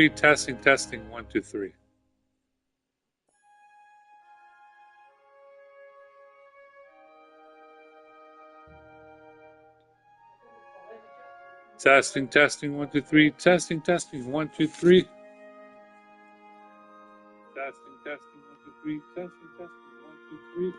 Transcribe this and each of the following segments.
Testing, testing, 1, 2, 3. Testing, testing, 1, 2, 3. Testing, testing, 1, 2, 3. Testing, testing, 1, 2, 3. Testing, testing, 1, 2, 3.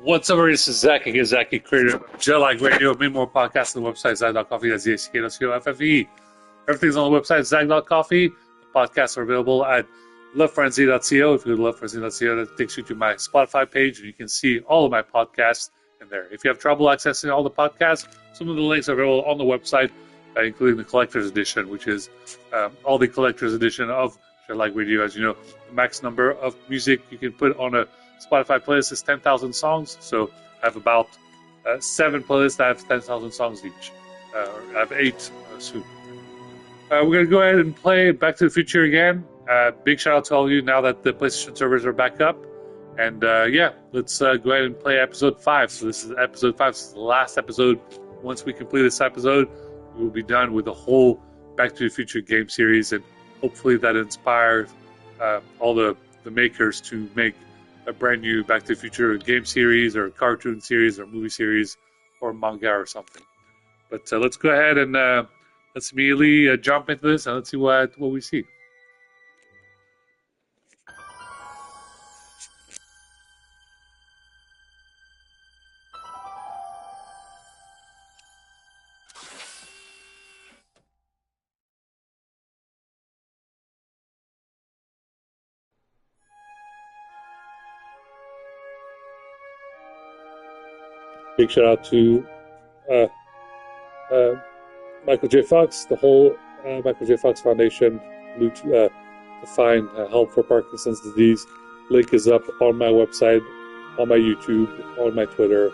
What's up, everybody? This is Zach again, Zachy, creator of Jellag Radio, many more podcasts on the website, Zach.coffee, that's Z-A-C-K-O-F-F-E. Everything's on the website, Zach.coffee. The podcasts are available at lovefrenzy.co. If you go to lovefrenzy.co, that takes you to my Spotify page, and you can see all of my podcasts in there. If you have trouble accessing all the podcasts, some of the links are available on the website, including the Collector's Edition, which is all the Collector's Edition of Jellag Radio. As you know, the max number of music you can put on a Spotify playlist is 10,000 songs, so I have about 7 playlists that have 10,000 songs each. I have 8 soon. We're going to go ahead and play Back to the Future again. Big shout out to all of you now that the PlayStation servers are back up. And yeah, let's go ahead and play episode 5. So this is episode 5. This is the last episode. Once we complete this episode, we will be done with the whole Back to the Future game series, and hopefully that inspires all the makers to make a brand new Back to the Future game series or cartoon series or movie series or manga or something. But let's go ahead and let's immediately jump into this and let's see what we see. Big shout out to Michael J. Fox, the whole Michael J. Fox Foundation, to find help for Parkinson's disease. Link is up on my website, on my YouTube, on my Twitter.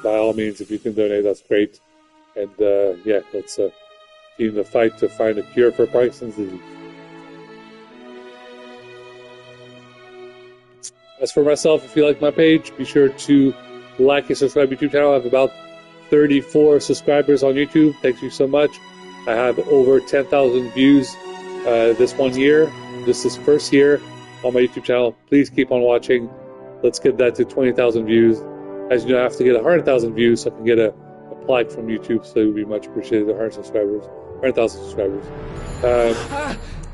By all means, if you can donate, that's great. And yeah, let's continue the fight to find a cure for Parkinson's disease. As for myself, if you like my page, be sure to like and subscribe to my YouTube channel. I have about 34 subscribers on YouTube. Thank you so much. I have over 10,000 views this 1 year. This is first year on my YouTube channel. Please keep on watching. Let's get that to 20,000 views. As you know, I have to get 100,000 views so I can get a plaque from YouTube. So it would be much appreciated. 100,000 subscribers.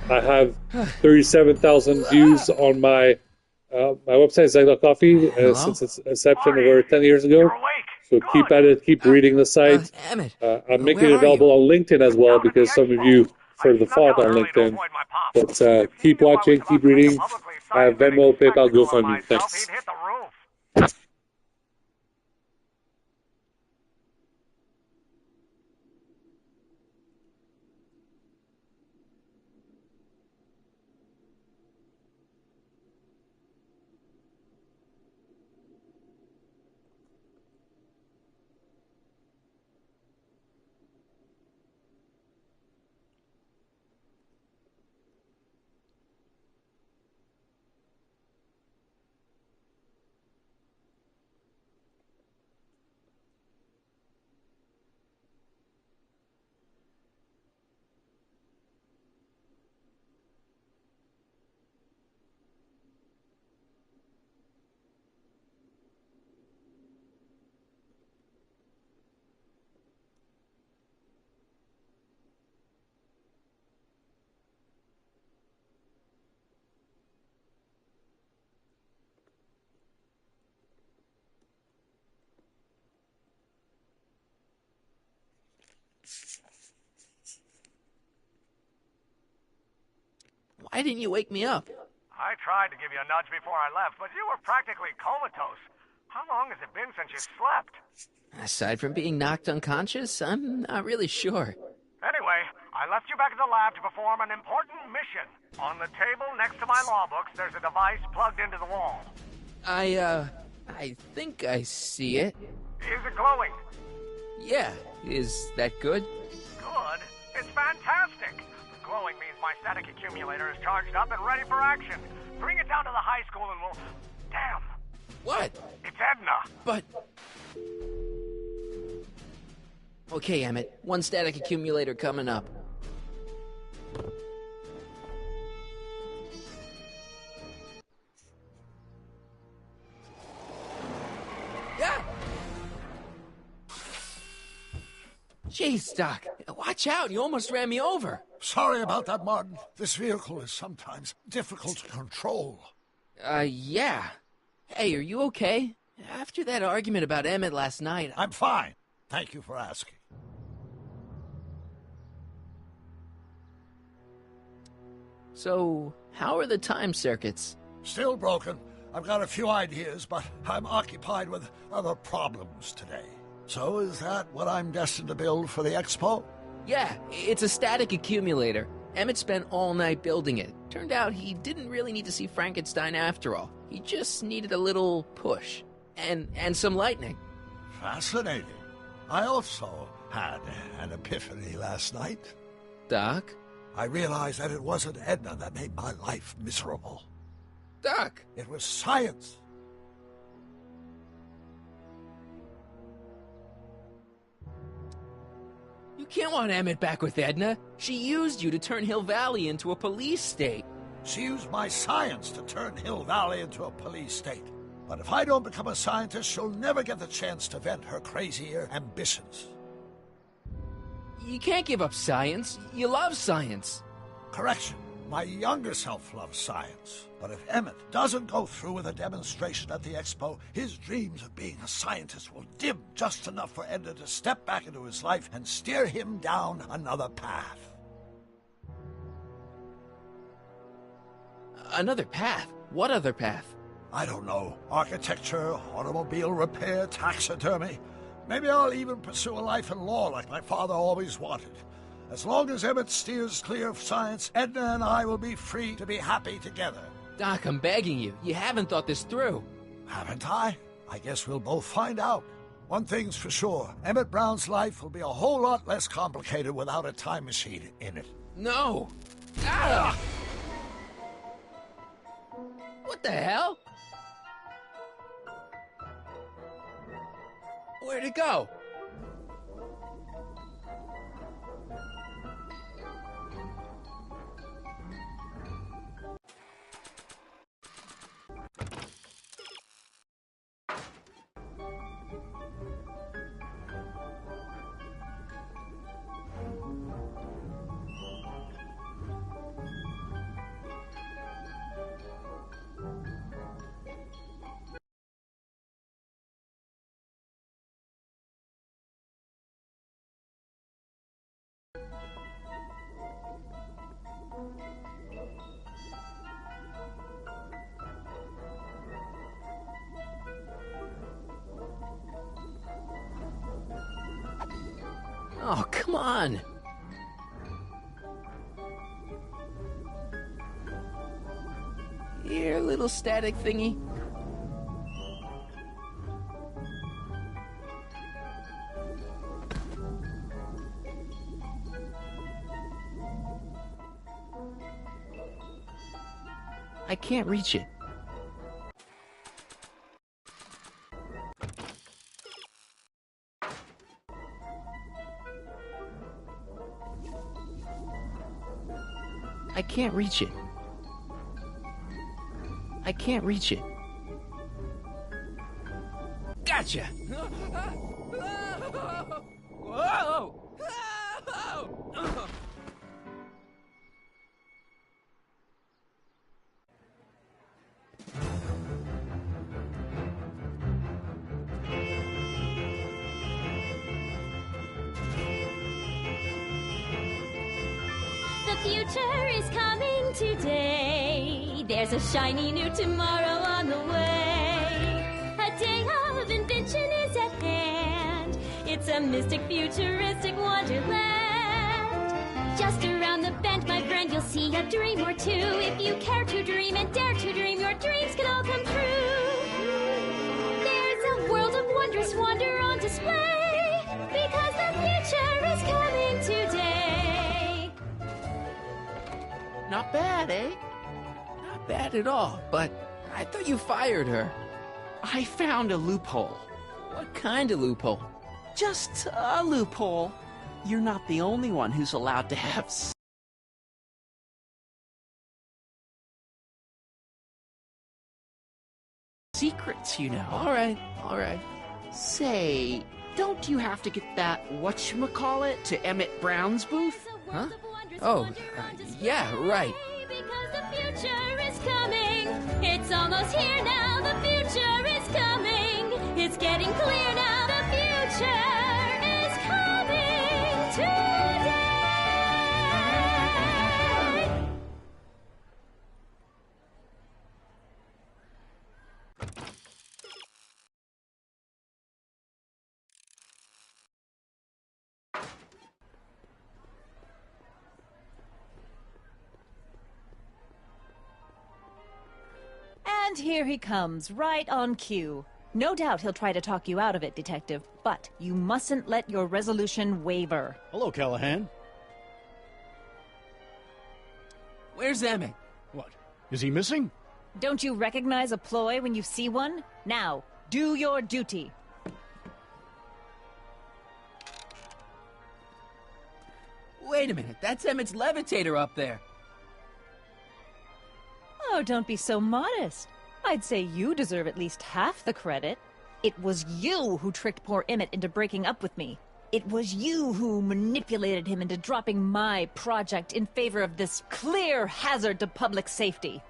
I have 37,000 views on my website, Zach.coffee, since its inception over 10 years ago. So keep at it, keep reading the site. I'm making it available on LinkedIn as well, because some of you prefer the font on LinkedIn. But keep watching, keep reading. I have Venmo, PayPal, GoFundMe. Thanks. Why didn't you wake me up? I tried to give you a nudge before I left, but you were practically comatose. How long has it been since you slept? Aside from being knocked unconscious, I'm not really sure. Anyway, I left you back at the lab to perform an important mission. On the table next to my law books, there's a device plugged into the wall. I think I see it. Is it glowing? Yeah, is that good? Good? It's fantastic! Glowing means my static accumulator is charged up and ready for action. Bring it down to the high school and we'll... Damn! What? It's Edna! But... Okay, Emmett. One static accumulator coming up. Yeah! Jeez, Doc. Watch out. You almost ran me over. Sorry about that, Martin. This vehicle is sometimes difficult to control. Yeah. Hey, are you okay? After that argument about Emmett last night... I'm fine. Thank you for asking. So, how are the time circuits? Still broken. I've got a few ideas, but I'm occupied with other problems today. So is that what I'm destined to build for the expo? Yeah, it's a static accumulator. Emmett spent all night building it. Turned out he didn't really need to see Frankenstein after all. He just needed a little push. And some lightning. Fascinating. I also had an epiphany last night. Doc? I realized that it wasn't Edna that made my life miserable. Doc! It was science. You can't want Emmett back with Edna. She used you to turn Hill Valley into a police state. She used my science to turn Hill Valley into a police state. But if I don't become a scientist, she'll never get the chance to vent her crazier ambitions. You can't give up science. You love science. Correction. My younger self loves science. But if Emmett doesn't go through with a demonstration at the expo, his dreams of being a scientist will dim just enough for Edna to step back into his life and steer him down another path. Another path? What other path? I don't know. Architecture, automobile repair, taxidermy. Maybe I'll even pursue a life in law like my father always wanted. As long as Emmett steers clear of science, Edna and I will be free to be happy together. Doc, I'm begging you. You haven't thought this through. Haven't I? I guess we'll both find out. One thing's for sure. Emmett Brown's life will be a whole lot less complicated without a time machine in it. No! Ah! What the hell? Where'd it go? Oh, come on. Here, little static thingy. I can't reach it. I can't reach it. I can't reach it. Gotcha! Whoa! The future is coming today. There's a shiny new tomorrow on the way. A day of invention is at hand. It's a mystic, futuristic wonderland. Just around the bend, my friend, you'll see a dream or two. If you care to dream and dare to dream, your dreams can all come true. There's a world of wondrous wonder on display, because the future is coming today. Not bad, eh? Not bad at all, but I thought you fired her. I found a loophole. What kind of loophole? Just a loophole. You're not the only one who's allowed to have secrets, you know. All right. Say, don't you have to get that whatchamacallit to Emmett Brown's booth? Huh? Oh, yeah, right. Because the future is coming. It's almost here now. The future is coming. It's getting clear now. The future is coming today. And here he comes, right on cue. No doubt he'll try to talk you out of it, Detective, but you mustn't let your resolution waver. Hello, Callahan. Where's Emmett? What? Is he missing? Don't you recognize a ploy when you see one? Now, do your duty. Wait a minute, that's Emmett's levitator up there. Oh, don't be so modest. I'd say you deserve at least half the credit. It was you who tricked poor Emmett into breaking up with me. It was you who manipulated him into dropping my project in favor of this clear hazard to public safety.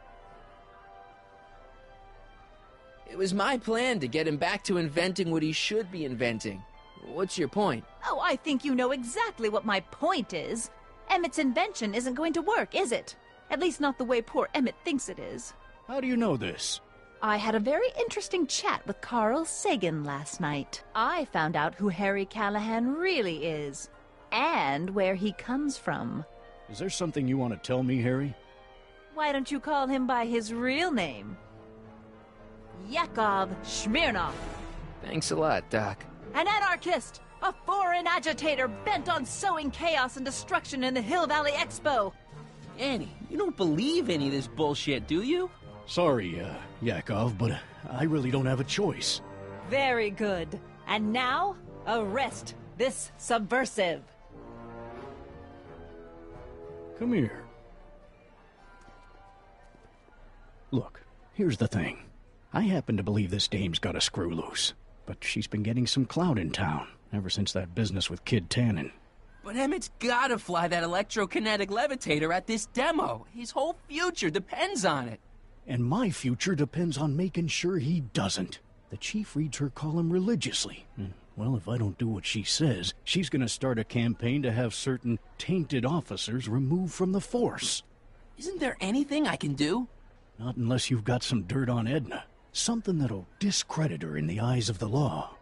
It was my plan to get him back to inventing what he should be inventing. What's your point? Oh, I think you know exactly what my point is. Emmett's invention isn't going to work, is it? At least not the way poor Emmett thinks it is. How do you know this? I had a very interesting chat with Carl Sagan last night. I found out who Harry Callahan really is, and where he comes from. Is there something you want to tell me, Harry? Why don't you call him by his real name? Yakov Smirnov. Thanks a lot, Doc. An anarchist! A foreign agitator bent on sowing chaos and destruction in the Hill Valley Expo! Annie, you don't believe any of this bullshit, do you? Sorry, Yakov, but I really don't have a choice. Very good. And now, arrest this subversive. Come here. Look, here's the thing. I happen to believe this dame's got a screw loose, but she's been getting some clout in town ever since that business with Kid Tannen. But Emmett's gotta fly that electrokinetic levitator at this demo. His whole future depends on it. And my future depends on making sure he doesn't. The chief reads her column religiously. Well, if I don't do what she says, she's gonna start a campaign to have certain tainted officers removed from the force. Isn't there anything I can do? Not unless you've got some dirt on Edna. Something that'll discredit her in the eyes of the law.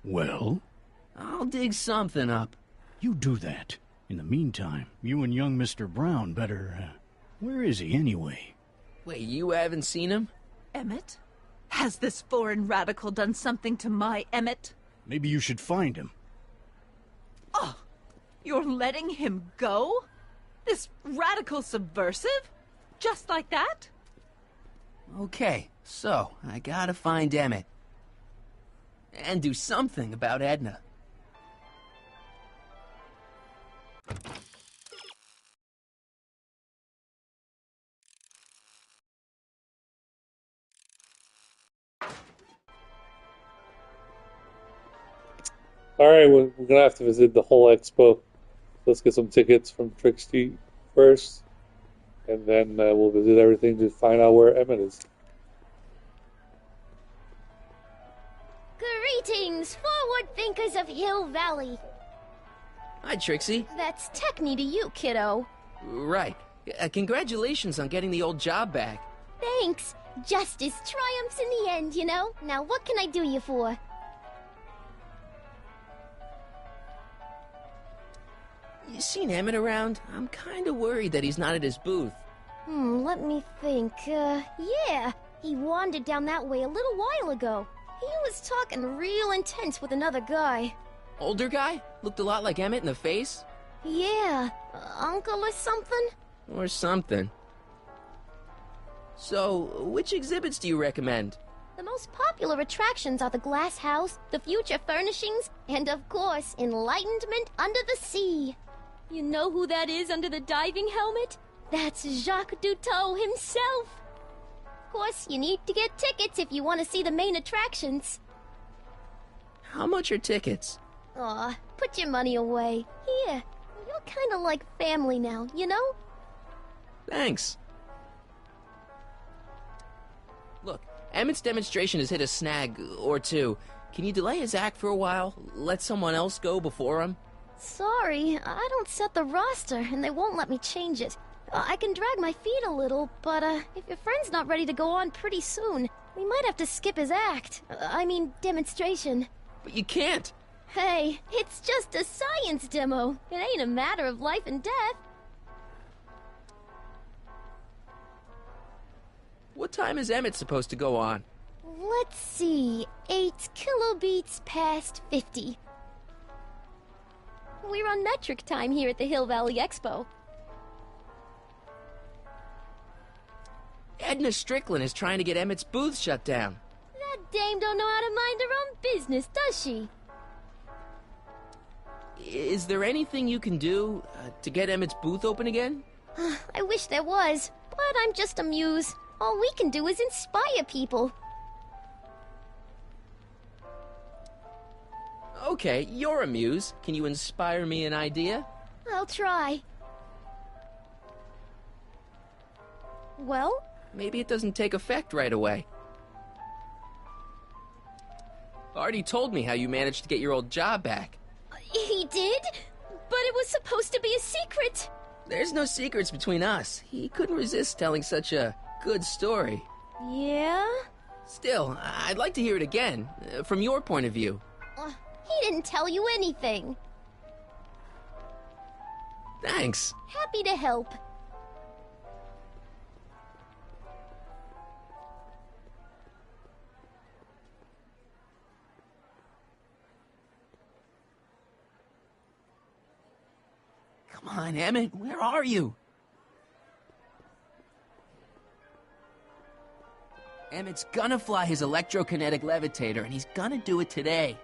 Well? I'll dig something up. You do that. In the meantime, you and young Mr. Brown better... where is he, anyway? Wait, you haven't seen him? Emmett? Has this foreign radical done something to my Emmett? Maybe you should find him. Oh, you're letting him go? This radical subversive? Just like that? Okay, so I gotta find Emmett. And do something about Edna. Alright, we're gonna have to visit the whole expo. Let's get some tickets from Trixie first, and then we'll visit everything to find out where Emmett is. Greetings, forward thinkers of Hill Valley. Hi, Trixie. That's Techne to you, kiddo. Right. Congratulations on getting the old job back. Thanks. Justice triumphs in the end, you know? Now what can I do you for? You seen Emmett around? I'm kinda worried that he's not at his booth. Let me think. Yeah. He wandered down that way a little while ago. He was talking real intense with another guy. Older guy? Looked a lot like Emmett in the face? Yeah. Uncle or something? Or something. So, which exhibits do you recommend? The most popular attractions are the Glass House, the Future Furnishings, and of course, Enlightenment Under the Sea. You know who that is under the diving helmet? That's Jacques Duteau himself. Of course, you need to get tickets if you want to see the main attractions. How much are tickets? Aw, put your money away. Here, you're kinda like family now, you know? Thanks. Look, Emmett's demonstration has hit a snag or two. Can you delay his act for a while? Let someone else go before him? Sorry, I don't set the roster, and they won't let me change it. I can drag my feet a little, but if your friend's not ready to go on pretty soon, we might have to skip his act. I mean, demonstration. But you can't! Hey, it's just a science demo. It ain't a matter of life and death. What time is Emmett supposed to go on? Let's see, 8 kilobeats past 50. We're on metric time here at the Hill Valley Expo. Edna Strickland is trying to get Emmett's booth shut down. That dame don't know how to mind her own business, does she? Is there anything you can do to get Emmett's booth open again? I wish there was, but I'm just a muse. All we can do is inspire people. Okay, you're a muse. Can you inspire me an idea? I'll try. Well? Maybe it doesn't take effect right away. Artie told me how you managed to get your old job back. He did? But it was supposed to be a secret. There's no secrets between us. He couldn't resist telling such a good story. Yeah? Still, I'd like to hear it again, from your point of view. He didn't tell you anything. Thanks. Happy to help. Come on, Emmett, where are you? Emmett's gonna fly his electrokinetic levitator, and he's gonna do it today.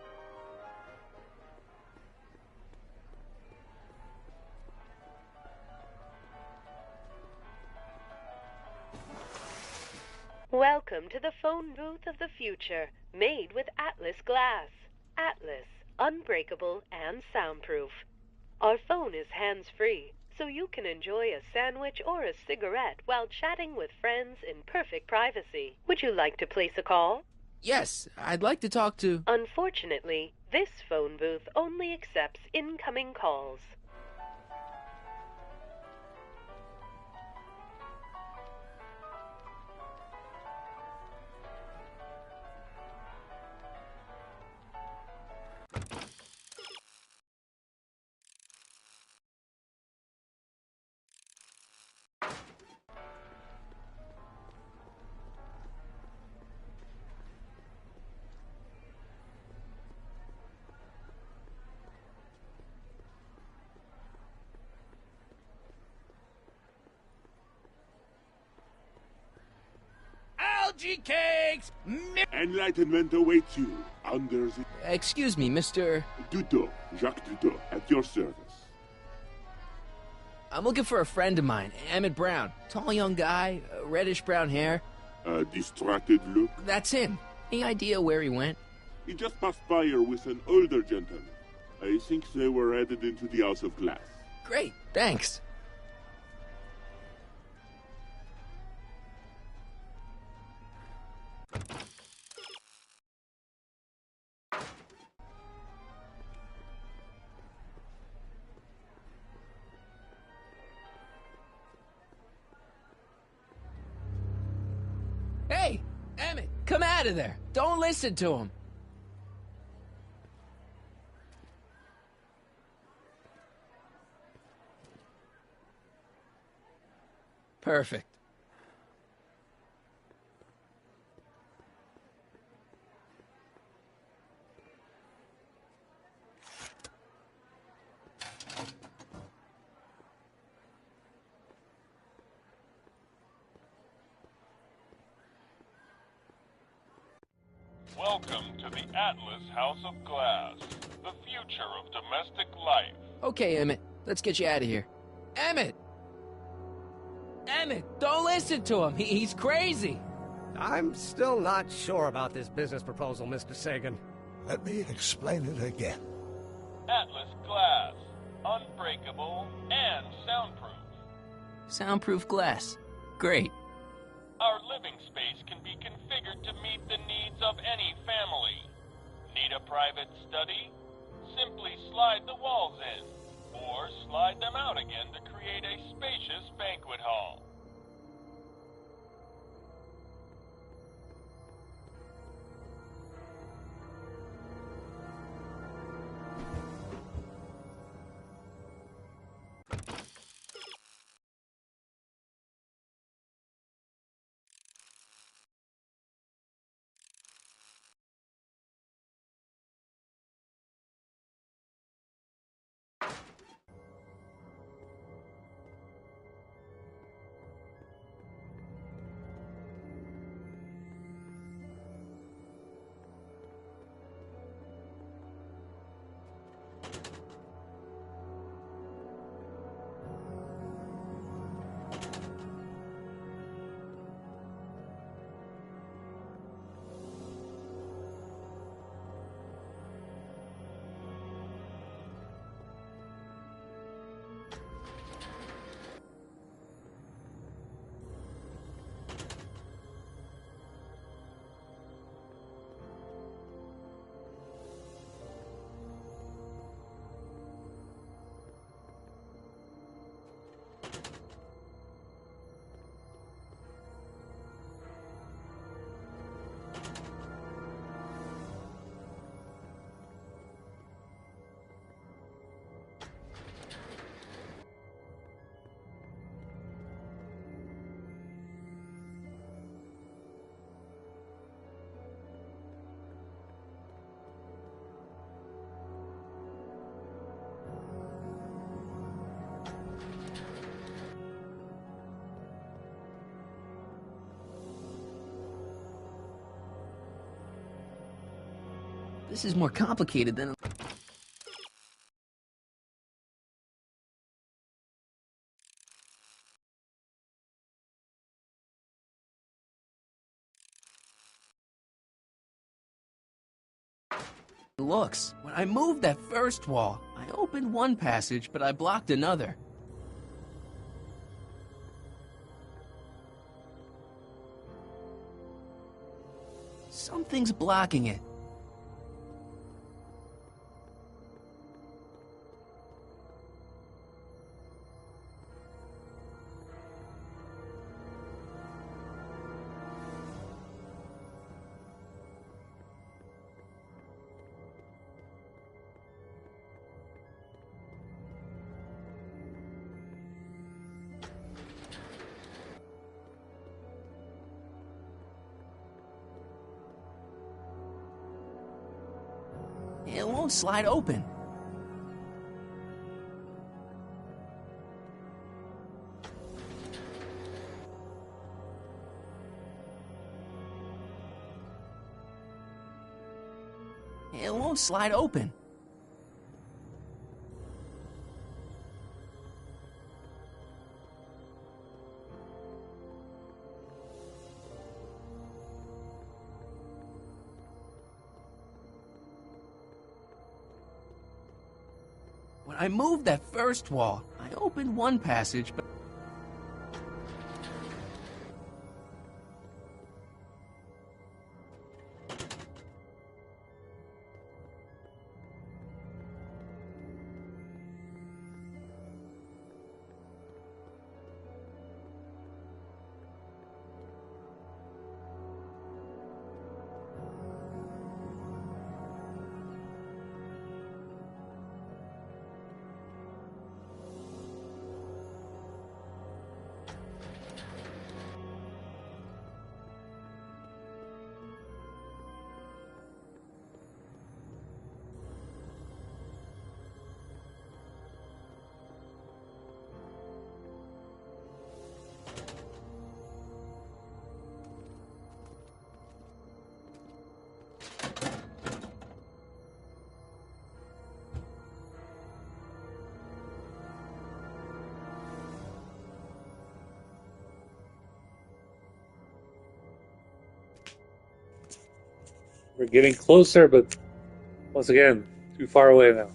Welcome to the phone booth of the future, made with Atlas glass. Atlas, unbreakable and soundproof. Our phone is hands-free, so you can enjoy a sandwich or a cigarette while chatting with friends in perfect privacy. Would you like to place a call? Yes, I'd like to talk to... Unfortunately, this phone booth only accepts incoming calls. Algae cakes! Enlightenment awaits you under the... Excuse me, Mr... Duteau, Jacques Duteau, at your service. I'm looking for a friend of mine, Emmett Brown. Tall young guy, reddish-brown hair. A distracted look? That's him. Any idea where he went? He just passed by here with an older gentleman. I think they were headed into the House of Glass. Great, thanks. out of there. Don't listen to him. Perfect. Welcome to the Atlas House of Glass, the future of domestic life. Okay, Emmett, let's get you out of here. Emmett! Emmett, don't listen to him. He's crazy. I'm still not sure about this business proposal, Mr. Sagan. Let me explain it again. Atlas Glass, unbreakable and soundproof. Soundproof glass. Great. Our living space can be configured to meet the needs of any family. Need a private study? Simply slide the walls in, or slide them out again to create a spacious banquet hall. This is more complicated than... looks. When I moved that first wall, I opened one passage, but I blocked another. Something's blocking it. It won't slide open. It won't slide open. When I moved that first wall, I opened one passage, but... We're getting closer, but once again, too far away now.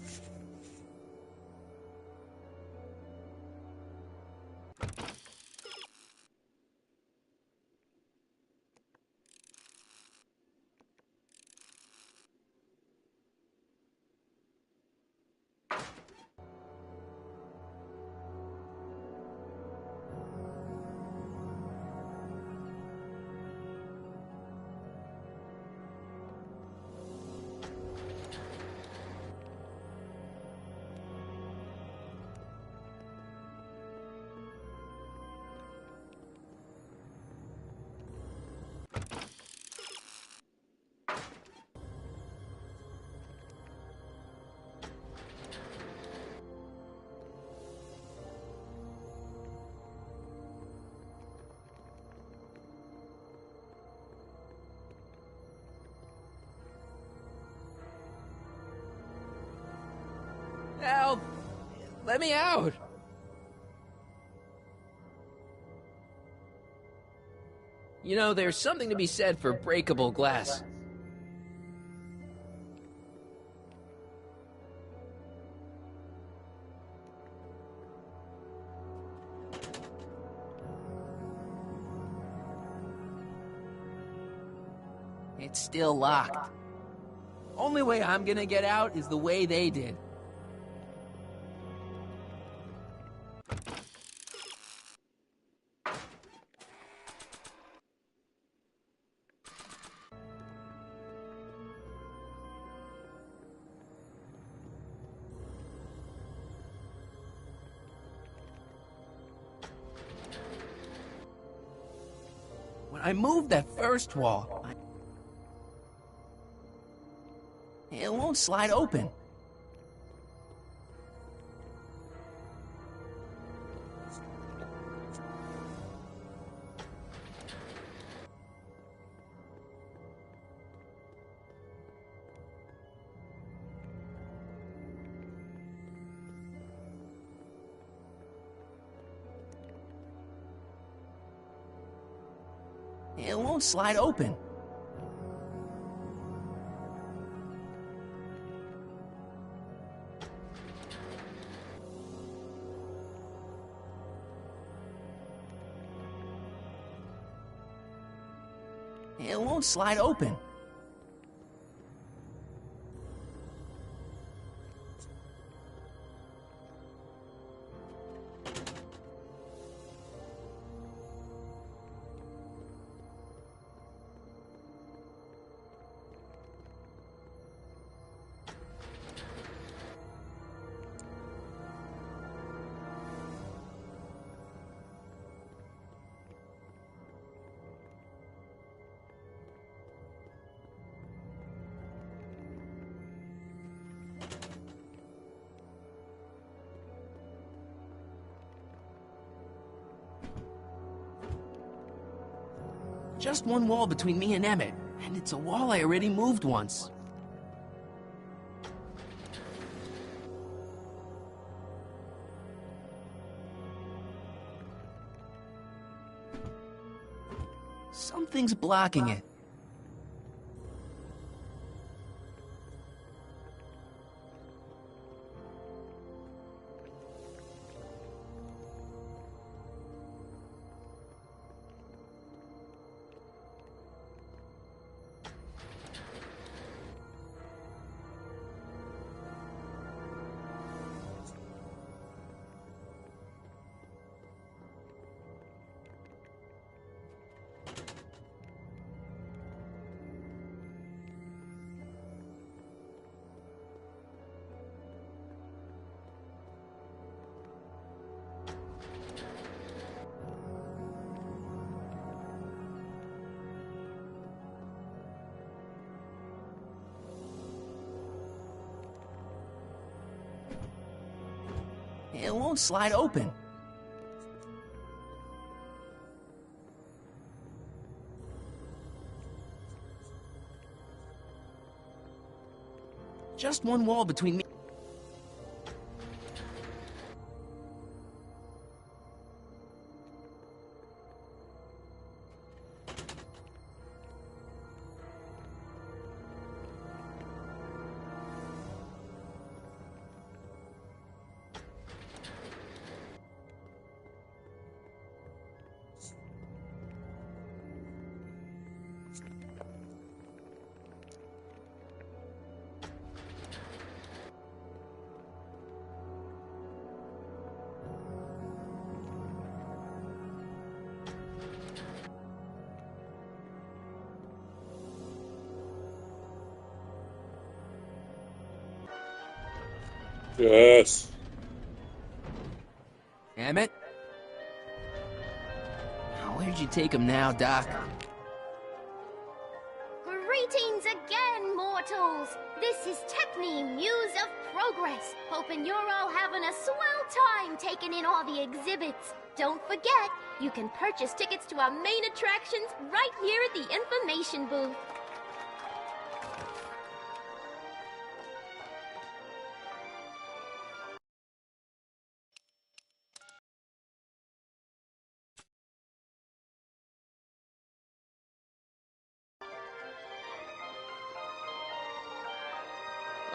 Help! Let me out! You know, there's something to be said for breakable glass. It's still locked. Only way I'm gonna get out is the way they did. When I moved that first wall, it won't slide open. It won't slide open. It won't slide open. Just one wall between me and Emmett, and it's a wall I already moved once. Something's blocking it. It won't slide open. Just one wall between me. Yes. Emmett? Oh, where'd you take him now, Doc? Greetings again, mortals! This is Techne, Muse of Progress. Hoping you're all having a swell time taking in all the exhibits. Don't forget, you can purchase tickets to our main attractions right here at the information booth.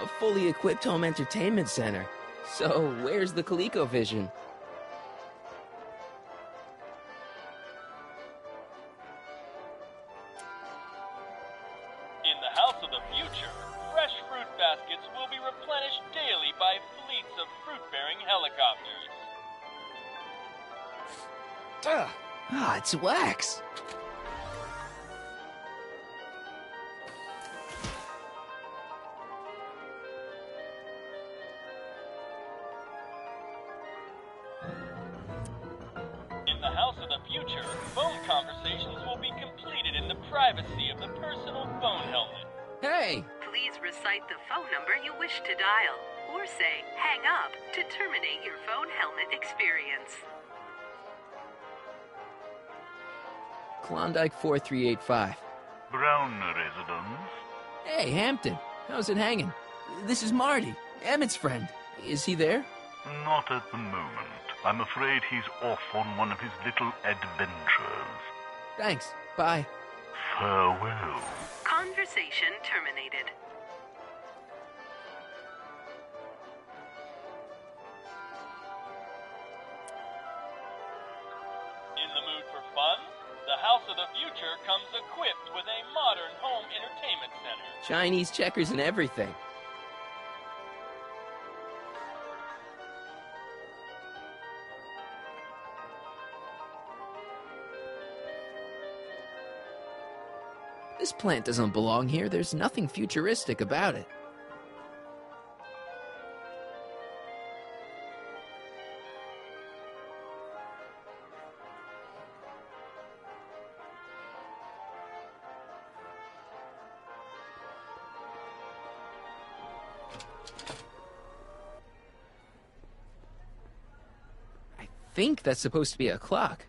A fully equipped home entertainment center. So, where's the ColecoVision? In the House of the Future, fresh fruit baskets will be replenished daily by fleets of fruit-bearing helicopters. Ah, it's wax. In the House of the Future, phone conversations will be completed in the privacy of the personal phone helmet. Hey! Please recite the phone number you wish to dial, or say hang up to terminate your phone helmet experience. Klondike 4385. Brown residence. Hey, Hampton. How's it hanging? This is Marty, Emmett's friend. Is he there? Not at the moment. I'm afraid he's off on one of his little adventures. Thanks. Bye. Farewell. Conversation terminated. In the mood for fun? The House of the Future comes equipped with a modern home entertainment center. Chinese checkers and everything. This plant doesn't belong here. There's nothing futuristic about it. I think that's supposed to be a clock.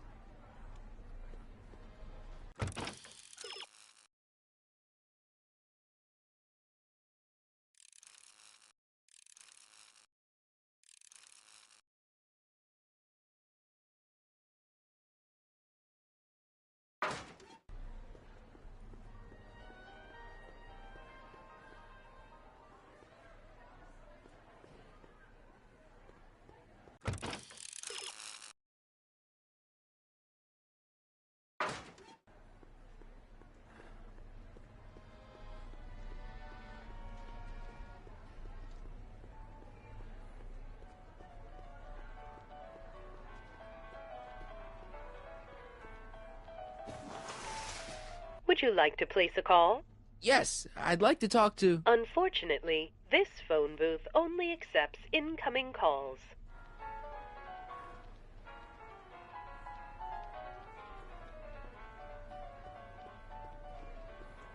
Would you like to place a call? Yes, I'd like to talk to... Unfortunately, this phone booth only accepts incoming calls.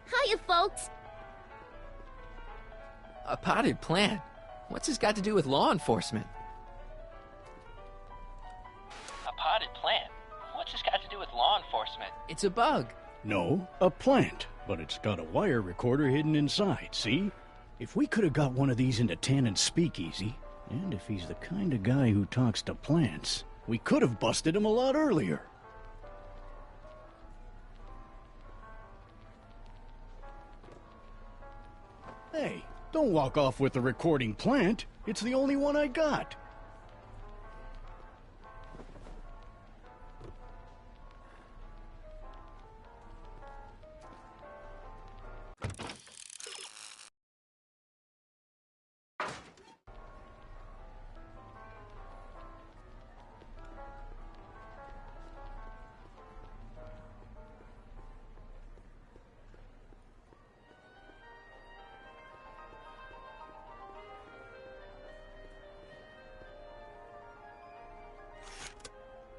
Hiya, folks. A potted plant? What's this got to do with law enforcement? A potted plant? What's this got to do with law enforcement? It's a bug. No, a plant, but it's got a wire recorder hidden inside, see? If we could have got one of these into Tannen's speakeasy, and if he's the kind of guy who talks to plants, we could have busted him a lot earlier. Hey, don't walk off with the recording plant. It's the only one I got.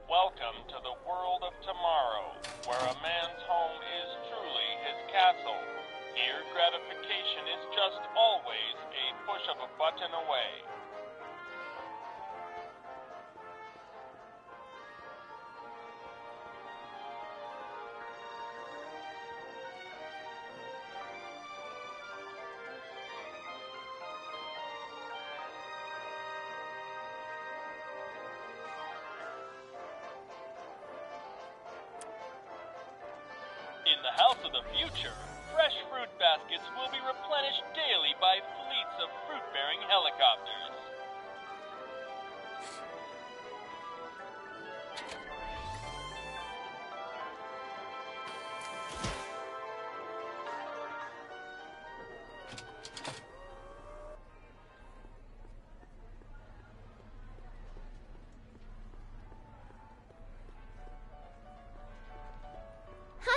Welcome to the world of tomorrow, where a man's home is truly his castle. Here, gratification is just always a push of a button away. In the house of the future, fresh fruit baskets will be replenished daily by fleets of fruit-bearing helicopters.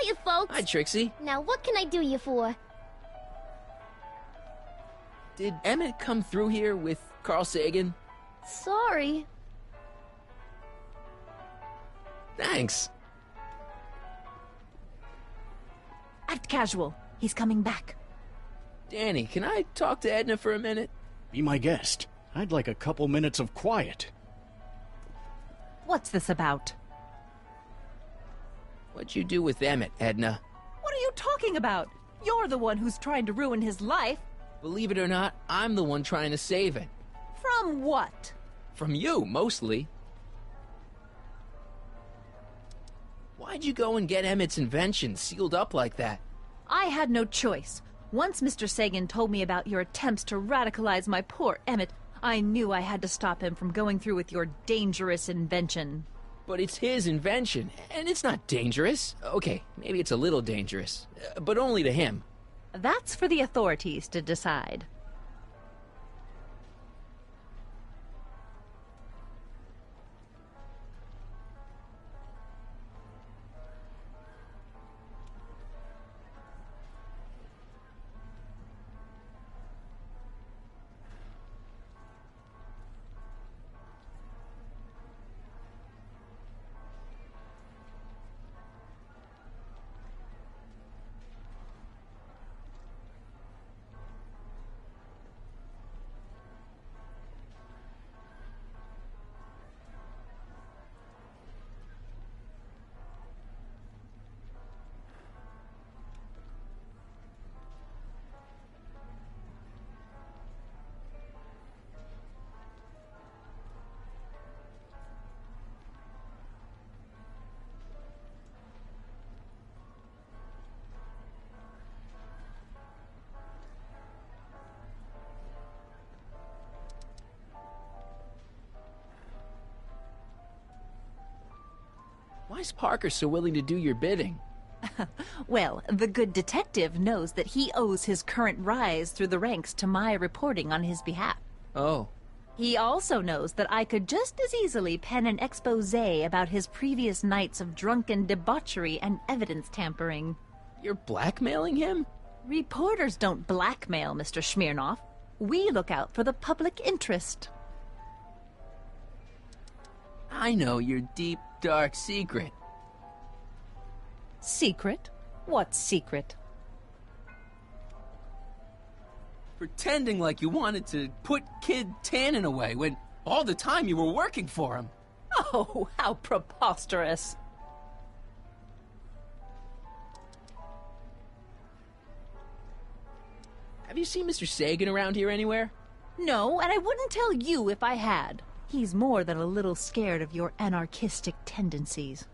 Hiya, folks. Hi, Trixie. Now, what can I do you for? Did Emmett come through here with Carl Sagan? Sorry. Thanks. Act casual. He's coming back. Danny, can I talk to Edna for a minute? Be my guest. I'd like a couple minutes of quiet. What's this about? What'd you do with Emmett, Edna? What are you talking about? You're the one who's trying to ruin his life. Believe it or not, I'm the one trying to save it. From what? From you, mostly. Why'd you go and get Emmett's invention sealed up like that? I had no choice. Once Mr. Sagan told me about your attempts to radicalize my poor Emmett, I knew I had to stop him from going through with your dangerous invention. But it's his invention, and it's not dangerous. Okay, maybe it's a little dangerous, but only to him. That's for the authorities to decide. Why's Parker so willing to do your bidding? Well, the good detective knows that he owes his current rise through the ranks to my reporting on his behalf. Oh. He also knows that I could just as easily pen an exposé about his previous nights of drunken debauchery and evidence tampering. You're blackmailing him? Reporters don't blackmail, Mr. Smirnoff. We look out for the public interest. I know your deep, dark secret. Secret? What secret? Pretending like you wanted to put Kid Tannen away when all the time you were working for him. Oh, how preposterous. Have Have you seen Mr. Sagan around here anywhere? No, and I wouldn't tell you if I had. He's more than a little scared of your anarchistic tendencies.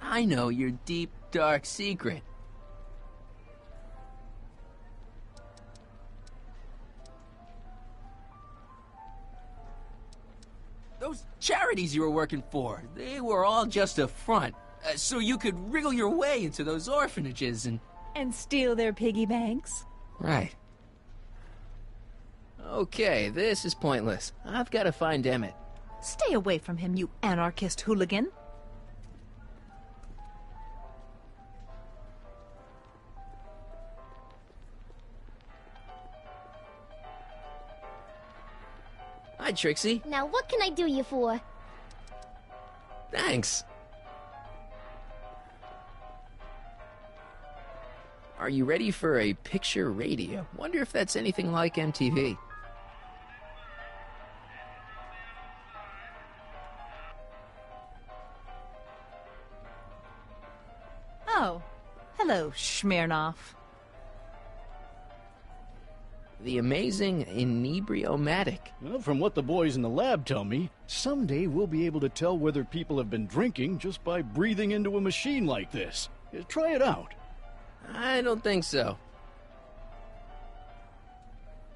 I know your deep, dark secret. Those charities you were working for, they were all just a front. So you could wriggle your way into those orphanages and... And steal their piggy banks? Right. Okay, this is pointless. I've got to find Emmett. Stay away from him, you anarchist hooligan. Hi, Trixie. Now what can I do you for? Thanks. Are you ready for a picture radio? Wonder if that's anything like MTV. Oh, hello, Smirnoff. The amazing inebriomatic. Well, from what the boys in the lab tell me, someday we'll be able to tell whether people have been drinking just by breathing into a machine like this. Try it out. I don't think so.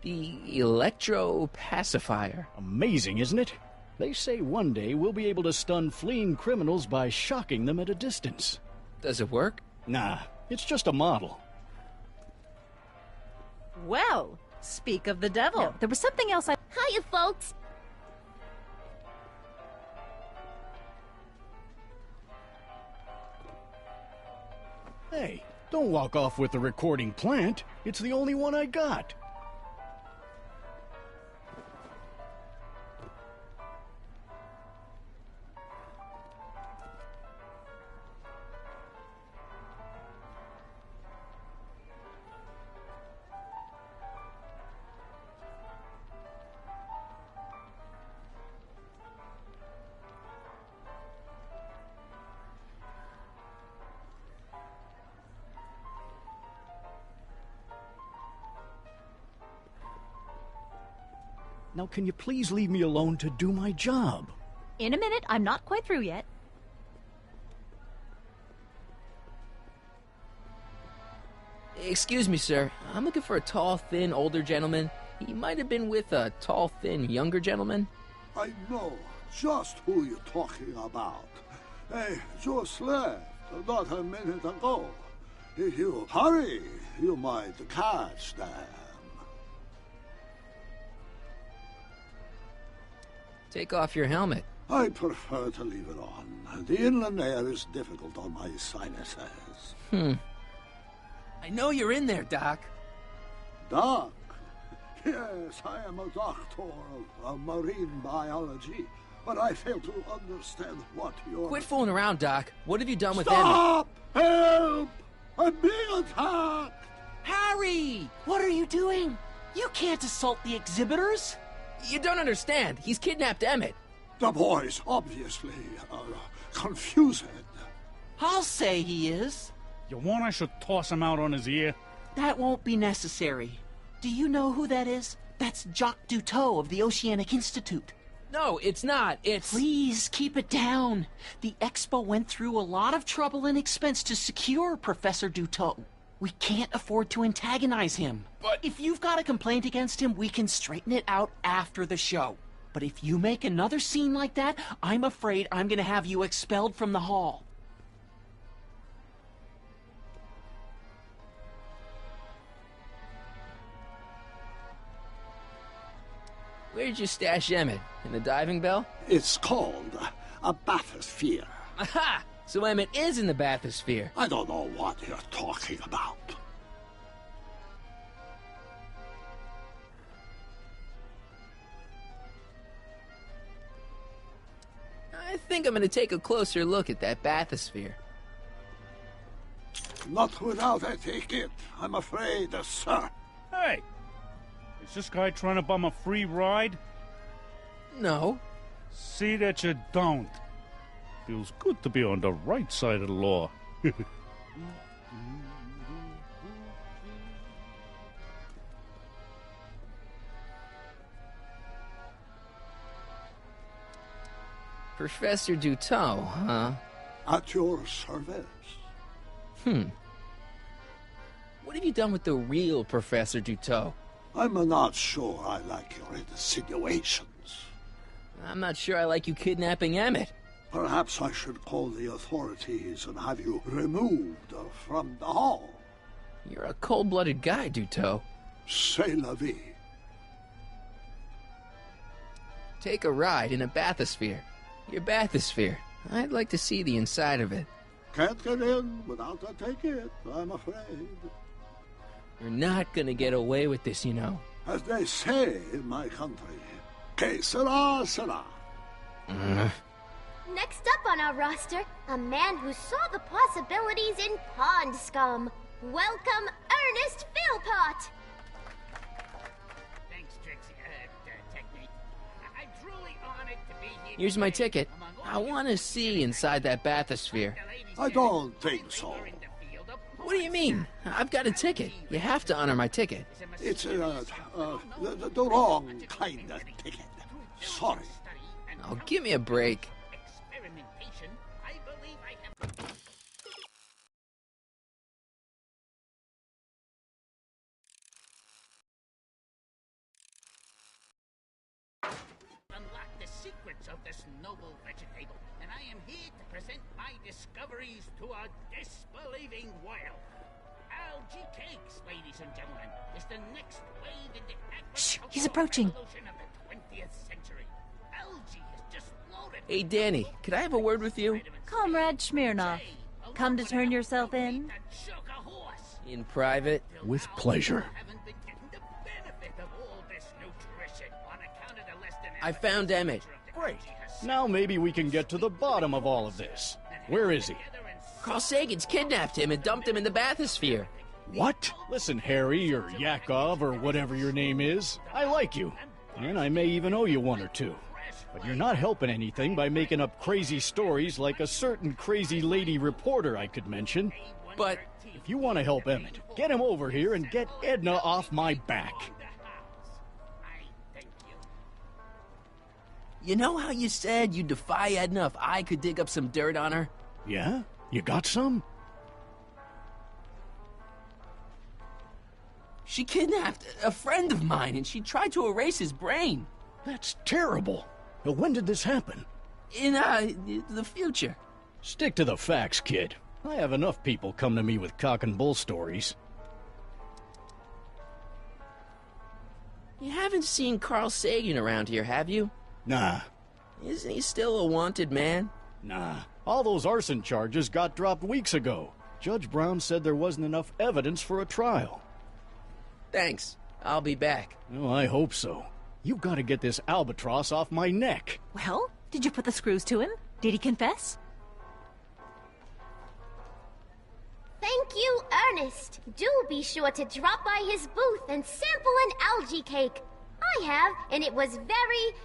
The electro-pacifier. Amazing, isn't it? They say one day we'll be able to stun fleeing criminals by shocking them at a distance. Does it work? Nah, it's just a model. Well, speak of the devil. No, there was something else I... Hiya, folks. Hey, don't walk off with the recording plant. It's the only one I got. Now, can you please leave me alone to do my job? In a minute, I'm not quite through yet. Excuse me, sir. I'm looking for a tall, thin, older gentleman. He might have been with a tall, thin, younger gentleman. I know just who you're talking about. They just left not a minute ago. If you hurry, you might catch them. Take off your helmet. I prefer to leave it on. The inland air is difficult on my sinuses. I know you're in there, Doc. Doc? Yes, I am a doctor of marine biology, but I fail to understand what you're... Quit fooling around, Doc. What have you done with Stop! Help! I'm being attacked! Harry! What are you doing? You can't assault the exhibitors! You don't understand. He's kidnapped Emmett. The boy's obviously confused. I'll say he is. You want I should toss him out on his ear? That won't be necessary. Do you know who that is? That's Jacques Duteau of the Oceanic Institute. No, it's not. It's... Please, keep it down. The Expo went through a lot of trouble and expense to secure Professor Duteau. We can't afford to antagonize him. But if you've got a complaint against him, we can straighten it out after the show. But if you make another scene like that, I'm afraid I'm going to have you expelled from the hall. Where'd you stash Emmett? In the diving bell? It's called a bathysphere. Aha! So Emmett is in the bathysphere. I don't know what you're talking about. I think I'm going to take a closer look at that bathysphere. Not without a ticket, I'm afraid, sir. Hey! Is this guy trying to bum a free ride? No. See that you don't. Feels good to be on the right side of the law. Professor Duteau, huh? At your service. What have you done with the real Professor Duteau? I'm not sure I like your insinuations. I'm not sure I like you kidnapping Emmett. Perhaps I should call the authorities and have you removed from the hall. You're a cold-blooded guy, Duteau. C'est la vie. Take a ride in a bathysphere. Your bathysphere. I'd like to see the inside of it. Can't get in without a ticket, I'm afraid. You're not gonna get away with this, you know. As they say in my country, que sera, sera. Next up on our roster, a man who saw the possibilities in pond scum. Welcome, Ernest Philpott. Thanks, Trixie. Technique. I'm truly honored to be here. Here's my ticket. I want to see inside that bathysphere. I don't think so. What do you mean? I've got a ticket. You have to honor my ticket. It's the wrong kind of ticket. Sorry. Oh, give me a break. Experimentation. I believe I have. Unlock the secrets of this noble vegetable, and I am here to present my discoveries to a disbelieving world. Algae cakes, ladies and gentlemen, is the next wave in the agricultural he's approaching. revolution of the 20th century. Algae has just loaded. Hey, Danny, could I have a word with you? Comrade Smirnov, come to turn yourself in? In private? With pleasure. I found Emmett. Great. Now maybe we can get to the bottom of all of this. Where is he? Carl Sagan's kidnapped him and dumped him in the bathysphere. What? Listen, Harry, or Yakov, or whatever your name is, I like you. And I may even owe you one or two. But you're not helping anything by making up crazy stories like a certain crazy lady reporter I could mention. But if you want to help Emmett, get him over here and get Edna off my back. You know how you said you'd defy Edna if I could dig up some dirt on her? Yeah? You got some? She kidnapped a friend of mine and she tried to erase his brain. That's terrible. Now, when did this happen? In, the future. Stick to the facts, kid. I have enough people come to me with cock and bull stories. You haven't seen Carl Sagan around here, have you? Nah. Isn't he still a wanted man? Nah. All those arson charges got dropped weeks ago. Judge Brown said there wasn't enough evidence for a trial. Thanks. I'll be back. Oh, I hope so. You've got to get this albatross off my neck. Well, did you put the screws to him? Did he confess? Thank you, Ernest. Do be sure to drop by his booth and sample an algae cake. I have, and it was very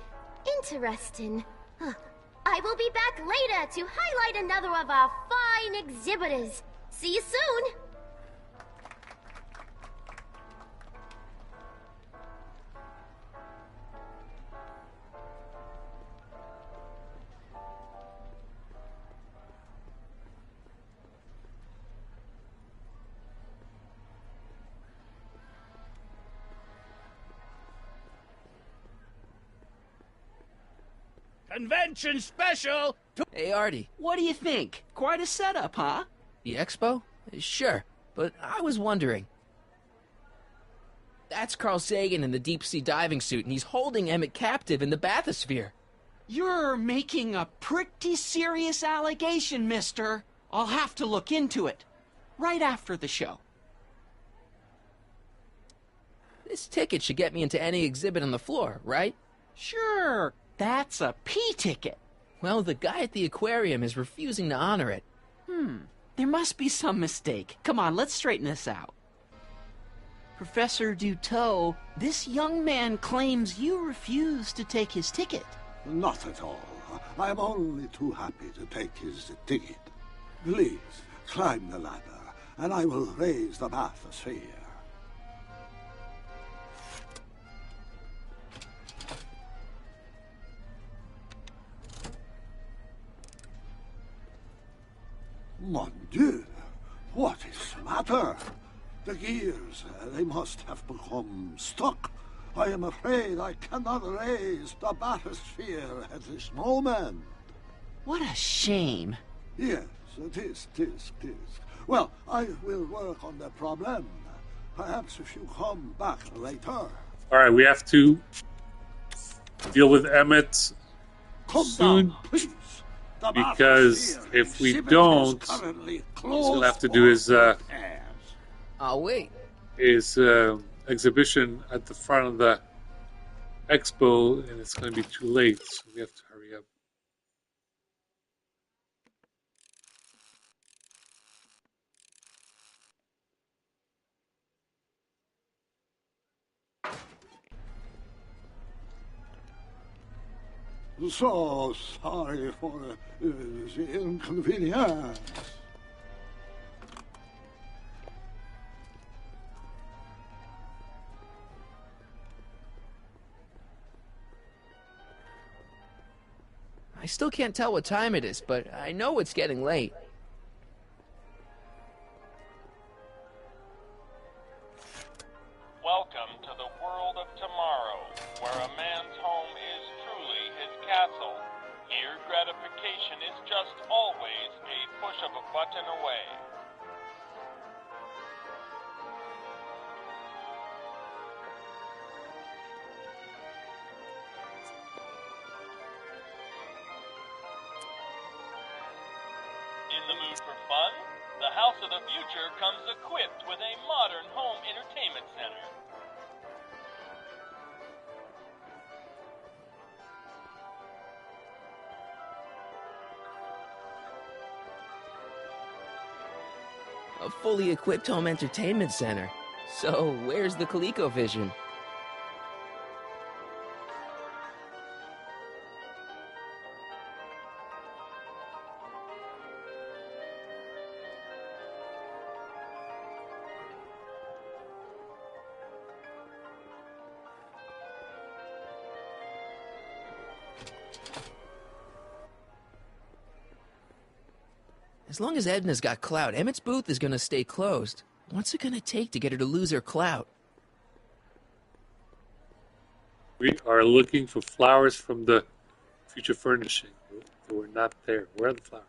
interesting. I will be back later to highlight another of our fine exhibitors. See you soon. Convention special! Hey, Artie, what do you think? Quite a setup, huh? The expo? Sure, but I was wondering. That's Carl Sagan in the deep-sea diving suit, and he's holding Emmett captive in the bathysphere. You're making a pretty serious allegation, mister. I'll have to look into it. Right after the show. This ticket should get me into any exhibit on the floor, right? Sure. That's a P-ticket. Well, the guy at the aquarium is refusing to honor it. There must be some mistake. Come on, let's straighten this out. Professor Duteau, this young man claims you refused to take his ticket. Not at all. I am only too happy to take his ticket. Please, climb the ladder, and I will raise the bathysphere. Mon Dieu! What is the matter? The gears, they must have become stuck. I am afraid I cannot raise the bathysphere at this moment. What a shame. Yes, tisk. Well, I will work on the problem. Perhaps if you come back later. All right, we have to deal with Emmett soon. Please. Because if we don't, he's going to have to do his I'll wait. His exhibition at the front of the expo, and it's going to be too late, so we have to hurry up. So sorry for the inconvenience. I still can't tell what time it is, but I know it's getting late. Welcome to the world of tomorrow, where a man's home is truly his castle. Here, gratification is just always a push of a button away. In the mood for fun? The House of the Future comes equipped with a modern home entertainment center. A fully equipped home entertainment center. So, where's the ColecoVision? As long as Edna's got clout, Emmett's booth is gonna stay closed. What's it gonna take to get her to lose her clout? We are looking for flowers from the future furnishing. We're not there. Where are the flowers?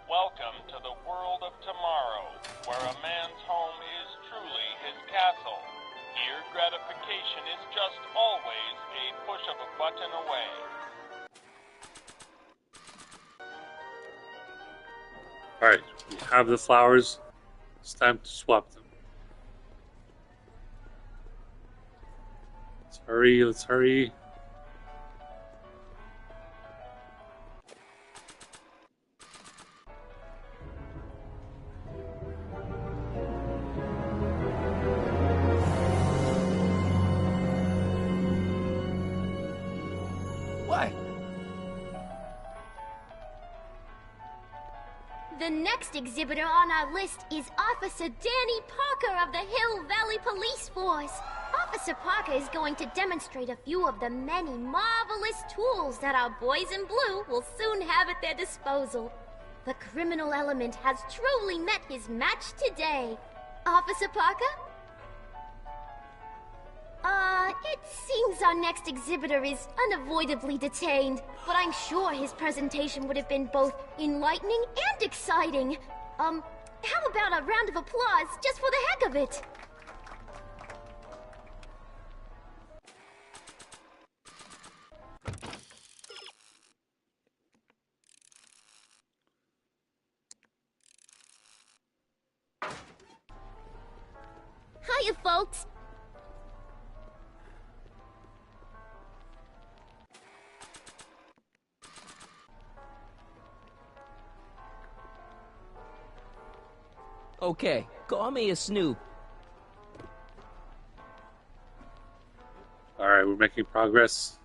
Welcome to the world of tomorrow, where a man's home is truly his castle. Here, gratification is just always a push of a button away. Alright, we have the flowers. It's time to swap them. Let's hurry. Why? The next exhibitor on our list is Officer Danny Parker of the Hill Valley Police Force. Officer Parker is going to demonstrate a few of the many marvelous tools that our boys in blue will soon have at their disposal. The criminal element has truly met his match today. Officer Parker? It seems our next exhibitor is unavoidably detained, but I'm sure his presentation would have been both enlightening and exciting. How about a round of applause just for the heck of it? folks. Okay, call me a snoop. Alright, we're making progress.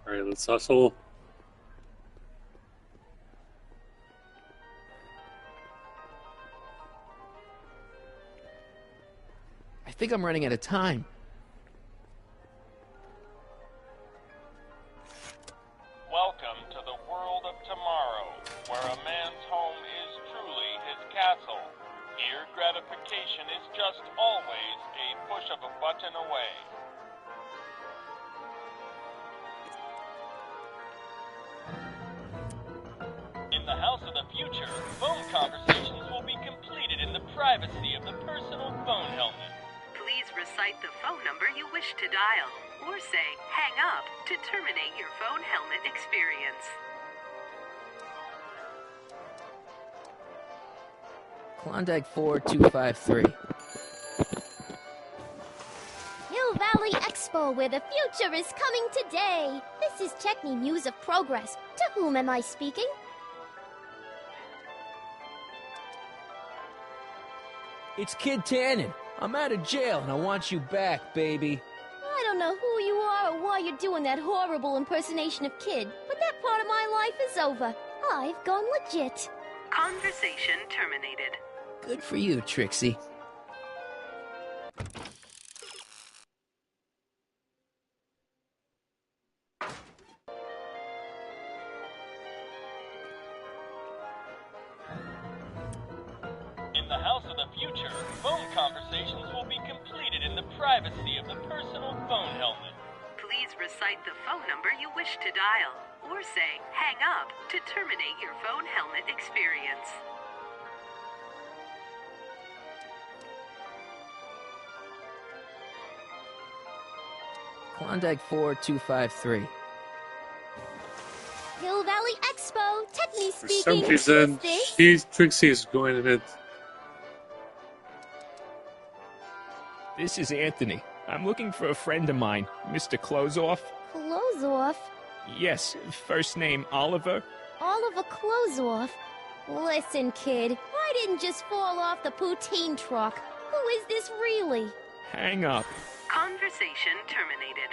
Alright, let's hustle. I think I'm running out of time. Welcome to the world of tomorrow, where a man's home is truly his castle. Here, gratification is just always a push of a button away. In the house of the future, phone conversations will be completed in the privacy of the personal phone helmet. Please recite the phone number you wish to dial, or say hang up to terminate your phone helmet experience. Klondike 4253. Hill Valley Expo, where the future is coming today. This is Techni Muse of Progress. To whom am I speaking? It's Kid Tannen. I'm out of jail and I want you back, baby. I don't know who you are or why you're doing that horrible impersonation of Kid, but that part of my life is over. I've gone legit. Conversation terminated. Good for you, Trixie. In the house of the future, phone conversations will be completed in the privacy of the personal phone helmet. Please recite the phone number you wish to dial, or say hang up to terminate your phone helmet experience. Klondike 4253. Hill Valley Expo, Techni For speaking. some reason, Trixie is going in it. This is Anthony. I'm looking for a friend of mine, Mr. Closeoff. Close off? Yes, first name Oliver. Oliver Close-Off? Listen, kid, I didn't just fall off the poutine truck. Who is this really? Hang up. Conversation terminated.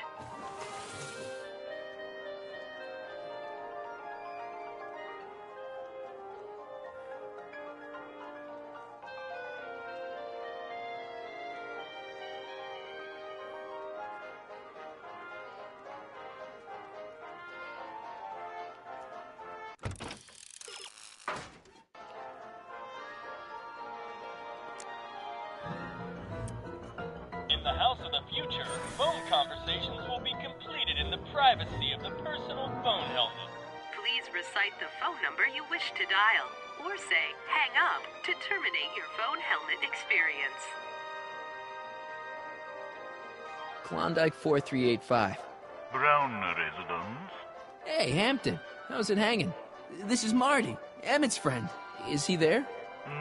In the house of the future, phone conversations will be completed in the privacy of the personal phone helmet. Please recite the phone number you wish to dial, or say hang up to terminate your phone helmet experience. Klondike 4385. Brown residence. Hey, Hampton. How's it hanging? This is Marty, Emmett's friend. Is he there?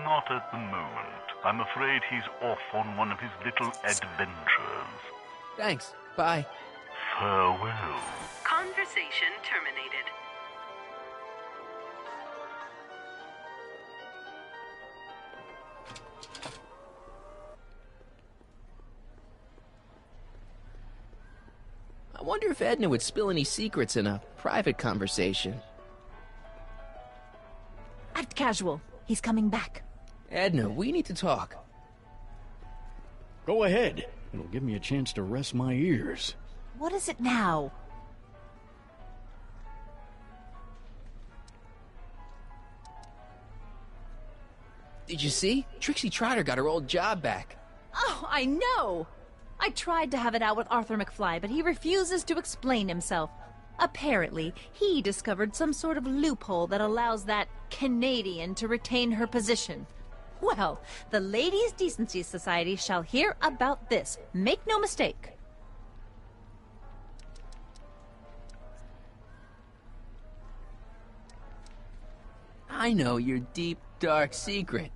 Not at the moment. I'm afraid he's off on one of his little adventures. Thanks. Bye. Farewell. Conversation terminated. I wonder if Edna would spill any secrets in a private conversation. Act casual. He's coming back. Edna, we need to talk. Go ahead. It'll give me a chance to rest my ears. What is it now? Did you see? Trixie Trotter got her old job back. Oh, I know! I tried to have it out with Arthur McFly, but he refuses to explain himself. Apparently, he discovered some sort of loophole that allows that Canadian to retain her position. Well, the Ladies' Decency Society shall hear about this. Make no mistake. I know your deep, dark secret.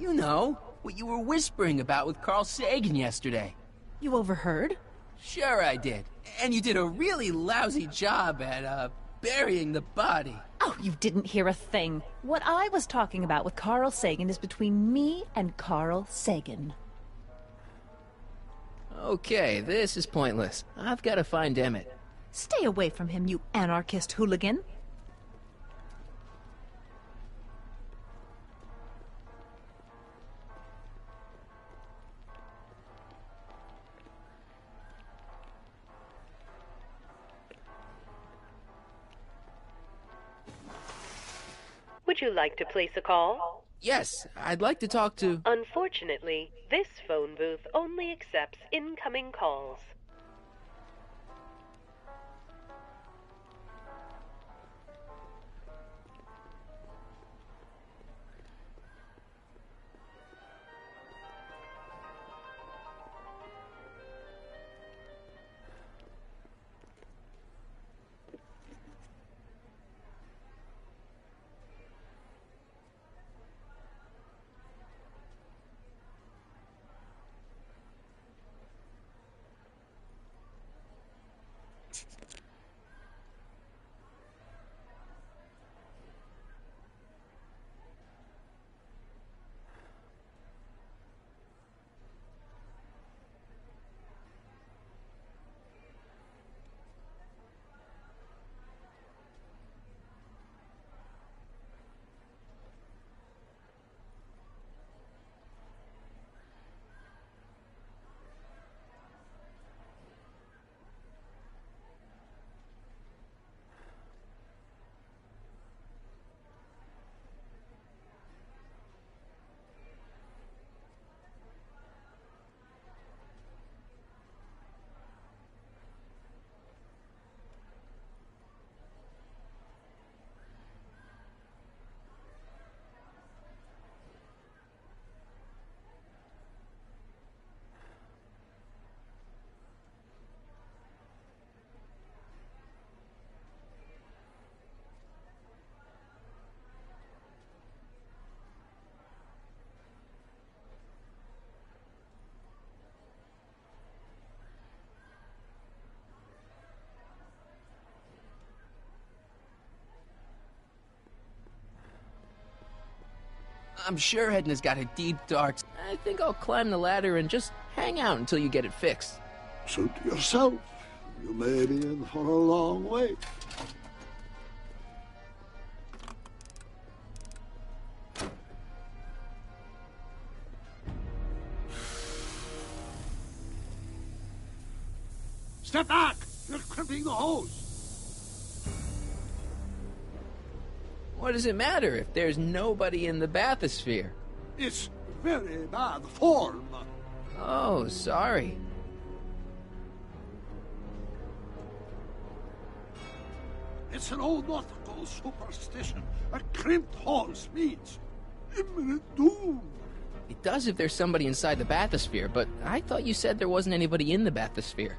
You know, what you were whispering about with Carl Sagan yesterday. You overheard? Sure I did. And you did a really lousy job at, burying the body. Oh, you didn't hear a thing. What I was talking about with Carl Sagan is between me and Carl Sagan. Okay, this is pointless. I've got to find Emmett. Stay away from him, you anarchist hooligan. Would you like to place a call? Yes, I'd like to talk to... Unfortunately, this phone booth only accepts incoming calls. I'm sure Edna's got a deep, dark... I think I'll climb the ladder and just hang out until you get it fixed. Suit yourself. You may be in for a long wait. Step back! You're crimping the hose! What does it matter if there's nobody in the bathysphere? It's very bad form. Oh, sorry. It's an old nautical superstition. A crimped hose means imminent doom. It does if there's somebody inside the bathysphere, but I thought you said there wasn't anybody in the bathysphere.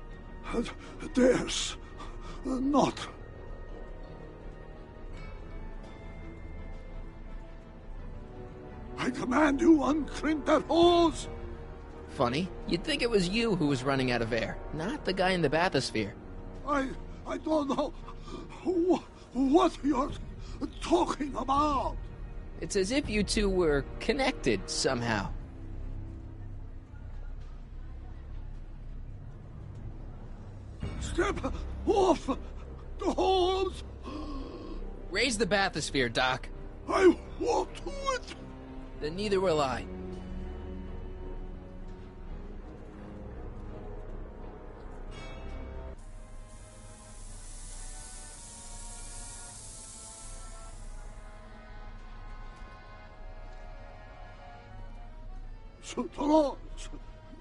There's not. I command you uncrimp that hose! Funny. You'd think it was you who was running out of air, not the guy in the bathysphere. I don't know what you're talking about. It's as if you two were connected somehow. Step off the hose! Raise the bathysphere, Doc. I won't do it! Then neither will I. So the laws,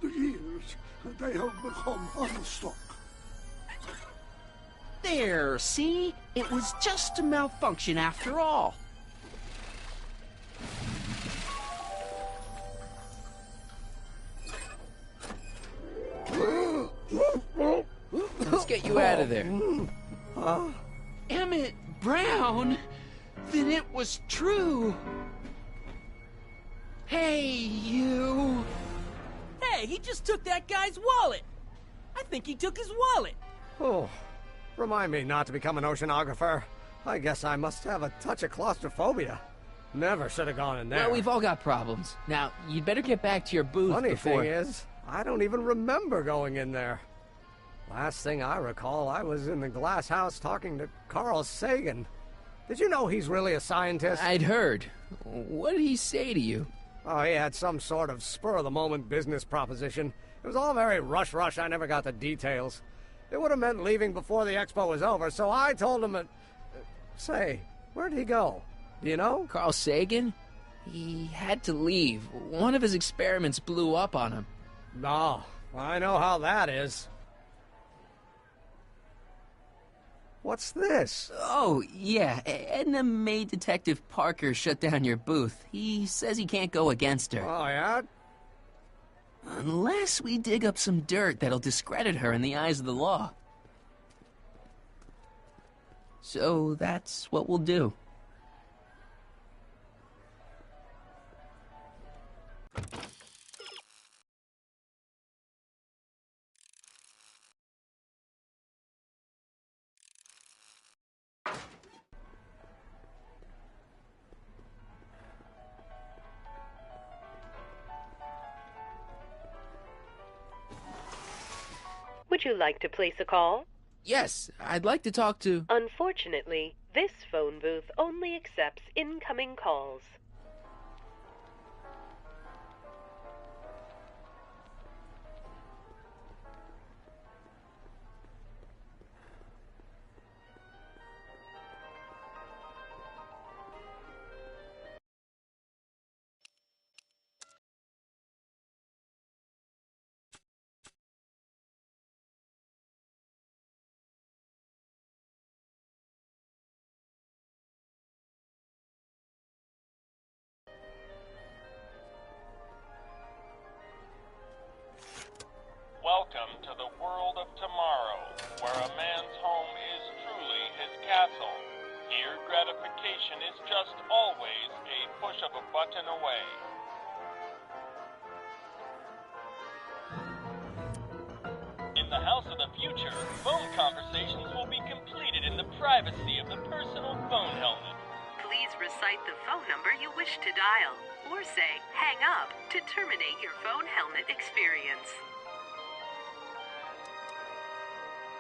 the years, they have become unstuck. There, see? It was just a malfunction after all. Let's get you out of there. Emmett Brown? Then it was true. Hey, you. Hey, he just took that guy's wallet. I think he took his wallet. Oh, remind me not to become an oceanographer. I guess I must have a touch of claustrophobia. Never should have gone in there. Well, we've all got problems. Now, you'd better get back to your booth Funny before... thing is, I don't even remember going in there. Last thing I recall, I was in the glass house talking to Carl Sagan. Did you know he's really a scientist? I'd heard. What did he say to you? Oh, he had some sort of spur-of-the-moment business proposition. It was all very rush. I never got the details. It would have meant leaving before the expo was over, so I told him that... Say, where'd he go? Do you know? Carl Sagan? He had to leave. One of his experiments blew up on him. Oh, I know how that is. What's this? Oh, yeah. Edna made Detective Parker shut down your booth. He says he can't go against her. Oh, yeah? Unless we dig up some dirt that'll discredit her in the eyes of the law. So that's what we'll do. Would you like to place a call? Yes, I'd like to talk to... Unfortunately, this phone booth only accepts incoming calls. Welcome to the world of tomorrow, where a man's home is truly his castle. Here, gratification is just always a push of a button away. In the house of the future, phone conversations will be completed in the privacy of the personal phone helmet. Please recite the phone number you wish to dial, or say, hang up, to terminate your phone helmet experience.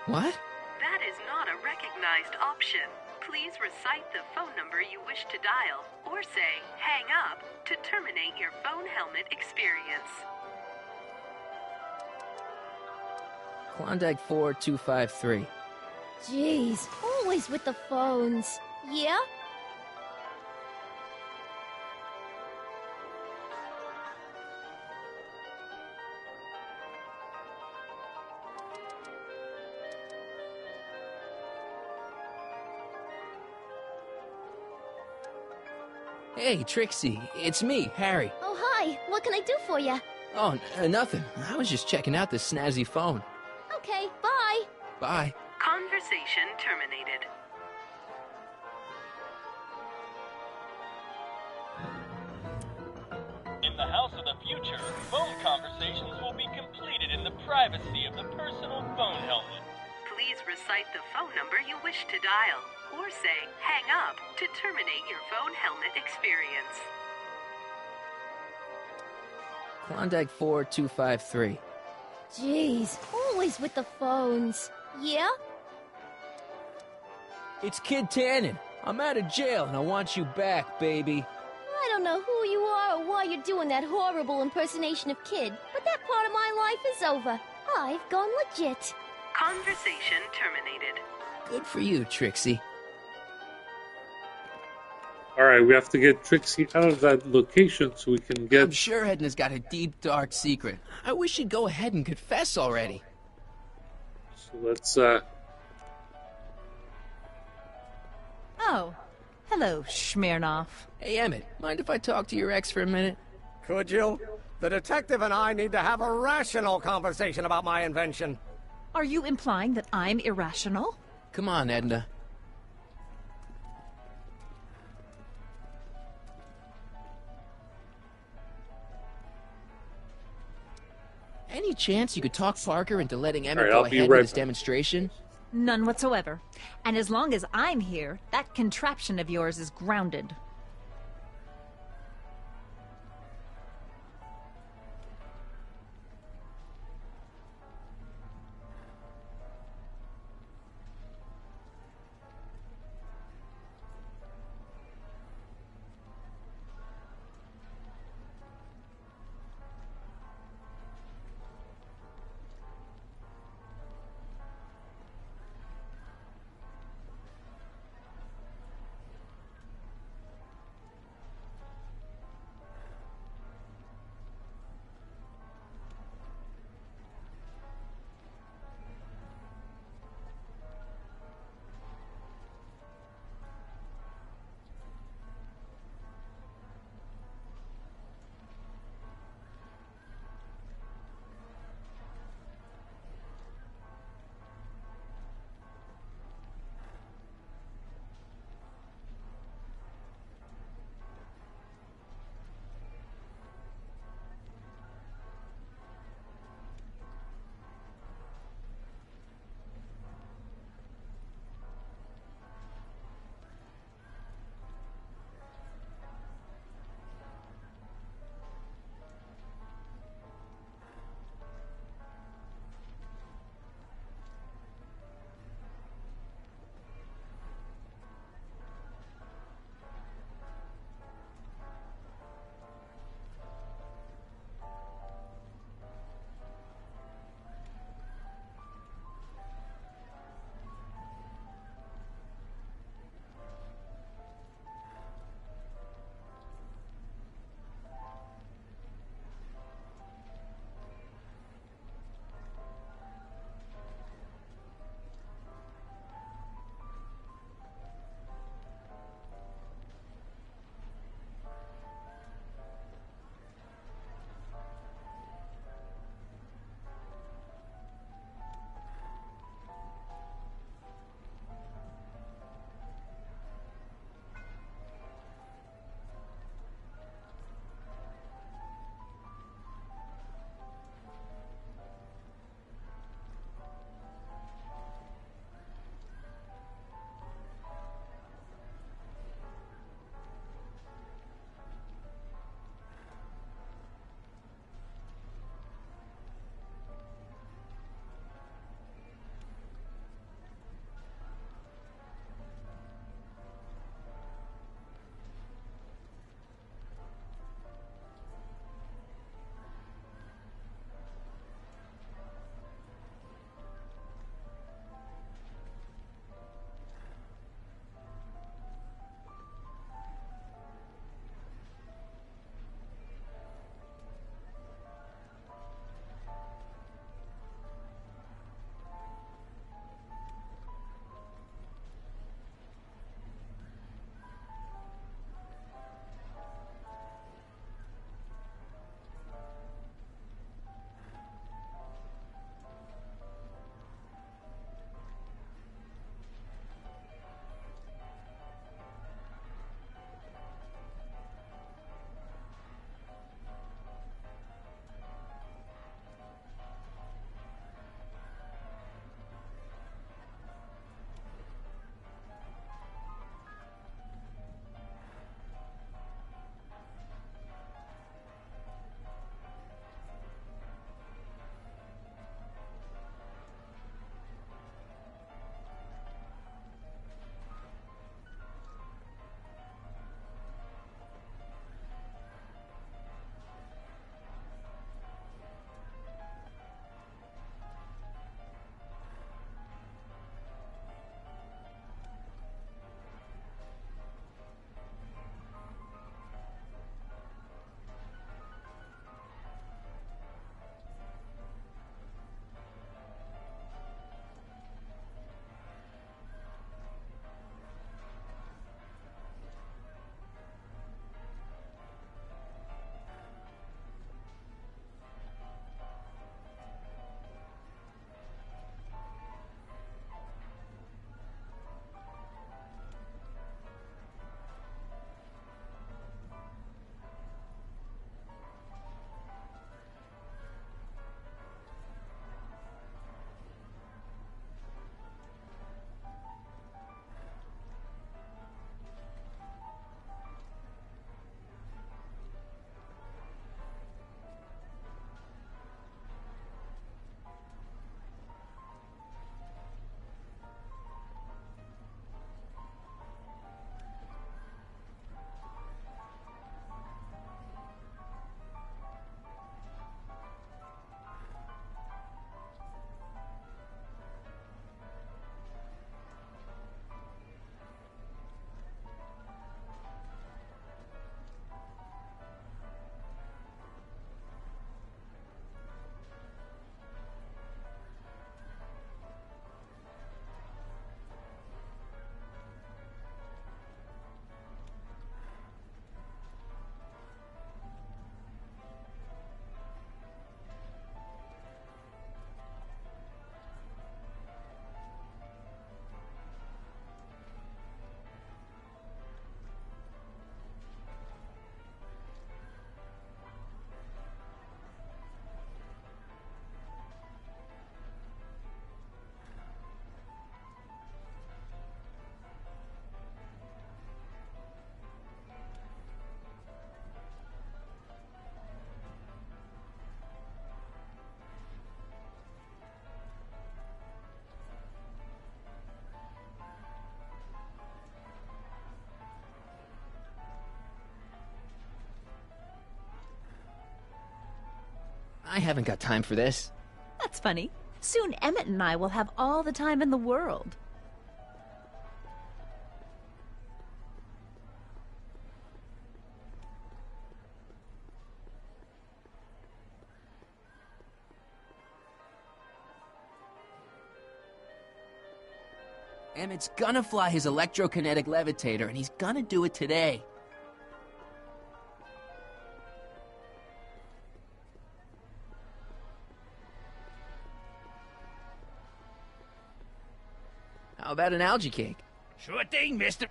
What? That is not a recognized option. Please recite the phone number you wish to dial, or say, hang up, to terminate your phone helmet experience. Klondike 4253. Jeez, always with the phones. Yeah? Hey, Trixie, it's me, Harry. Oh, hi. What can I do for you? Oh, nothing. I was just checking out this snazzy phone. Okay, bye. Bye. Conversation terminated. In the house of the future, phone conversations will be completed in the privacy of the personal phone helmet. Please recite the phone number you wish to dial, or say, hang up, to terminate your phone helmet experience. Klondike 4253. Jeez, always with the phones. Yeah? It's Kid Tannen. I'm out of jail and I want you back, baby. I don't know who you are or why you're doing that horrible impersonation of Kid, but that part of my life is over. I've gone legit. Conversation terminated. Good for you, Trixie. Alright, we have to get Trixie out of that location so we can get... I'm sure Edna's got a deep, dark secret. I wish she'd go ahead and confess already. So let's Oh, hello, Smirnoff. Hey, Emmett, mind if I talk to your ex for a minute? Could you? The detective and I need to have a rational conversation about my invention. Are you implying that I'm irrational? Come on, Edna. Any chance you could talk Parker into letting Emmett go ahead with his demonstration? None whatsoever. And as long as I'm here, that contraption of yours is grounded. I haven't got time for this. That's funny. Soon Emmett and I will have all the time in the world. Emmett's gonna fly his electrokinetic levitator, and he's gonna do it today. How about an algae cake? Sure thing, mister.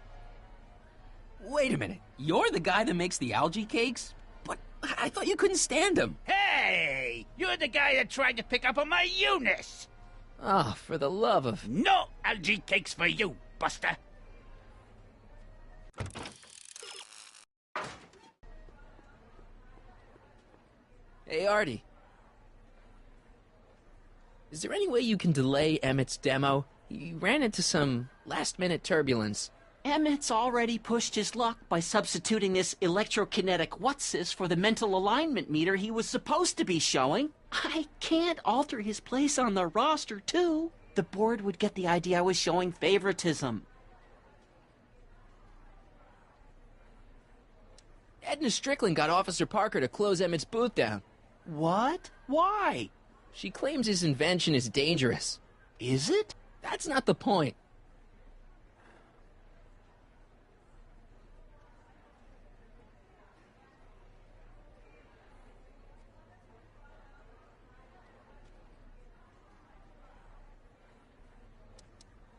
Wait a minute. You're the guy that makes the algae cakes? But I thought you couldn't stand them. Hey! You're the guy that tried to pick up on my Eunice! Ah, for the love of... No algae cakes for you, Buster! Hey, Artie. Is there any way you can delay Emmett's demo? He ran into some last-minute turbulence. Emmett's already pushed his luck by substituting this electrokinetic what's-this for the mental alignment meter he was supposed to be showing. I can't alter his place on the roster, too. The board would get the idea I was showing favoritism. Edna Strickland got Officer Parker to close Emmett's booth down. What? Why? She claims his invention is dangerous. Is it? That's not the point.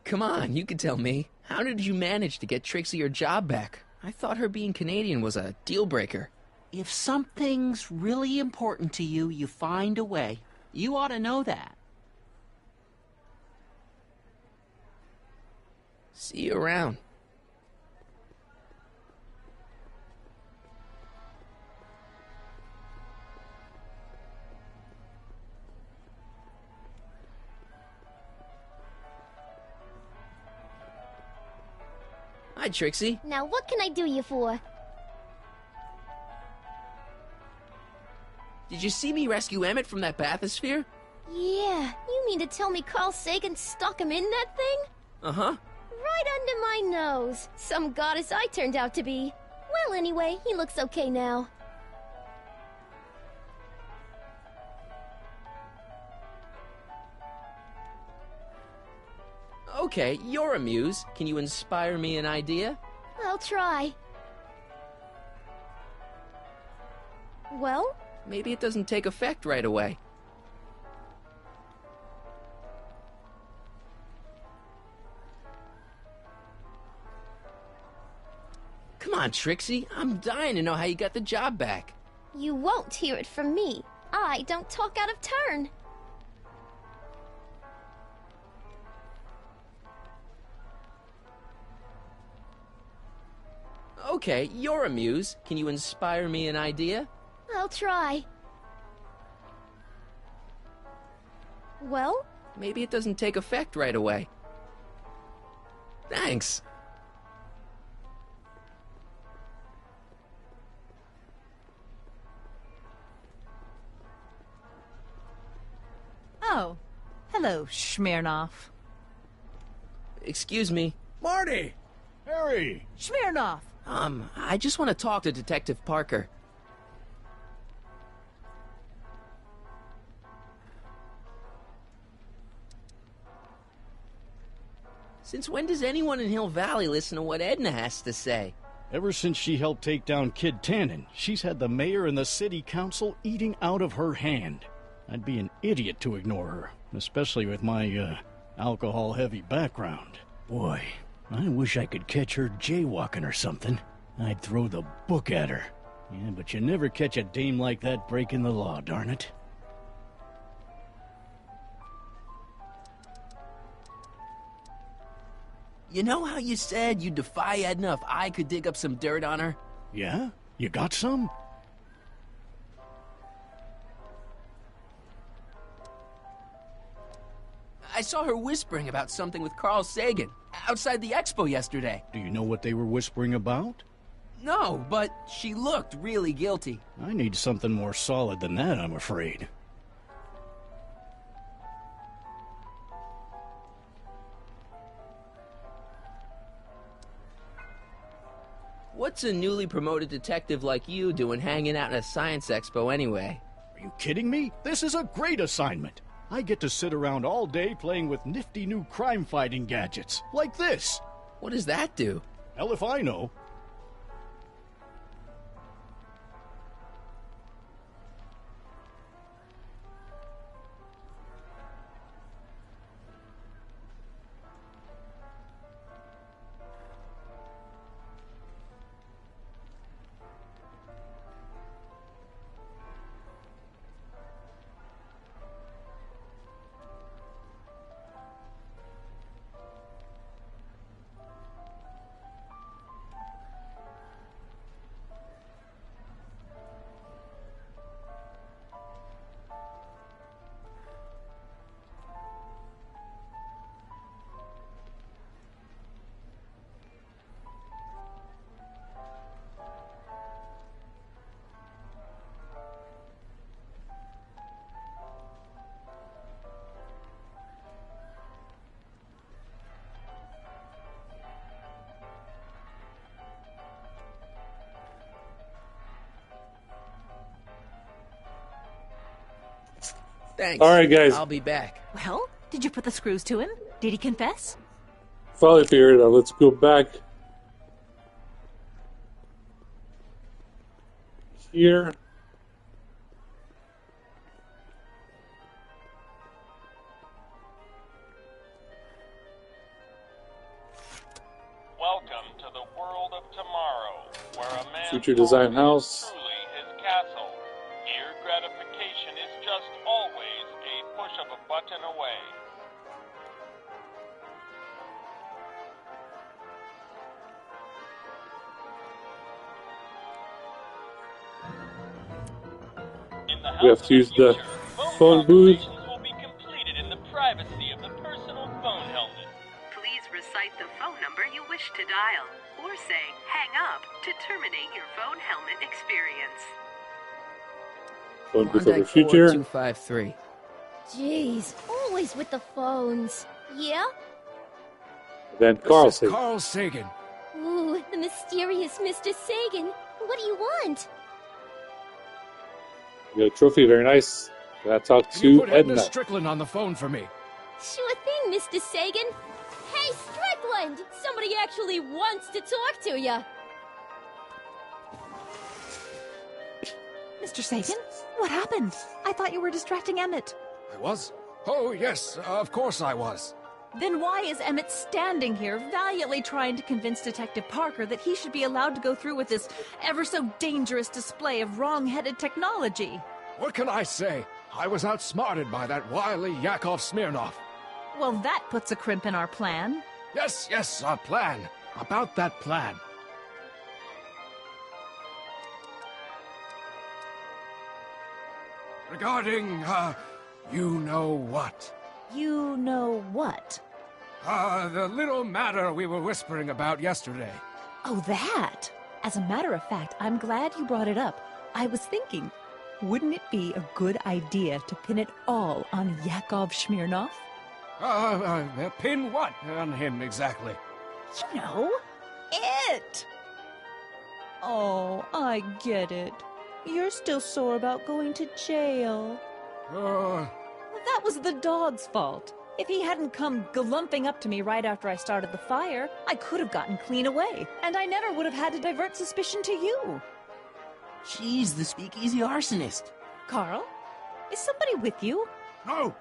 Come on, you can tell me. How did you manage to get Trixie her job back? I thought her being Canadian was a deal breaker. If something's really important to you, you find a way. You ought to know that. See you around. Hi, Trixie. Now what can I do you for? Did you see me rescue Emmett from that bathysphere? Yeah, you mean to tell me Carl Sagan stuck him in that thing? Uh-huh. Right under my nose. Some goddess I turned out to be. Well, anyway, he looks okay now. Okay, you're a muse. Can you inspire me an idea? I'll try. Well? Maybe it doesn't take effect right away. Come on, Trixie. I'm dying to know how you got the job back. You won't hear it from me. I don't talk out of turn. Okay, you're a muse. Can you inspire me an idea? I'll try. Well? Maybe it doesn't take effect right away. Thanks. Oh, hello, Smirnoff. Excuse me. Marty! Harry! Smirnoff! I just want to talk to Detective Parker. Since when does anyone in Hill Valley listen to what Edna has to say? Ever since she helped take down Kid Tannen, she's had the mayor and the city council eating out of her hand. I'd be an idiot to ignore her, especially with my, alcohol-heavy background. Boy, I wish I could catch her jaywalking or something. I'd throw the book at her. Yeah, but you never catch a dame like that breaking the law, darn it. You know how you said you'd defy Edna if I could dig up some dirt on her? Yeah? You got some? I saw her whispering about something with Carl Sagan outside the expo yesterday. Do you know what they were whispering about? No, but she looked really guilty. I need something more solid than that, I'm afraid. What's a newly promoted detective like you doing hanging out at a science expo anyway? Are you kidding me? This is a great assignment. I get to sit around all day playing with nifty new crime-fighting gadgets, like this. What does that do? Hell if I know. Thanks. All right, guys. I'll be back. Well, did you put the screws to him? Did he confess? Finally figured it out. Let's go back here. Welcome to the world of tomorrow, where a man Future design house. truly his castle. Here, gratification is just always a push of a button away. We have to use the phone booth. Will be completed in the privacy of the personal phone helmet. Please recite the phone number you wish to dial, or say hang up to terminate your phone helmet experience. Phone booth of the Klondike future. 4253. Jeez, always with the phones. Yeah? Then Carl said, Carl Sagan. Ooh, the mysterious Mr. Sagan. What do you want? "You got a trophy, very nice. Gotta talk Can you to put Edna Edna." Strickland on the phone for me? Sure thing, Mr. Sagan. Hey, Strickland! Somebody actually wants to talk to ya. Mr. Sagan? What happened? I thought you were distracting Emmett. I was? Oh, yes, of course I was. Then why is Emmett standing here valiantly trying to convince Detective Parker that he should be allowed to go through with this ever so dangerous display of wrong-headed technology? What can I say? I was outsmarted by that wily Yakov Smirnov. Well, that puts a crimp in our plan. Yes, our plan. About that plan. Regarding, you know what? You know what? The little matter we were whispering about yesterday. Oh, that! As a matter of fact, I'm glad you brought it up. I was thinking, wouldn't it be a good idea to pin it all on Yakov Smirnov? Pin what on him exactly? You know, it! Oh, I get it. You're still sore about going to jail. That was the dog's fault. If he hadn't come glumping up to me right after I started the fire, I could have gotten clean away, and I never would have had to divert suspicion to you. She's the speakeasy arsonist. Carl, is somebody with you? No,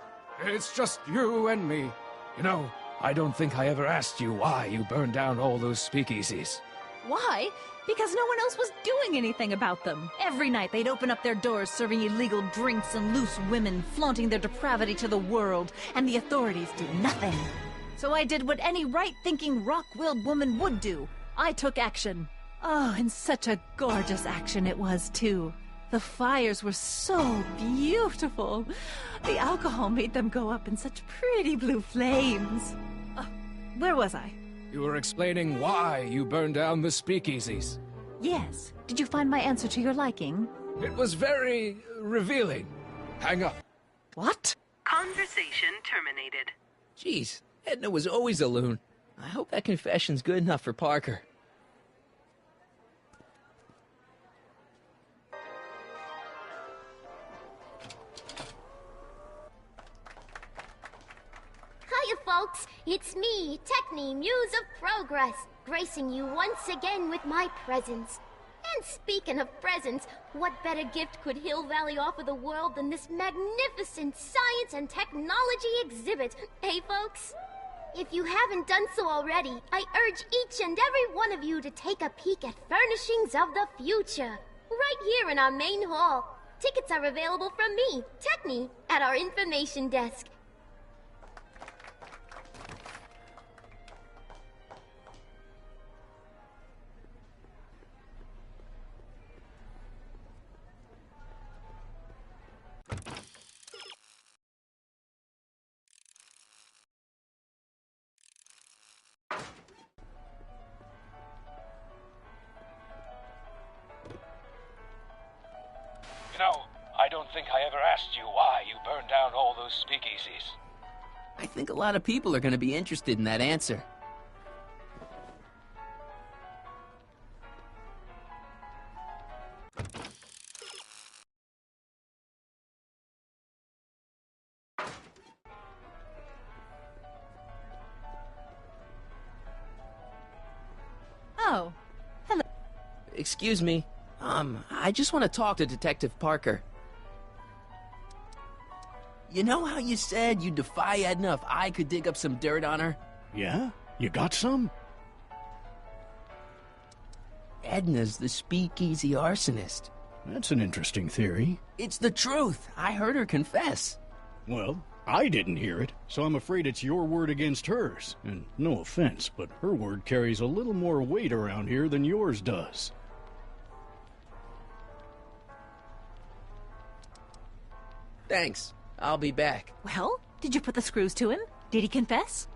it's just you and me. You know, I don't think I ever asked you why you burned down all those speakeasies. Why? Because no one else was doing anything about them. Every night they'd open up their doors serving illegal drinks and loose women, flaunting their depravity to the world, and the authorities did nothing. So I did what any right-thinking, rock-willed woman would do. I took action. Oh, and such a gorgeous action it was, too. The fires were so beautiful. The alcohol made them go up in such pretty blue flames. Where was I? You were explaining why you burned down the speakeasies. Yes. Did you find my answer to your liking? It was very revealing. Hang up. What? Conversation terminated. Jeez, Edna was always a loon. I hope that confession's good enough for Parker. folks! It's me, Techne, Muse of Progress, gracing you once again with my presence. And speaking of presents, what better gift could Hill Valley offer the world than this magnificent science and technology exhibit, eh, folks? If you haven't done so already, I urge each and every one of you to take a peek at Furnishings of the Future, right here in our main hall. Tickets are available from me, Techne, at our information desk. You know, I don't think I ever asked you why you burned down all those speakeasies. I think a lot of people are going to be interested in that answer. Oh, hello. Excuse me. I just want to talk to Detective Parker. You know how you said you'd defy Edna if I could dig up some dirt on her? Yeah? You got some? Edna's the speakeasy arsonist. That's an interesting theory. It's the truth. I heard her confess. Well, I didn't hear it, so I'm afraid it's your word against hers. And no offense, but her word carries a little more weight around here than yours does. Thanks. I'll be back. Well, did you put the screws to him? Did he confess?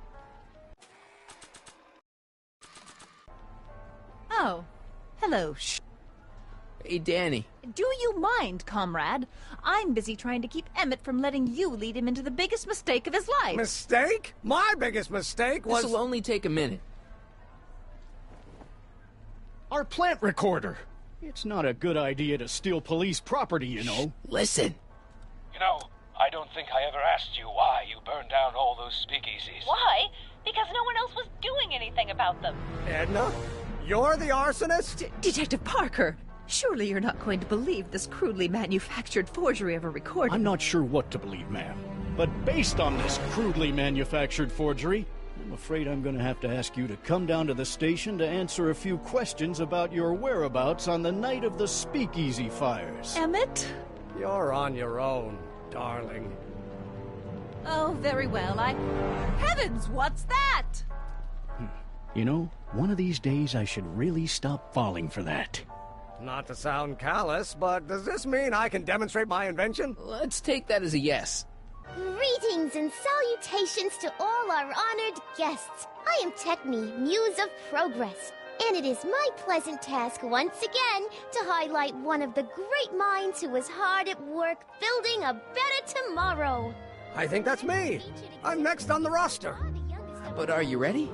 Oh, hello. Hey, Danny. Do you mind, comrade? I'm busy trying to keep Emmett from letting you lead him into the biggest mistake of his life. Mistake? My biggest mistake was... This'll only take a minute. Our plant recorder! It's not a good idea to steal police property, you know. Listen. You know, I don't think I ever asked you why you burned down all those speakeasies. Why? Because no one else was doing anything about them. Edna? You're the arsonist? Detective Parker, surely you're not going to believe this crudely manufactured forgery of a recording. I'm not sure what to believe, ma'am. But based on this crudely manufactured forgery, I'm afraid I'm going to have to ask you to come down to the station to answer a few questions about your whereabouts on the night of the speakeasy fires. Emmett? You're on your own, darling. Oh, very well. Heavens, what's that? You know, one of these days I should really stop falling for that. Not to sound callous, but does this mean I can demonstrate my invention? Let's take that as a yes. Greetings and salutations to all our honored guests. I am Techne, Muse of Progress, and it is my pleasant task once again to highlight one of the great minds who was hard at work building a better tomorrow. I think that's me. I'm next on the roster. But are you ready?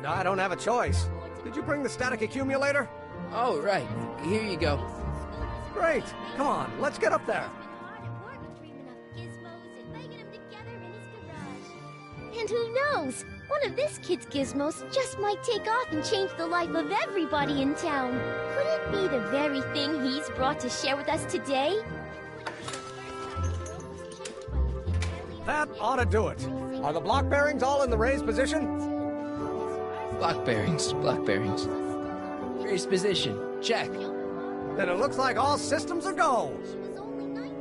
No, I don't have a choice. Did you bring the static accumulator? Oh, right. Here you go. Great. Come on, let's get up there. And who knows? One of this kid's gizmos just might take off and change the life of everybody in town. Could it be the very thing he's brought to share with us today? That ought to do it. Are the block bearings all in the raised position? Block bearings. Raised position. Check. Then it looks like all systems are go.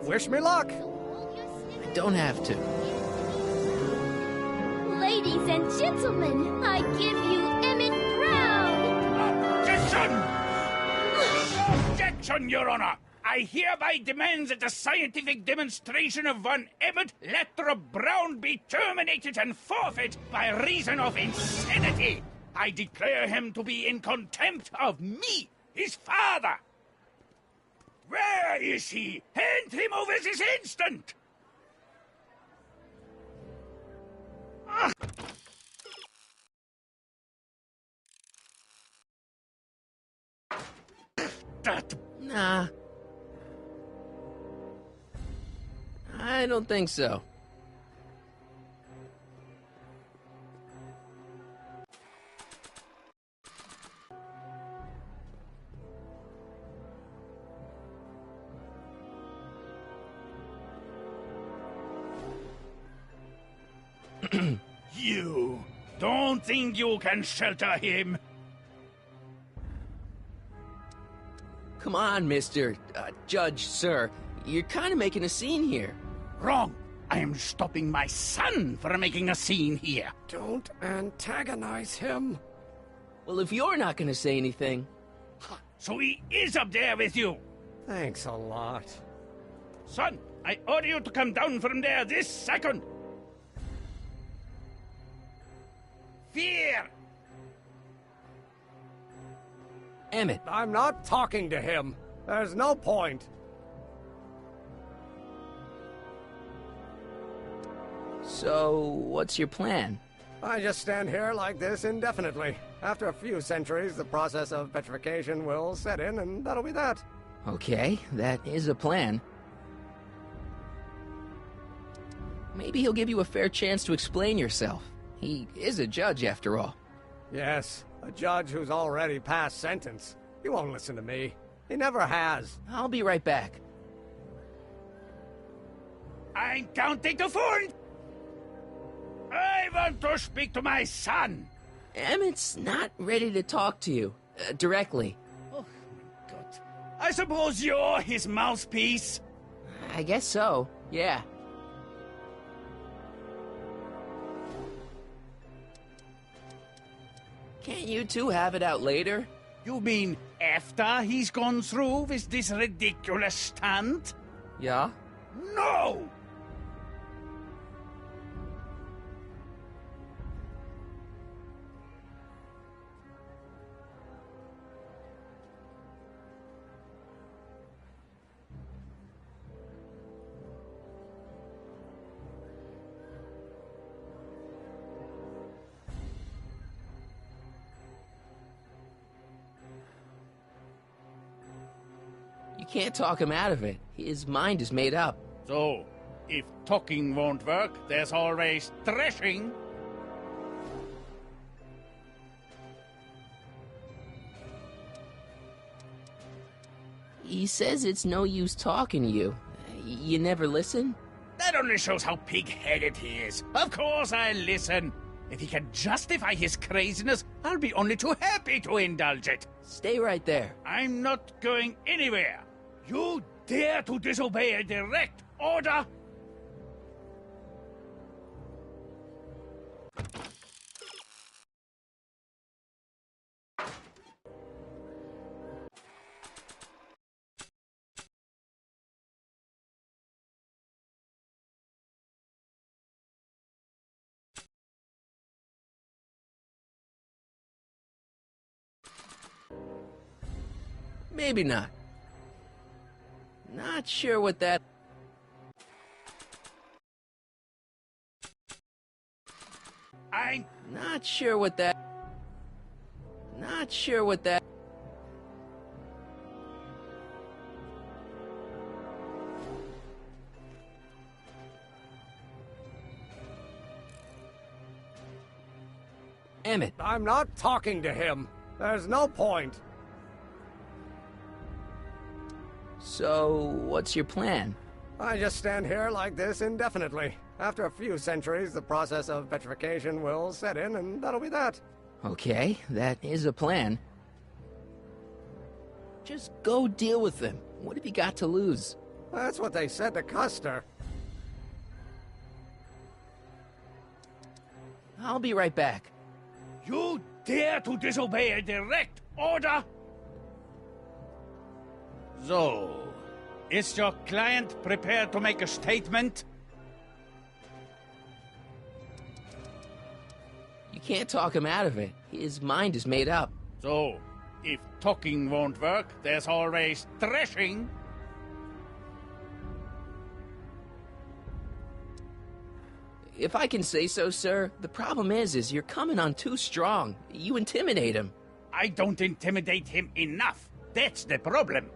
Wish me luck. I don't have to. Ladies and gentlemen, I give you Emmett Brown! Objection! Objection, Your Honor! I hereby demand that the scientific demonstration of one Emmett Letter Brown be terminated and forfeit by reason of insanity. I declare him to be in contempt of me, his father. Where is he? Hand him over this instant! Nah. I don't think so. You don't think you can shelter him? Come on, Mr. Judge, sir. You're kind of making a scene here. Wrong. I am stopping my son from making a scene here. Don't antagonize him. Well, if you're not going to say anything... So he is up there with you? Thanks a lot. Son, I order you to come down from there this second. Fear! Emmett. I'm not talking to him. There's no point. So, what's your plan? I just stand here like this indefinitely. After a few centuries, the process of petrification will set in, and that'll be that. Okay, that is a plan. Maybe he'll give you a fair chance to explain yourself. He is a judge, after all. Yes, a judge who's already passed sentence. He won't listen to me. He never has. I'll be right back. I'm counting to 4. I want to speak to my son. Emmett's not ready to talk to you, directly. Oh, my God. I suppose you're his mouthpiece? I guess so, yeah. Can't you two have it out later? You mean after he's gone through with this ridiculous stunt? Yeah? No! You can't talk him out of it. His mind is made up. So, if talking won't work, there's always threshing. He says it's no use talking to you. You never listen? That only shows how pig-headed he is. Of course I'll listen. If he can justify his craziness, I'll be only too happy to indulge it. Stay right there. I'm not going anywhere. You dare to disobey a direct order? Maybe not. Not sure what that... I'm not sure what that... Not sure what that... Emmett. I'm not talking to him. There's no point. So, what's your plan? I just stand here like this indefinitely. After a few centuries, the process of petrification will set in, and that'll be that. Okay, that is a plan. Just go deal with them. What have you got to lose? That's what they said to Custer. I'll be right back. You dare to disobey a direct order? So, is your client prepared to make a statement? You can't talk him out of it. His mind is made up. So, if talking won't work, there's always threshing. If I can say so, sir, the problem is you're coming on too strong. You intimidate him. I don't intimidate him enough. That's the problem.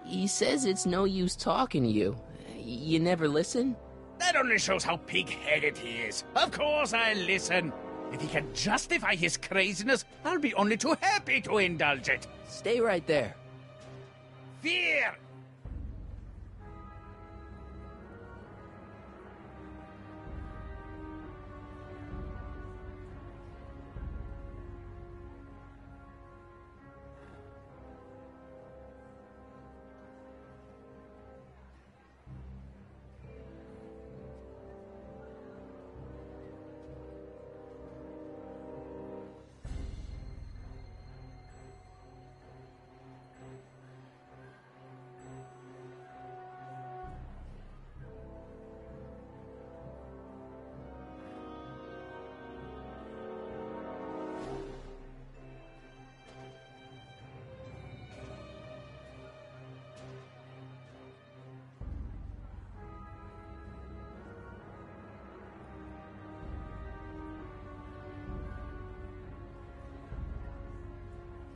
He says it's no use talking to you. You never listen? That only shows how pig-headed he is. Of course I'll listen. If he can justify his craziness, I'll be only too happy to indulge it. Stay right there. Fear!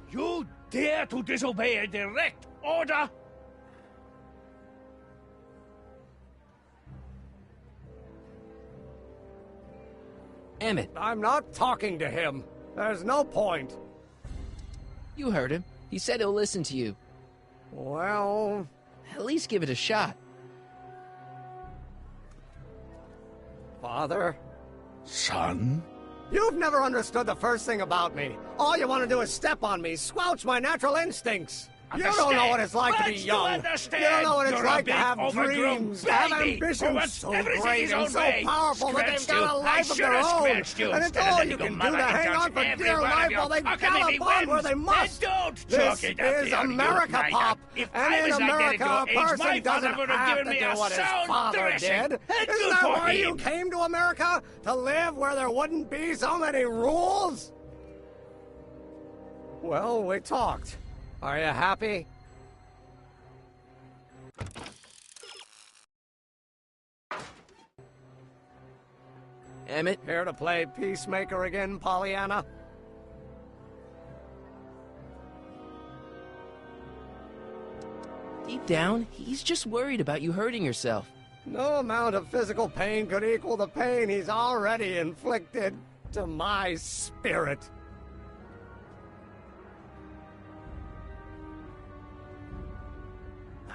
You dare to disobey a direct order? Emmett. I'm not talking to him. There's no point. You heard him. He said he'll listen to you. Well... At least give it a shot. Father? Son? You've never understood the first thing about me. All you want to do is step on me, squelch my natural instincts. You don't know what it's like to be young. You don't know what it's like to have dreams, have ambitions so great and so powerful that they've got a life of their own. And it's all you can do to hang on for dear life while they gallop on where they must. This is America, Pop. And in America, a person doesn't have to do what his father did. Isn't that why you came to America? To live where there wouldn't be so many rules? Well, we talked. Are you happy? Emmett? Here to play peacemaker again, Pollyanna? Deep down, he's just worried about you hurting yourself. No amount of physical pain could equal the pain he's already inflicted to my spirit.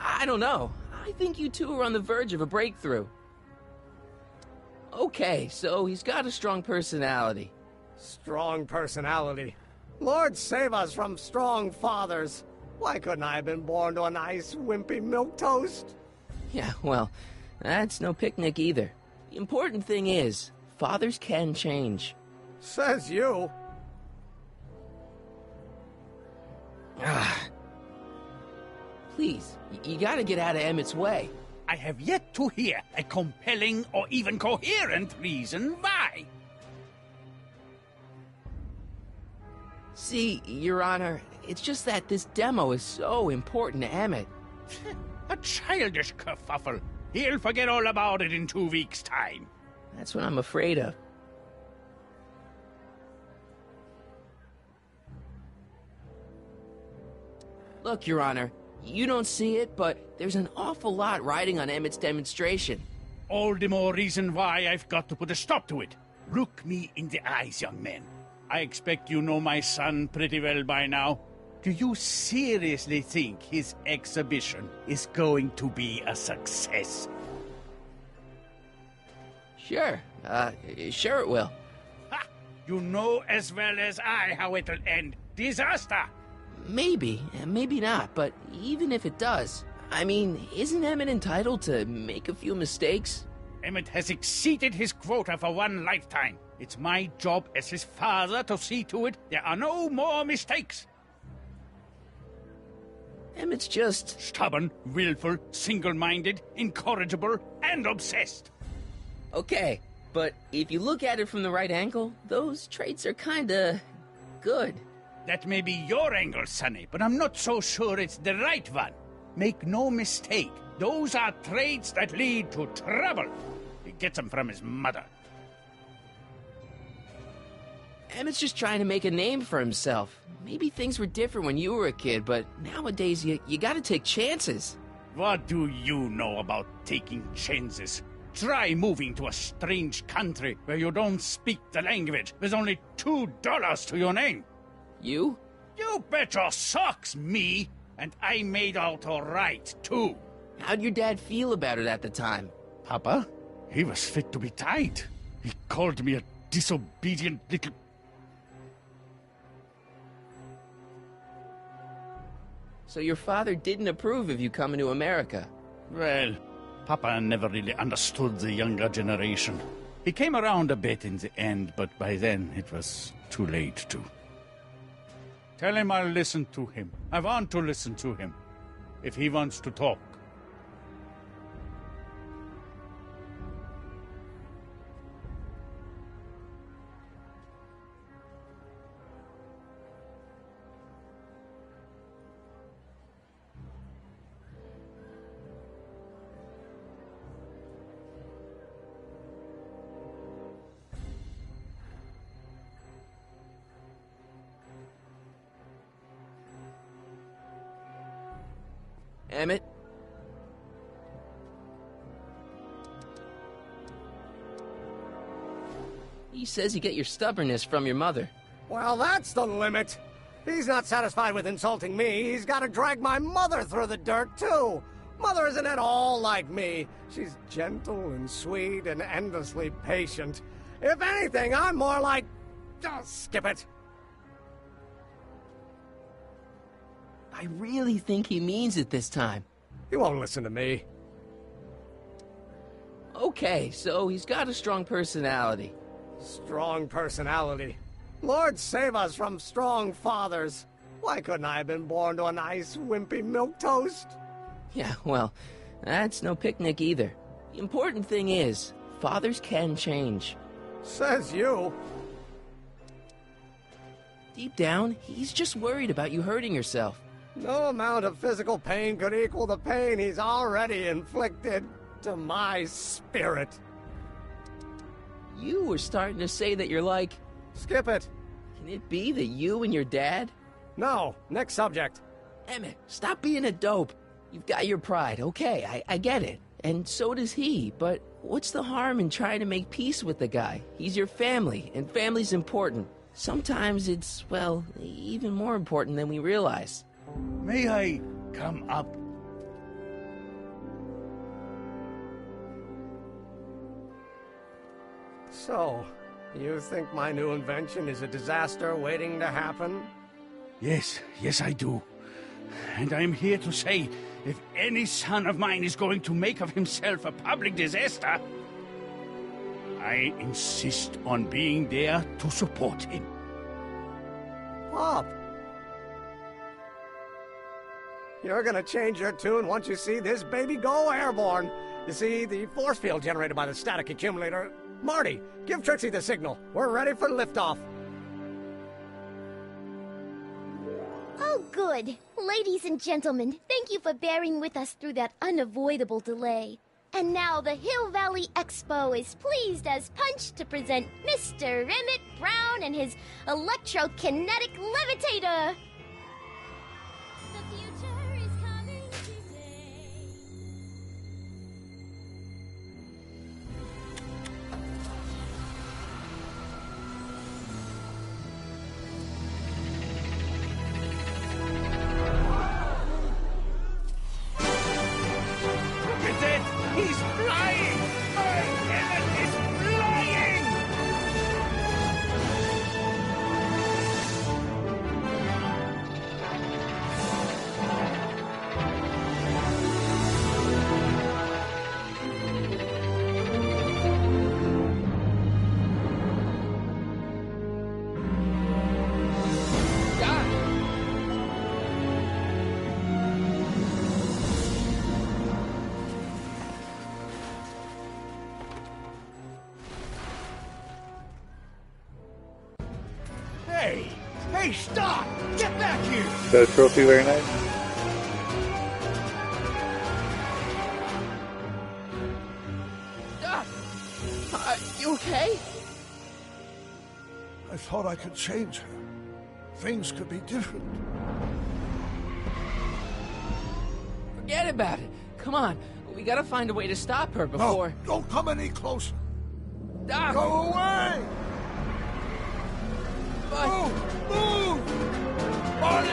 I don't know. I think you two are on the verge of a breakthrough. Okay, so he's got a strong personality. Strong personality. Lord save us from strong fathers. Why couldn't I have been born to a nice, wimpy milquetoast? Yeah, well, that's no picnic either. The important thing is, fathers can change. Says you. Please, you gotta get out of Emmett's way. I have yet to hear a compelling or even coherent reason why. See, Your Honor, it's just that this demo is so important to Emmett. A childish kerfuffle. He'll forget all about it in 2 weeks' time. That's what I'm afraid of. Look, Your Honor, you don't see it, but there's an awful lot riding on Emmett's demonstration. All the more reason why I've got to put a stop to it. Look me in the eyes, young man. I expect you know my son pretty well by now. Do you seriously think his exhibition is going to be a success? Sure. Sure it will. Ha! You know as well as I how it'll end. Disaster! Maybe, maybe not, but even if it does, I mean, isn't Emmett entitled to make a few mistakes? Emmett has exceeded his quota for one lifetime. It's my job as his father to see to it there are no more mistakes. Emmett's just... stubborn, willful, single-minded, incorrigible, and obsessed. Okay, but if you look at it from the right angle, those traits are kinda... good. That may be your angle, Sonny, but I'm not so sure it's the right one. Make no mistake, those are traits that lead to trouble. He gets them from his mother. Emmett's just trying to make a name for himself. Maybe things were different when you were a kid, but nowadays you gotta take chances. What do you know about taking chances? Try moving to a strange country where you don't speak the language with only $2 to your name. You? You bet your socks, me! And I made out all right, too. How'd your dad feel about it at the time? Papa? He was fit to be tied. He called me a disobedient little... So your father didn't approve of you coming to America? Well, Papa never really understood the younger generation. He came around a bit in the end, but by then it was too late to. Tell him I'll listen to him. I want to listen to him. If he wants to talk. Emmett? He says you get your stubbornness from your mother. Well, that's the limit. He's not satisfied with insulting me. He's got to drag my mother through the dirt, too. Mother isn't at all like me. She's gentle and sweet and endlessly patient. If anything, I'm more like... Oh, skip it. I really think he means it this time. He won't listen to me. Okay, so he's got a strong personality. Strong personality. Lord save us from strong fathers. Why couldn't I have been born to a nice, wimpy milquetoast? Yeah, well, that's no picnic either. The important thing is, fathers can change. Says you. Deep down, he's just worried about you hurting yourself. No amount of physical pain could equal the pain he's already inflicted to my spirit. You were starting to say that you're like... Skip it. Can it be that you and your dad? No, next subject. Emmett, stop being a dope. You've got your pride, okay, I get it. And so does he, but what's the harm in trying to make peace with the guy? He's your family, and family's important. Sometimes it's, well, even more important than we realize. May I come up? So, you think my new invention is a disaster waiting to happen? Yes, I do. And I'm here to say, if any son of mine is going to make of himself a public disaster, I insist on being there to support him. Pop! You're gonna change your tune once you see this baby go airborne. You see, the force field generated by the static accumulator... Marty, give Trixie the signal. We're ready for liftoff. Oh, good. Ladies and gentlemen, thank you for bearing with us through that unavoidable delay. And now the Hill Valley Expo is pleased as punch to present Mr. Emmett Brown and his electrokinetic levitator. The future is coming today. Look at that! He's flying! My Emmett is flying! Hey, stop! Get back here! That trophy very nice. You okay? I thought I could change her. Things could be different. Forget about it. Come on, We gotta find a way to stop her before... No, don't come any closer. Doc! Go away! But... Move! Marty!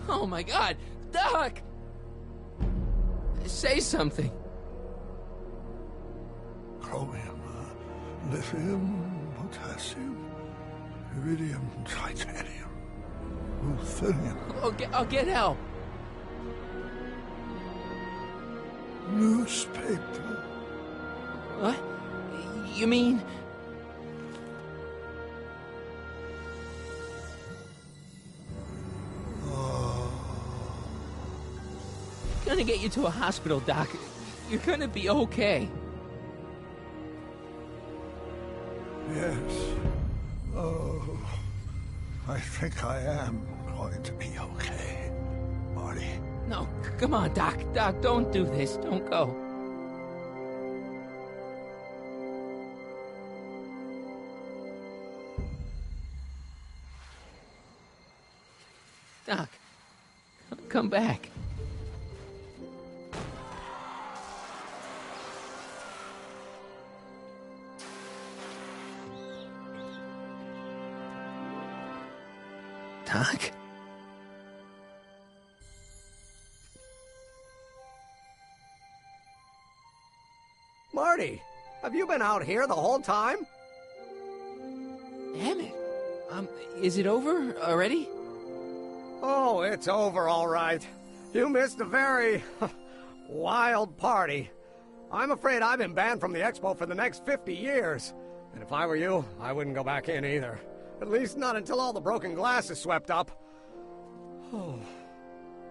Oh my God! Doc! Say something. Chromium, lithium, potassium, iridium, titanium, ruthenium. I'll get help. Newspaper. What? You mean... Gonna get you to a hospital, Doc. You're gonna be okay. Yes. Oh, I think I am going to be okay, Marty. No, come on, Doc. Doc, don't do this. Don't go. Doc, come back. Doc? Marty, have you been out here the whole time? Emmett, is it over already? Oh, it's over all right. You missed a very wild party. I'm afraid I've been banned from the expo for the next 50 years. And if I were you, I wouldn't go back in either. At least not until all the broken glass is swept up. Oh,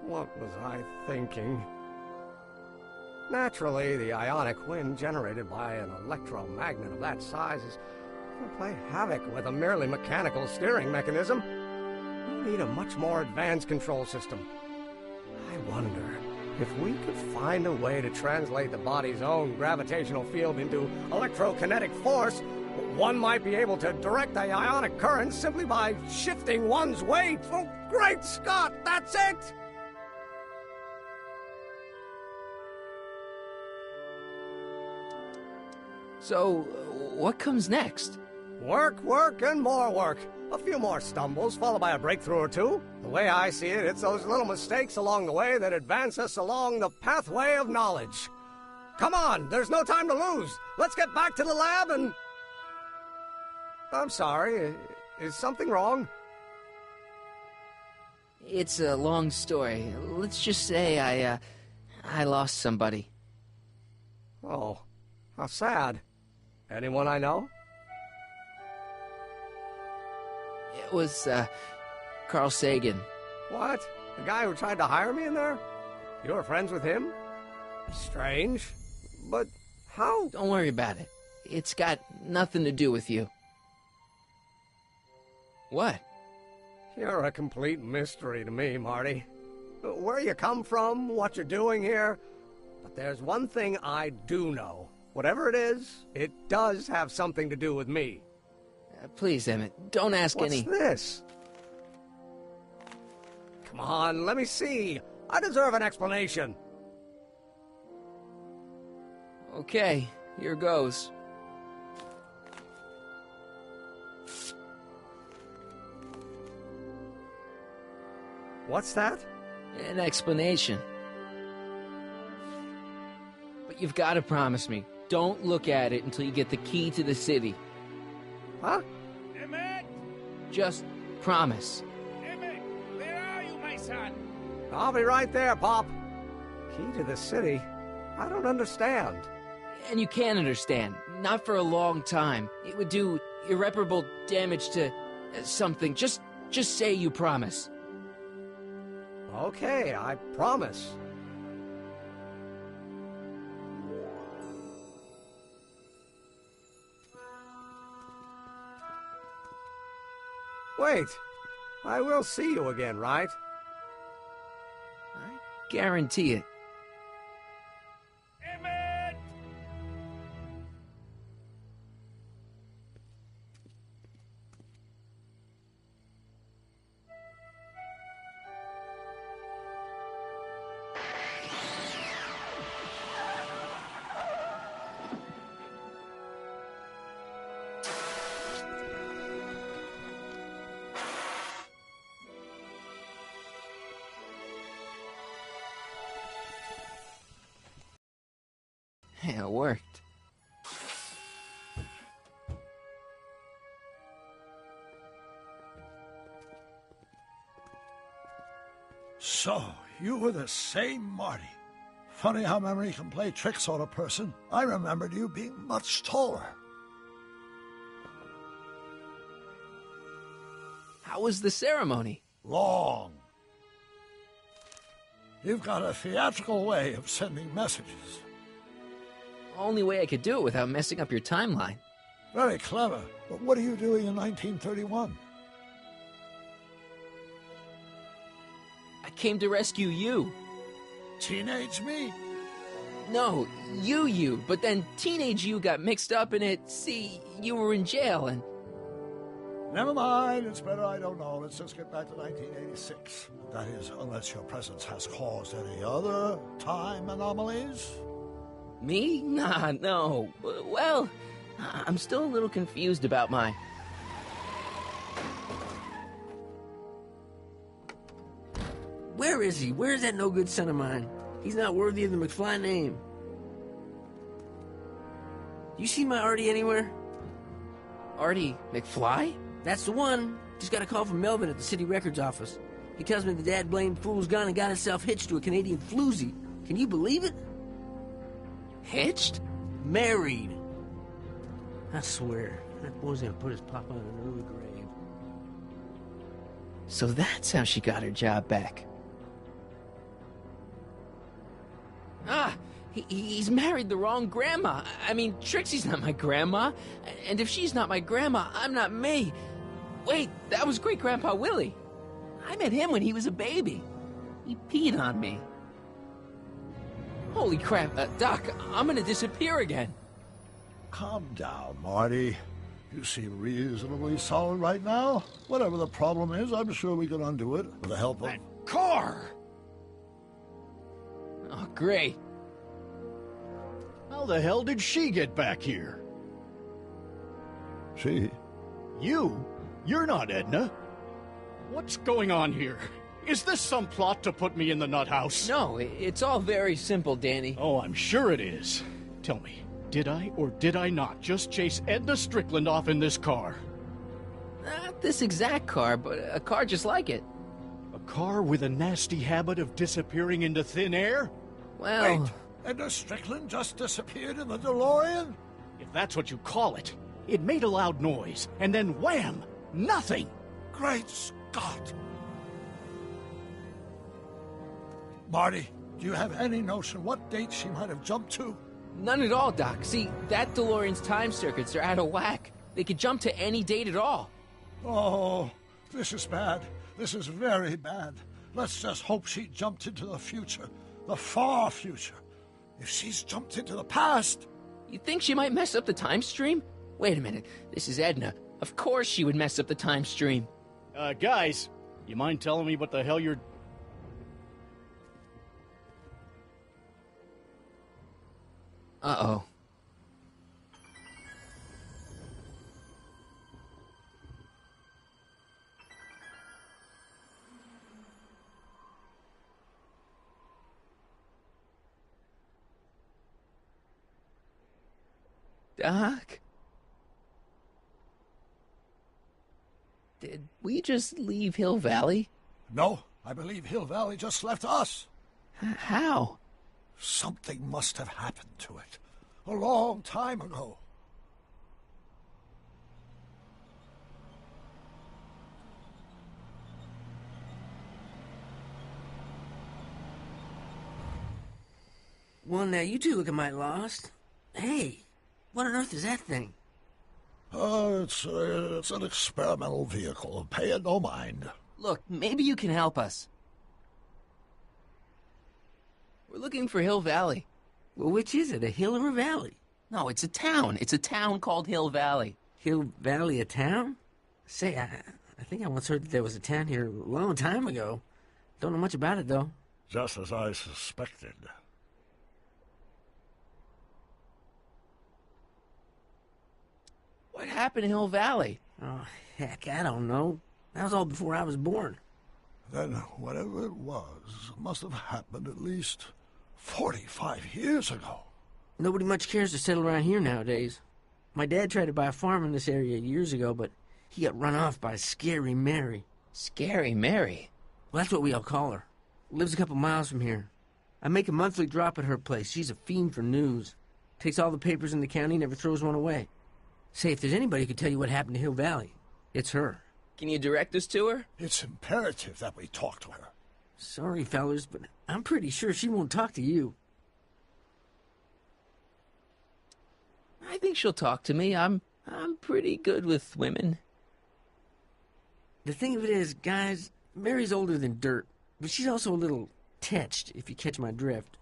what was I thinking? Naturally, the ionic wind generated by an electromagnet of that size is going to play havoc with a merely mechanical steering mechanism. We need a much more advanced control system. I wonder if we could find a way to translate the body's own gravitational field into electrokinetic force. One might be able to direct the ionic current simply by shifting one's weight. Oh, great Scott, that's it! So, what comes next? Work, work, and more work. A few more stumbles, followed by a breakthrough or two. The way I see it, it's those little mistakes along the way that advance us along the pathway of knowledge. Come on, there's no time to lose. Let's get back to the lab and... I'm sorry, is something wrong? It's a long story. Let's just say I lost somebody. Oh, how sad. Anyone I know? It was, Carl Sagan. What? The guy who tried to hire me in there? You were friends with him? Strange. But how? Don't worry about it. It's got nothing to do with you. What? You're a complete mystery to me, Marty. Where you come from, what you're doing here. But there's one thing I do know. Whatever it is, it does have something to do with me. Please, Emmett, don't ask any... What's this? Come on, let me see. I deserve an explanation. Okay, here goes. What's that? An explanation. But you've got to promise me, don't look at it until you get the key to the city. Huh? Emmett! Just promise. Emmett, where are you, my son? I'll be right there, Pop. Key to the city? I don't understand. And you can't understand. Not for a long time. It would do irreparable damage to something. Just say you promise. Okay, I promise. Wait, I will see you again, right? I guarantee it. Emmett! worked. So, you were the same Marty. Funny how memory can play tricks on a person. I remembered you being much taller. How was the ceremony? Long. You've got a theatrical way of sending messages. Only way I could do it without messing up your timeline. Very clever. But what are you doing in 1931? I came to rescue you. Teenage me? No, you. But then teenage you got mixed up in it. See, you were in jail and... Never mind, it's better I don't know. Let's just get back to 1986. That is, unless your presence has caused any other time anomalies. Me? Nah, no. Well, I'm still a little confused about my... Where is he? Where's that no-good son of mine? He's not worthy of the McFly name. You see my Artie anywhere? Artie McFly? That's the one. Just got a call from Melvin at the city records office. He tells me the dad-blamed fool's gone and got himself hitched to a Canadian floozy. Can you believe it? Hitched? Married. I swear, that boy's gonna put his papa in an early grave. So that's how she got her job back. He's married the wrong grandma. I mean, Trixie's not my grandma. And if she's not my grandma, I'm not me. Wait, that was Great-Grandpa Willie. I met him when he was a baby. He peed on me. Holy crap, Doc, I'm gonna disappear again. Calm down, Marty. You seem reasonably solid right now. Whatever the problem is, I'm sure we can undo it with the help of... That car! Oh, great. How the hell did she get back here? She? You? You're not Edna. What's going on here? Is this some plot to put me in the nut house? No, it's all very simple, Danny. Oh, I'm sure it is. Tell me, did I or did I not just chase Edna Strickland off in this car? Not this exact car, but a car just like it. A car with a nasty habit of disappearing into thin air? Well... Wait, Edna Strickland just disappeared in the DeLorean? If that's what you call it. It made a loud noise, and then wham! Nothing! Great Scott! Marty, do you have any notion what date she might have jumped to? None at all, Doc. See, that DeLorean's time circuits are out of whack. They could jump to any date at all. Oh, this is bad. This is very bad. Let's just hope she jumped into the future. The far future. If she's jumped into the past... You think she might mess up the time stream? Wait a minute. This is Edna. Of course she would mess up the time stream. Guys, you mind telling me what the hell you're... Uh-oh. Doc? Did we just leave Hill Valley? No, I believe Hill Valley just left us. How? Something must have happened to it. A long time ago. Well, now you two look mighty lost. Hey, what on earth is that thing? It's an experimental vehicle. Pay it no mind. Look, maybe you can help us. We're looking for Hill Valley. Well, which is it, a hill or a valley? No, it's a town. It's a town called Hill Valley. Hill Valley, a town? Say, I think I once heard that there was a town here a long time ago. Don't know much about it, though. Just as I suspected. What happened in Hill Valley? Oh, heck, I don't know. That was all before I was born. Then whatever it was must have happened at least 45 years ago. Nobody much cares to settle around here nowadays. My dad tried to buy a farm in this area years ago, but he got run off by Scary Mary. Scary Mary? Well, that's what we all call her. Lives a couple miles from here. I make a monthly drop at her place. She's a fiend for news. Takes all the papers in the county, never throws one away. Say, if there's anybody who could tell you what happened to Hill Valley, it's her. Can you direct us to her? It's imperative that we talk to her. Sorry, fellas, but I'm pretty sure she won't talk to you. I think she'll talk to me. I'm pretty good with women. The thing of it is, guys, Mary's older than dirt, but she's also a little tetched, if you catch my drift.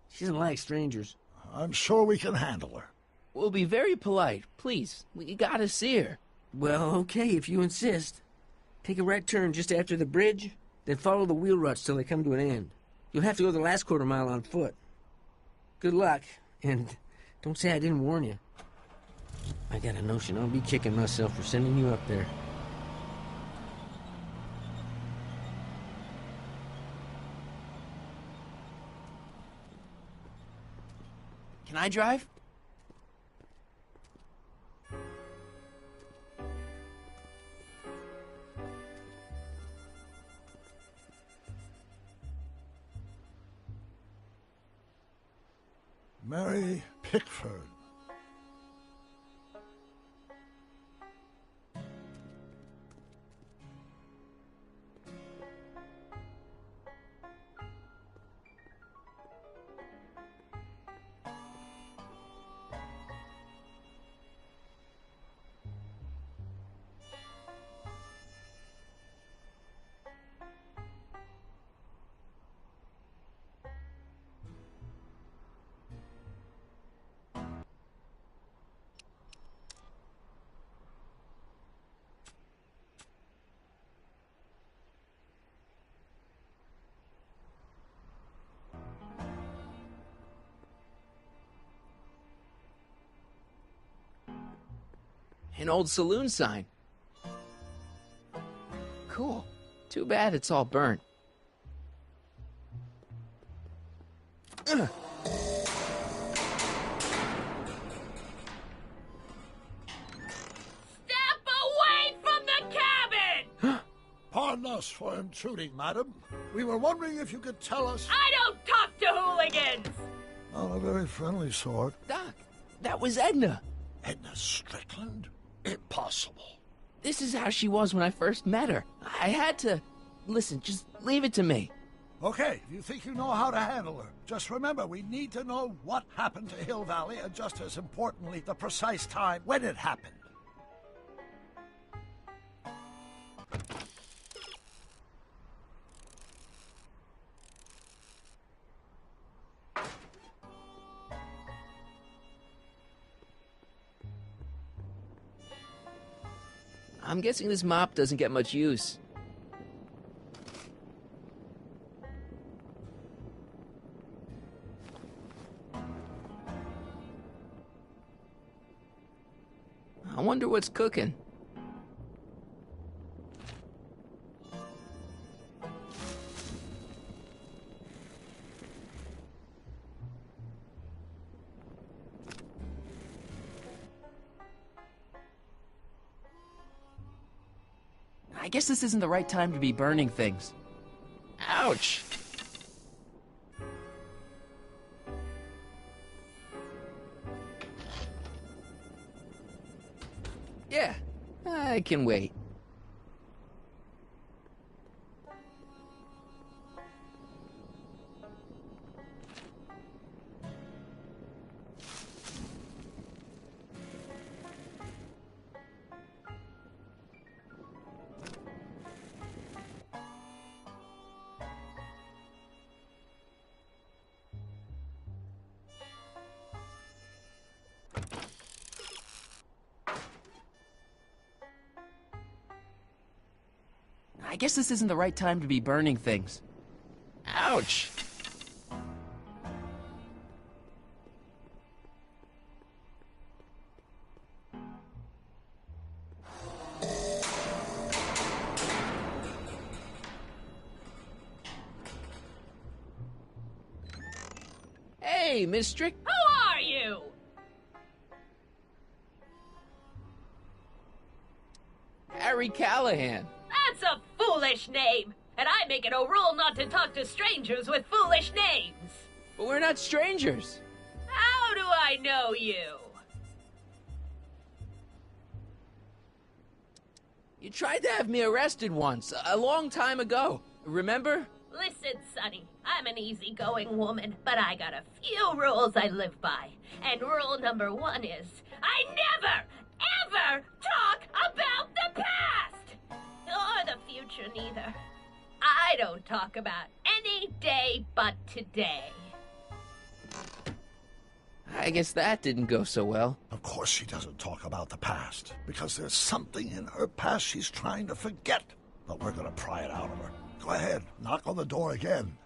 She doesn't like strangers. I'm sure we can handle her. We'll be very polite. Please, we gotta see her. Well, okay, if you insist. Take a right turn just after the bridge, then follow the wheel ruts till they come to an end. You'll have to go the last quarter mile on foot. Good luck, and don't say I didn't warn you. I got a notion I'll be kicking myself for sending you up there. Can I drive? Mary Pickford. An old saloon sign. Cool. Too bad it's all burnt. Ugh. Pardon us for intruding, madam. We were wondering if you could tell us... I don't talk to hooligans! Not a very friendly sort. Doc, that was Edna. Edna Strickland? Impossible. This is how she was when I first met her. I had to... Listen, just leave it to me. Okay, if you think you know how to handle her. Just remember, we need to know what happened to Hill Valley, and just as importantly, the precise time when it happened. I'm guessing this mop doesn't get much use. I wonder what's cooking. I guess this isn't the right time to be burning things. Ouch! Yeah, I can wait. I guess this isn't the right time to be burning things. Ouch! Hey, Miss Strick. Who are you? Harry Callahan. That's a foolish name, and I make it a rule not to talk to strangers with foolish names. But we're not strangers. How do I know you? You tried to have me arrested once, a long time ago. Remember? Listen, Sonny, I'm an easygoing woman, but I got a few rules I live by. And rule number 1 is, I never, ever talk about the past! Or the future, neither. I don't talk about any day but today. I guess that didn't go so well. Of course she doesn't talk about the past, because there's something in her past she's trying to forget. But we're gonna pry it out of her. Go ahead, knock on the door again.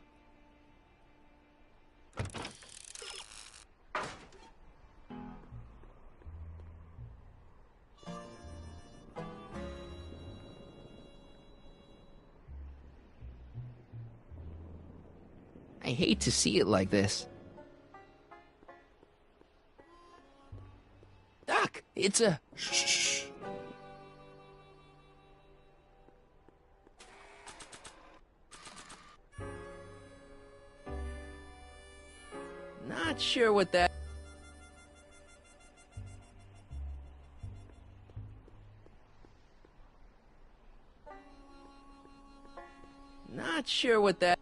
I hate to see it like this. Doc, it's a... Shh. Not sure what that... Not sure what that...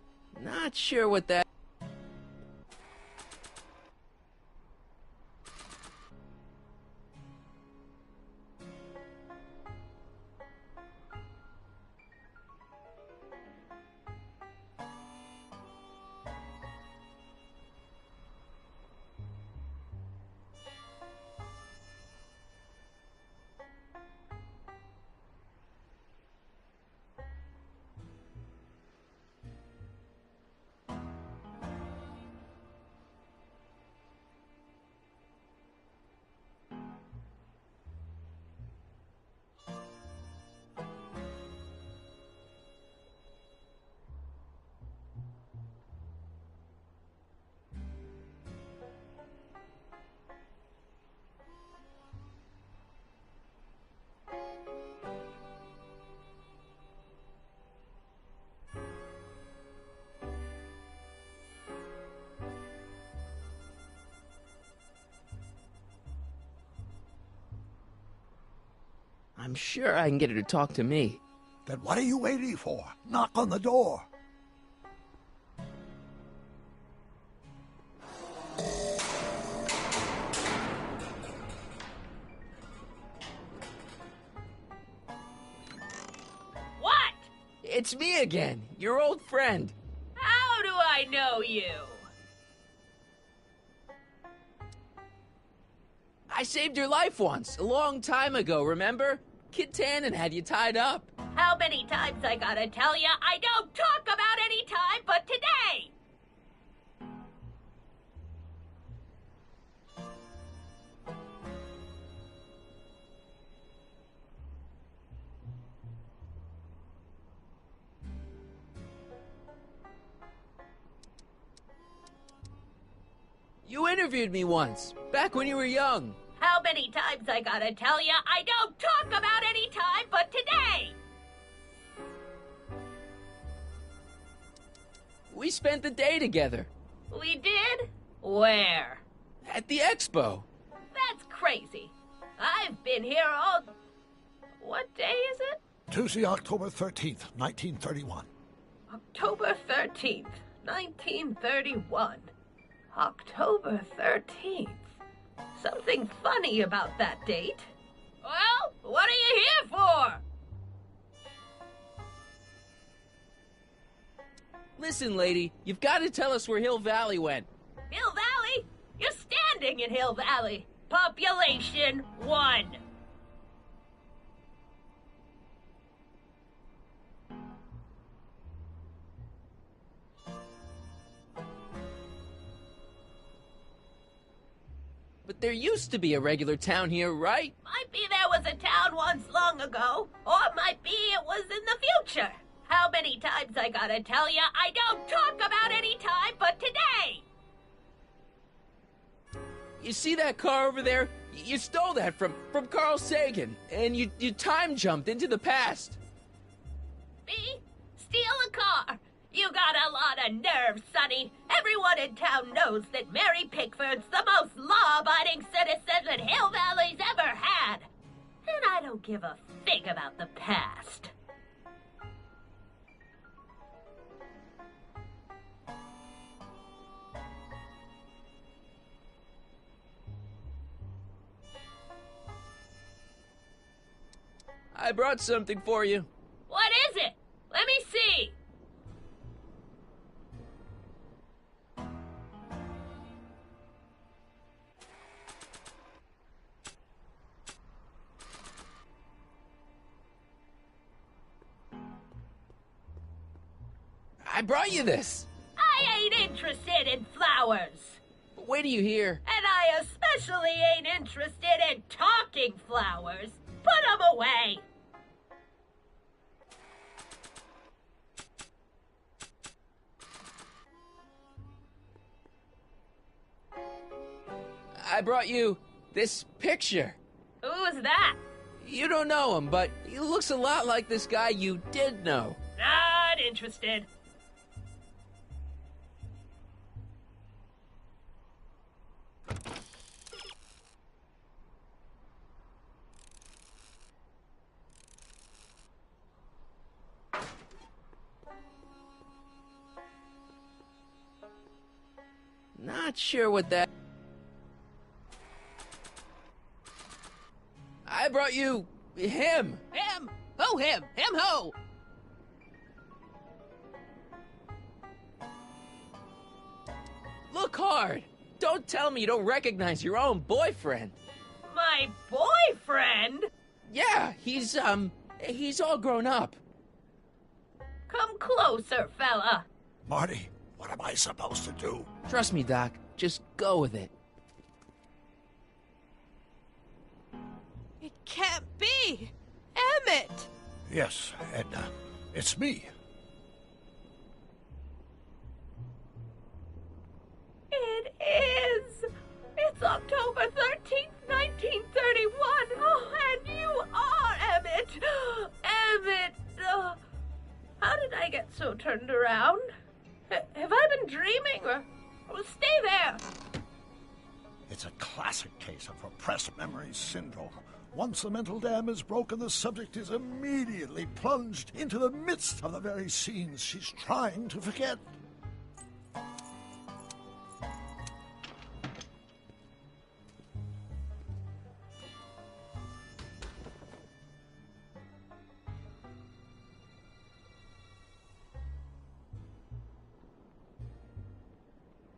I'm sure I can get her to talk to me. Then what are you waiting for? Knock on the door. What? It's me again, your old friend. How do I know you? I saved your life once, a long time ago, remember? Kid Tannen had you tied up. How many times I gotta tell ya I don't talk about any time but today? You interviewed me once, back when you were young. How many times I gotta tell ya I don't talk about any time but today? We spent the day together. We did? Where? At the expo. That's crazy. I've been here all... What day is it? Tuesday, October 13th, 1931. October 13th, 1931. October 13th. Something funny about that date. Well, what are you here for? Listen, lady, you've got to tell us where Hill Valley went. Hill Valley? You're standing in Hill Valley. Population 1. But there used to be a regular town here, right? Might be there was a town once long ago, or might be it was in the future. How many times I gotta tell ya I don't talk about any time but today? You see that car over there? You stole that from Carl Sagan, and you time jumped into the past. Me? Steal a car? You got a lot of nerve, Sonny. Everyone in town knows that Mary Pickford's the most law-abiding citizen that Hill Valley's ever had. And I don't give a fig about the past. I brought something for you. What is it? Let me see. I brought you this. I ain't interested in flowers. But wait till you hear. And I especially ain't interested in talking flowers. Put 'em away. I brought you this picture. Who's that? You don't know him, but he looks a lot like this guy you did know. Not interested. Not sure what that... I brought you him. Him? Who him? Him who? Look hard. Don't tell me you don't recognize your own boyfriend. My boyfriend? Yeah, he's all grown up. Come closer, fella. Marty, what am I supposed to do? Trust me, Doc. Just go with it. It can't be! Emmett! Yes, Edna. It's me. It is! It's October 13th, 1931! Oh, and you are Emmett! Emmett! How did I get so turned around? Have I been dreaming, or stay there? It's a classic case of repressed memory syndrome. Once the mental dam is broken, the subject is immediately plunged into the midst of the very scenes she's trying to forget.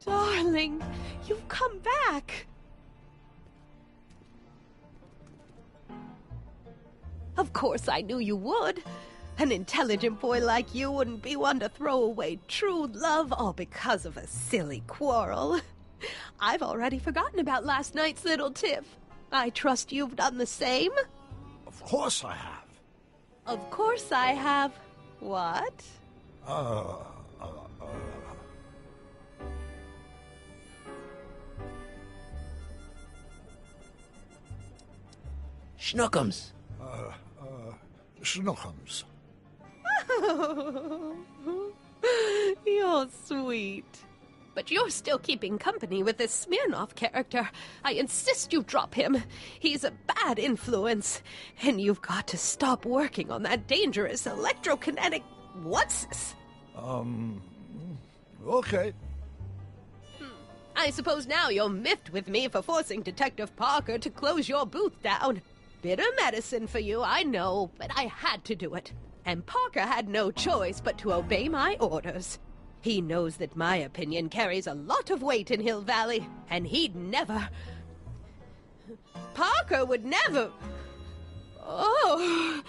Darling, you've come back. Of course I knew you would. An intelligent boy like you wouldn't be one to throw away true love all because of a silly quarrel. I've already forgotten about last night's little tiff. I trust you've done the same? Of course I have. Of course I have. What? Schnookums. Schnookums. You're sweet. But you're still keeping company with this Smirnoff character. I insist you drop him. He's a bad influence. And you've got to stop working on that dangerous electrokinetic... What's this? Okay. I suppose now you're miffed with me for forcing Detective Parker to close your booth down. Bitter medicine for you, I know, but I had to do it. And Parker had no choice but to obey my orders. He knows that my opinion carries a lot of weight in Hill Valley, and he'd never... Parker would never... Oh...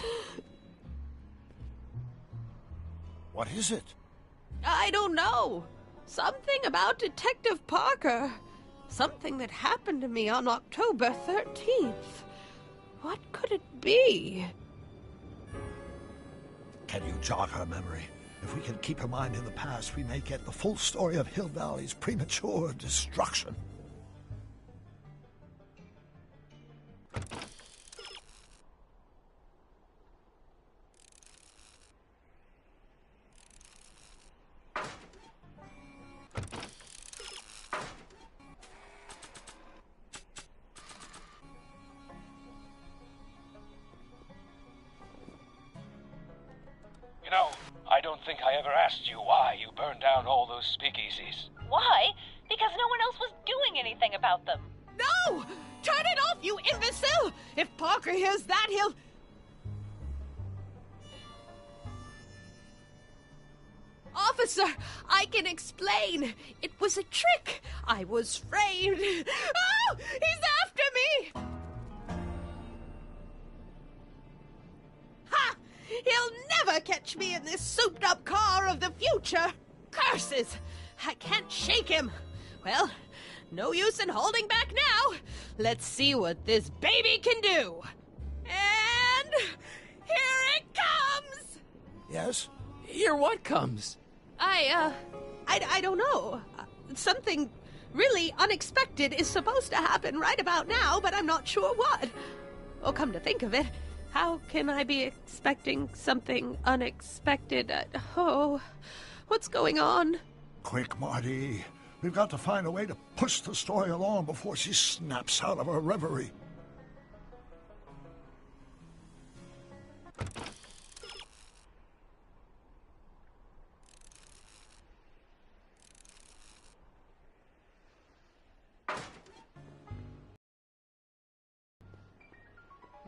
What is it? I don't know. Something about Detective Parker. Something that happened to me on October 13th. What could it be? Can you jog her memory? If we can keep her mind in the past, we may get the full story of Hill Valley's premature destruction. ever asked you why you burned down all those speakeasies. Why? Because no one else was doing anything about them. No! Turn it off, you imbecile! If Parker hears that, he'll... Officer, I can explain. It was a trick. I was framed. Oh! He's after me! Ha! He'll never catch me in this souped-up car of the future. Curses! I can't shake him. Well, no use in holding back now. Let's see what this baby can do. And here it comes! Yes? Here what comes? I don't know. Something really unexpected is supposed to happen right about now, but I'm not sure what. Oh, come to think of it, how can I be expecting something unexpected? Oh, what's going on? Quick, Marty. We've got to find a way to push the story along before she snaps out of her reverie.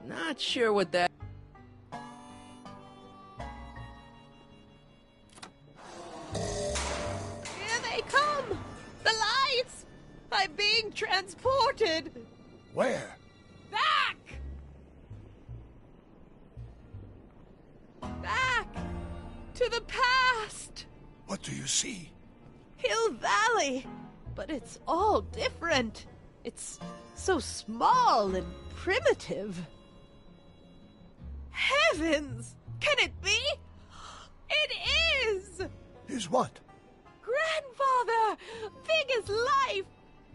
Not sure what that... Here they come! The lights! I'm being transported! Where? Back! Back! To the past! What do you see? Hill Valley! But it's all different. It's so small and primitive. Heavens! Can it be? It is! Is what? Grandfather! Big as life!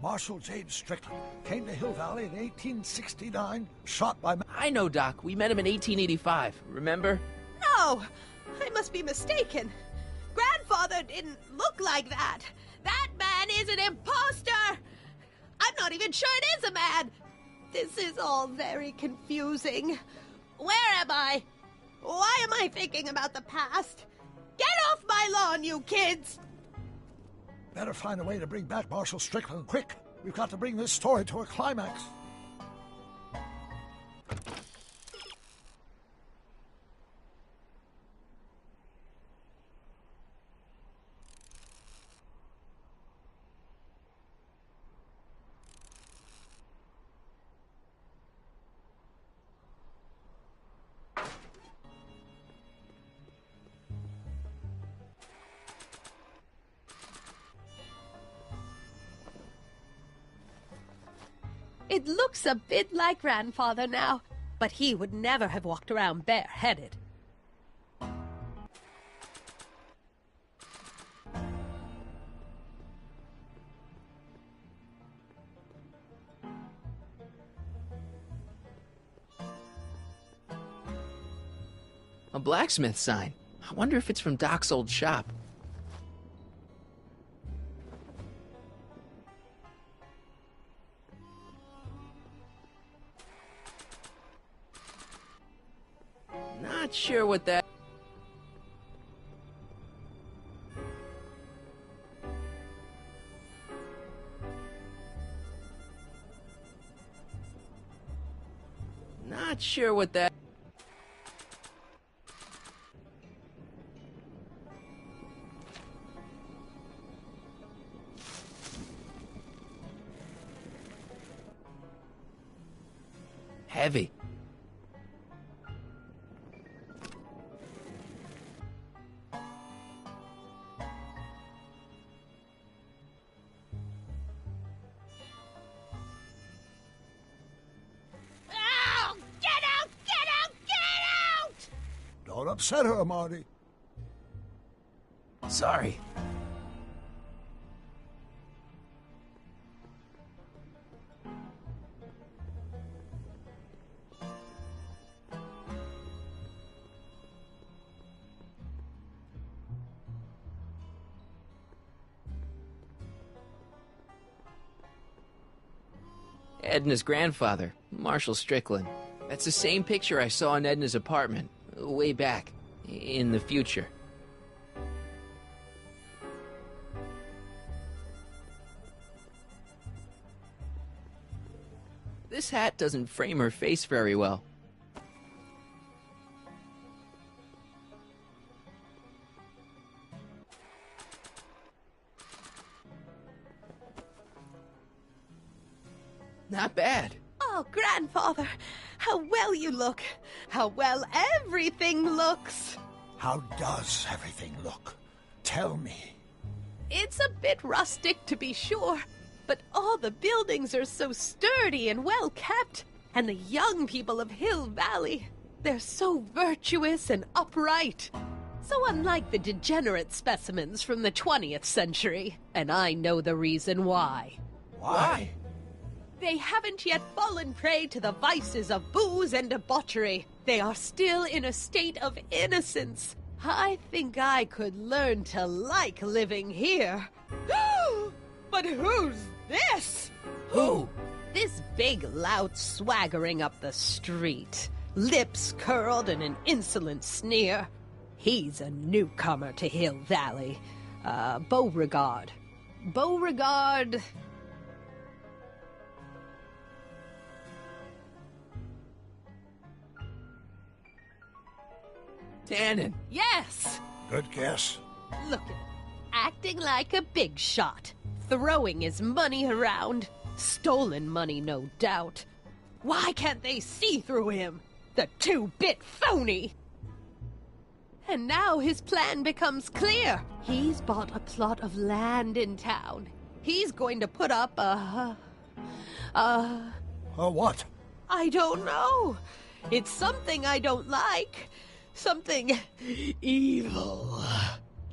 Marshal James Strickland came to Hill Valley in 1869, shot by... I know, Doc. We met him in 1885. Remember? No! I must be mistaken. Grandfather didn't look like that. That man is an imposter! I'm not even sure it is a man! This is all very confusing. Where am I? Why am I thinking about the past? Get off my lawn, you kids! Better find a way to bring back Marshal Strickland quick. We've got to bring this story to a climax. It looks a bit like Grandfather now, but he would never have walked around bareheaded. A blacksmith sign. I wonder if it's from Doc's old shop. Not sure what that... Not sure what that... Heavy. Don't upset her, Marty. Sorry. Edna's grandfather, Marshal Strickland. That's the same picture I saw in Edna's apartment, way back, in the future. This hat doesn't frame her face very well. Not bad. Oh, grandfather, how well you look. How well everything looks. How does everything look? Tell me. It's a bit rustic, to be sure, but all the buildings are so sturdy and well kept. And the young people of Hill Valley, they're so virtuous and upright. So unlike the degenerate specimens from the 20th century. And I know the reason why. Why? They haven't yet fallen prey to the vices of booze and debauchery. They are still in a state of innocence. I think I could learn to like living here. But who's this? Who? This big lout swaggering up the street, lips curled in an insolent sneer. He's a newcomer to Hill Valley. Beauregard. Beauregard... Tannen. Yes! Good guess. Look at him, acting like a big shot, throwing his money around. Stolen money, no doubt. Why can't they see through him? The two-bit phony! And now his plan becomes clear. He's bought a plot of land in town. He's going to put up a what? I don't know. It's something I don't like. Something evil.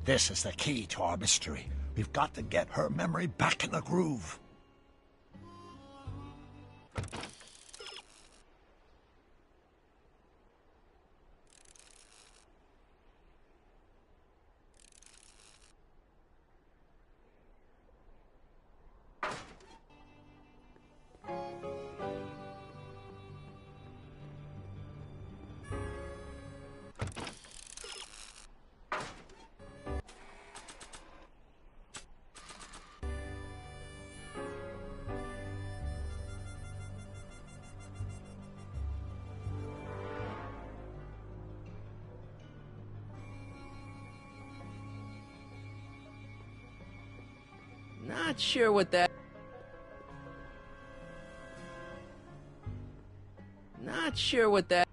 This is the key to our mystery. We've got to get her memory back in the groove. Not sure what that... Not sure what that...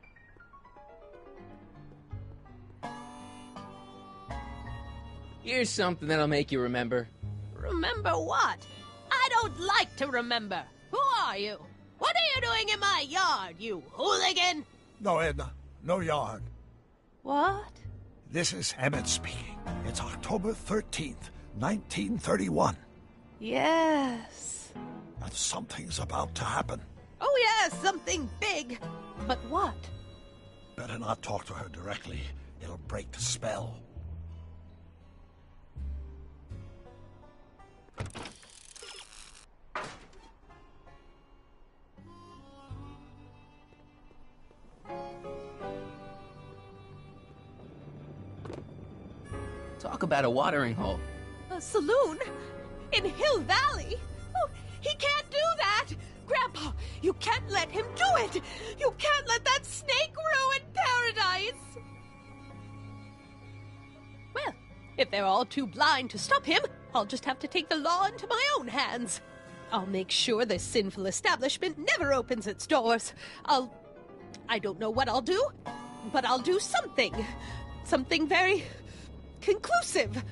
Here's something that'll make you remember. Remember what? I don't like to remember. Who are you? What are you doing in my yard, you hooligan? No, Edna. No yarn. What? This is Emmett speaking. It's October 13th, 1931. Yes. And something's about to happen. Oh, yes, something big. But what? Better not talk to her directly. It'll break the spell. Talk about a watering hole. A saloon? In Hill Valley? Oh, he can't do that! Grandpa, you can't let him do it! You can't let that snake ruin paradise! Well, if they're all too blind to stop him, I'll just have to take the law into my own hands. I'll make sure this sinful establishment never opens its doors. I don't know what I'll do, but I'll do something. Something very conclusive.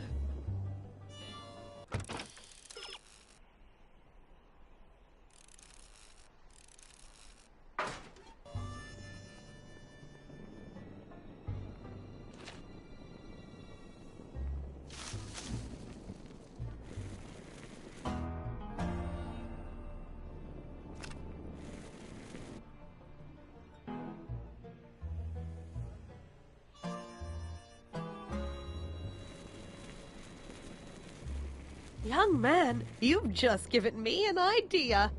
Young man, you've just given me an idea.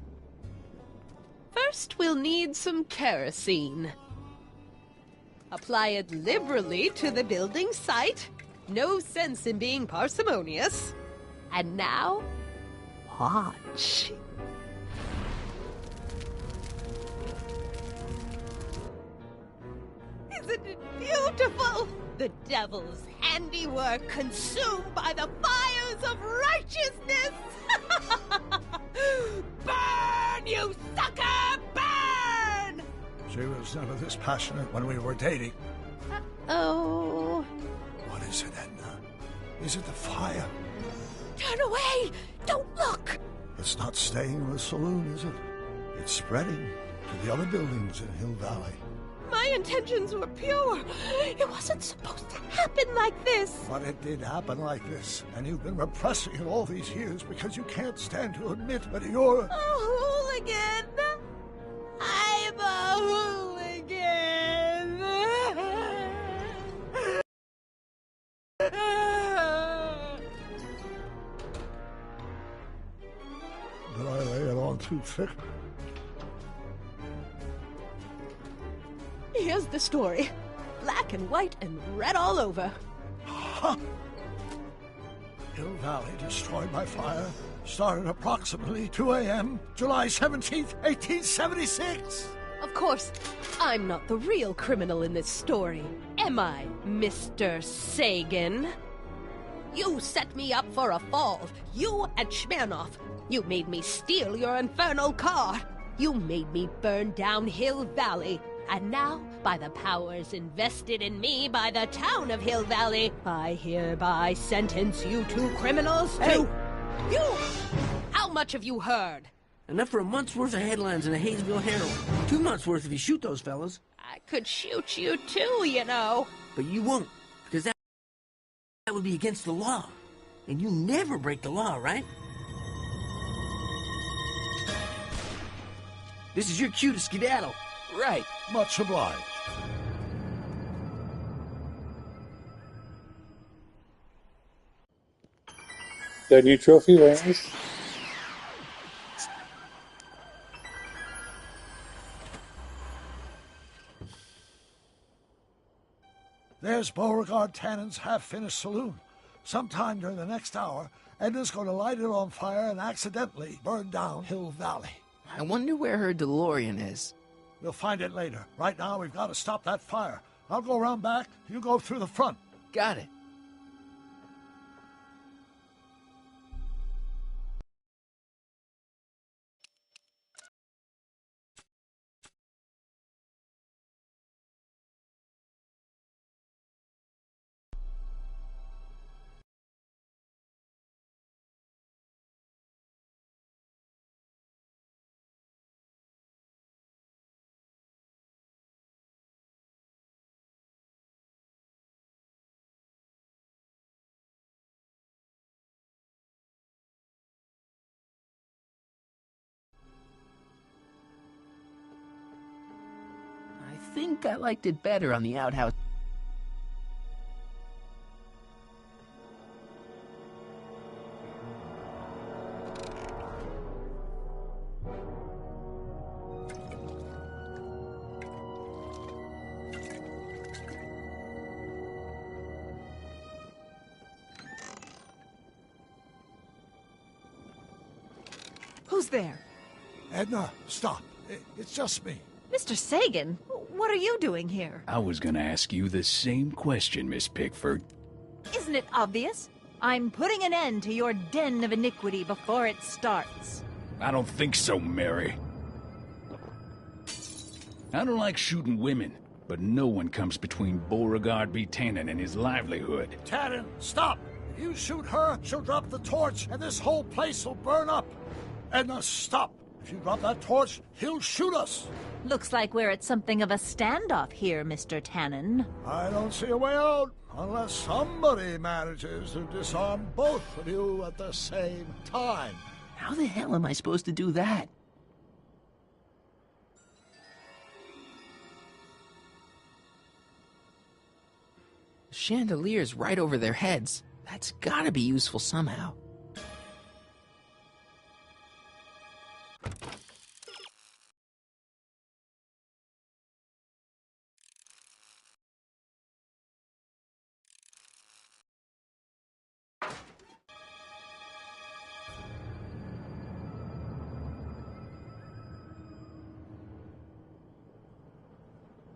First, we'll need some kerosene. Apply it liberally to the building site. No sense in being parsimonious. And now, watch. Isn't it beautiful? The devil's handiwork consumed by the fires of righteousness! Burn, you sucker! Burn! She was never this passionate when we were dating. Oh. What is it, Edna? Is it the fire? Turn away! Don't look! It's not staying in the saloon, is it? It's spreading to the other buildings in Hill Valley. My intentions were pure. It wasn't supposed to happen like this. But it did happen like this, and you've been repressing it all these years because you can't stand to admit that you're... A hooligan! I'm a hooligan! Did I lay it on too thick? Here's the story. Black and white and red all over. Huh. Hill Valley destroyed by fire started approximately 2 a.m., July 17th, 1876. Of course, I'm not the real criminal in this story, am I, Mr. Sagan? You set me up for a fall. You and Smirnoff. You made me steal your infernal car. You made me burn down Hill Valley. And now, by the powers invested in me by the town of Hill Valley, I hereby sentence you two criminals to... Hey! You! How much have you heard? Enough for a month's worth of headlines in a Hayesville Herald. 2 months' worth if you shoot those fellas. I could shoot you too, you know. But you won't, because that would be against the law. And you never break the law, right? This is your cue to skedaddle. Right. Much obliged. That new trophy, very nice. There's Beauregard Tannen's half-finished saloon. Sometime during the next hour, Edna's going to light it on fire and accidentally burn down Hill Valley. I wonder where her DeLorean is. We'll find it later. Right now, we've got to stop that fire. I'll go around back. You go through the front. Got it. I think I liked it better on the outhouse. Who's there? Edna, stop. It's just me. Mr. Sagan, what are you doing here? I was gonna ask you the same question, Miss Pickford. Isn't it obvious? I'm putting an end to your den of iniquity before it starts. I don't think so, Mary. I don't like shooting women, but no one comes between Beauregard B. Tannen and his livelihood. Tannen, stop! If you shoot her, she'll drop the torch, and this whole place will burn up. Edna, stop! If you drop that torch, he'll shoot us. Looks like we're at something of a standoff here, Mr. Tannen. I don't see a way out unless somebody manages to disarm both of you at the same time. How the hell am I supposed to do that? The chandelier's right over their heads. That's gotta be useful somehow.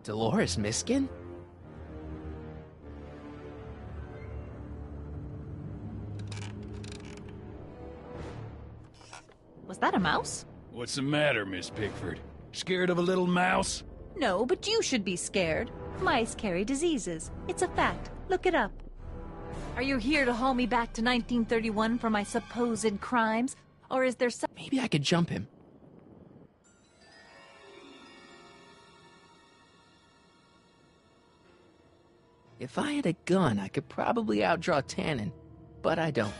Dolores Miskin? Was that a mouse? What's the matter, Miss Pickford? Scared of a little mouse? No, but you should be scared. Mice carry diseases. It's a fact. Look it up. Are you here to haul me back to 1931 for my supposed crimes? Or is there some... Maybe I could jump him. If I had a gun, I could probably outdraw Tannen, but I don't.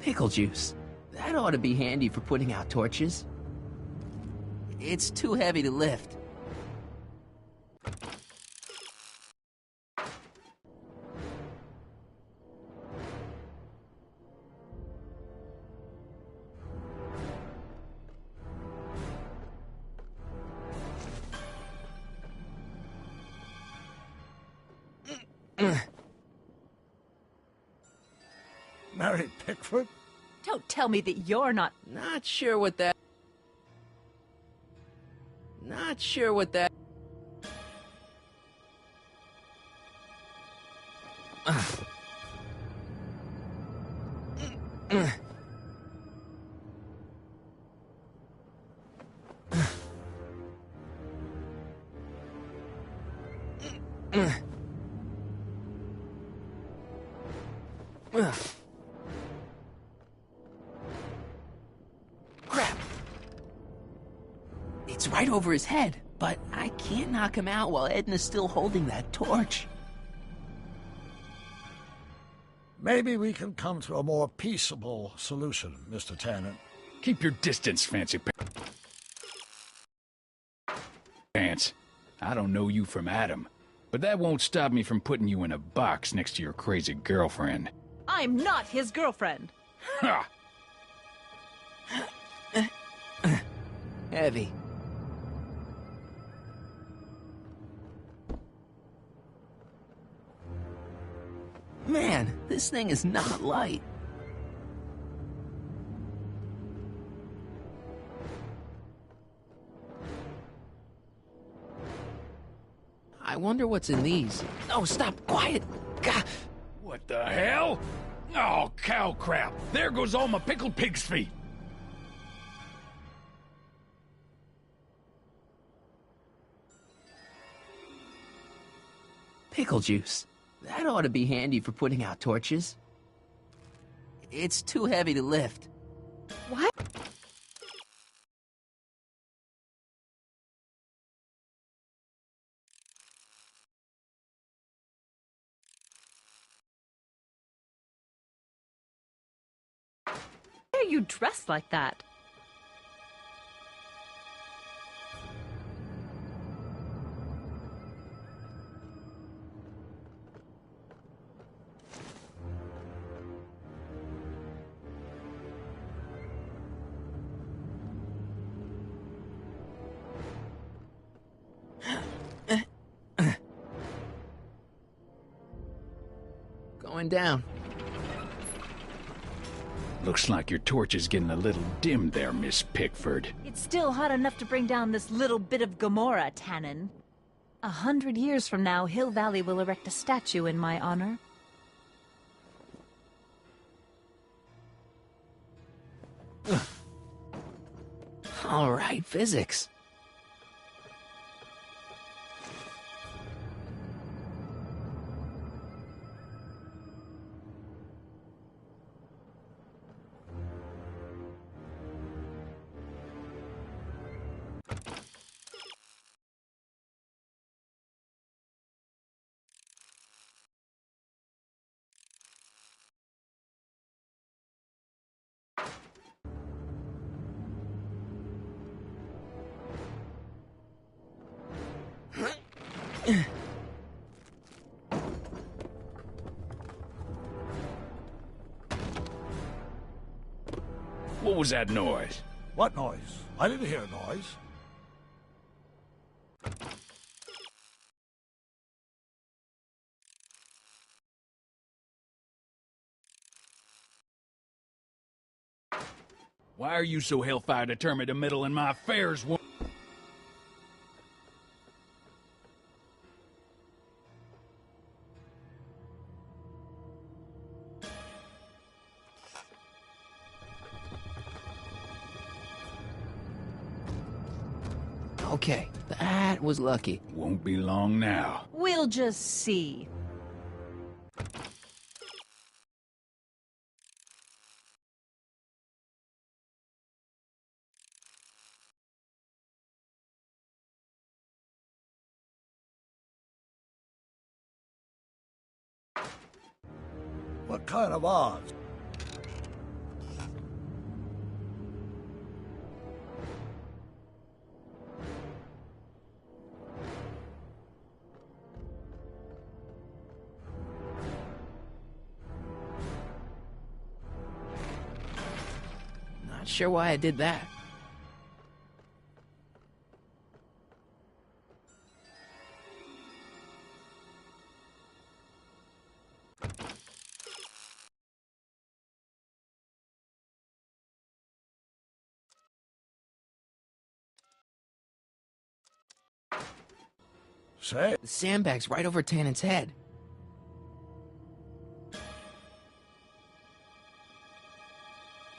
Pickle juice. That ought to be handy for putting out torches. It's too heavy to lift. Mary Pickford? Don't tell me that you're not... Not sure what that... Not sure what that... Crap! It's right over his head, but I can't knock him out while Edna's still holding that torch. Maybe we can come to a more peaceable solution, Mr. Tannen. Keep your distance, fancy pants. I don't know you from Adam, but that won't stop me from putting you in a box next to your crazy girlfriend. I'm not his girlfriend. Ha! Heavy. Man, this thing is not light. I wonder what's in these. Oh, stop! Quiet! Gah! What the hell? Oh, cow crap! There goes all my pickled pig's feet! Pickle juice. That ought to be handy for putting out torches. It's too heavy to lift. What? Why are you dressed like that? Going down. Looks like your torch is getting a little dim there, Miss Pickford. It's still hot enough to bring down this little bit of Gomorrah, Tannen. 100 years from now, Hill Valley will erect a statue in my honor. All right, physics. What was that noise? What noise? I didn't hear a noise. Why are you so hellfire determined to meddle in my affairs, woman? Okay, that was lucky. Won't be long now. We'll just see. What kind of odds? Not sure why I did that. Say? The sandbag's right over Tannen's head.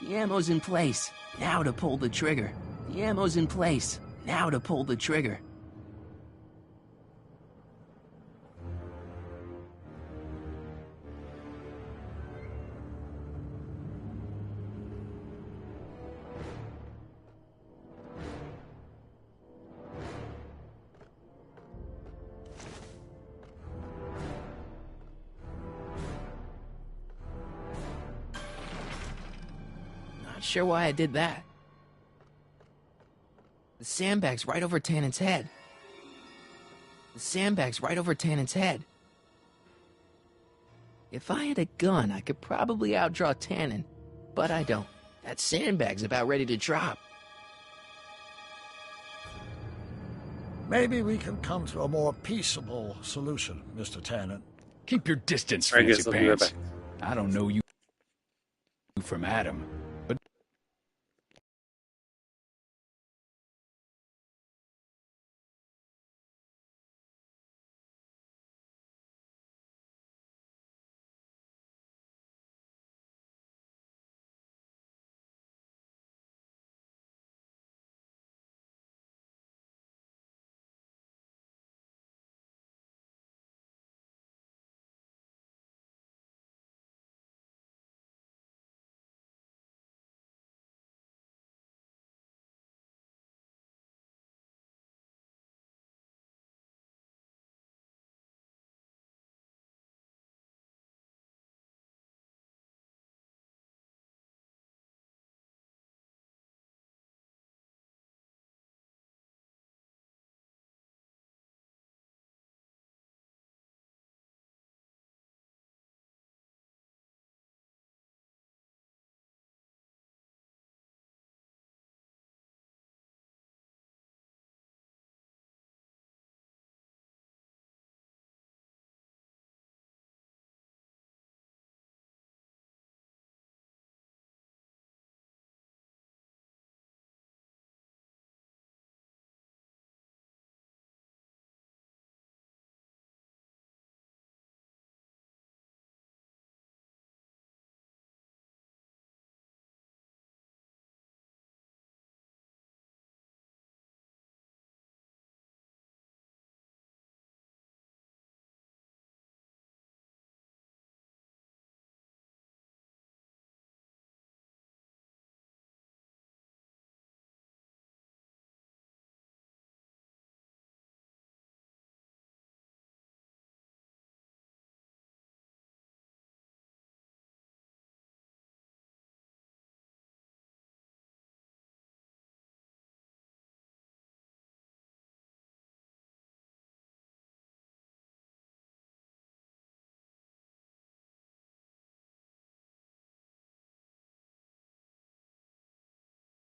The ammo's in place. Now to pull the trigger. The ammo's in place. Now to pull the trigger. Not sure why I did that. The sandbag's right over Tannen's head. The sandbag's right over Tannen's head. If I had a gun, I could probably outdraw Tannen, but I don't. That sandbag's about ready to drop. Maybe we can come to a more peaceable solution, Mr. Tannen. Keep your distance, I guess fancy I'll be right pants. back. I don't know you from Adam, but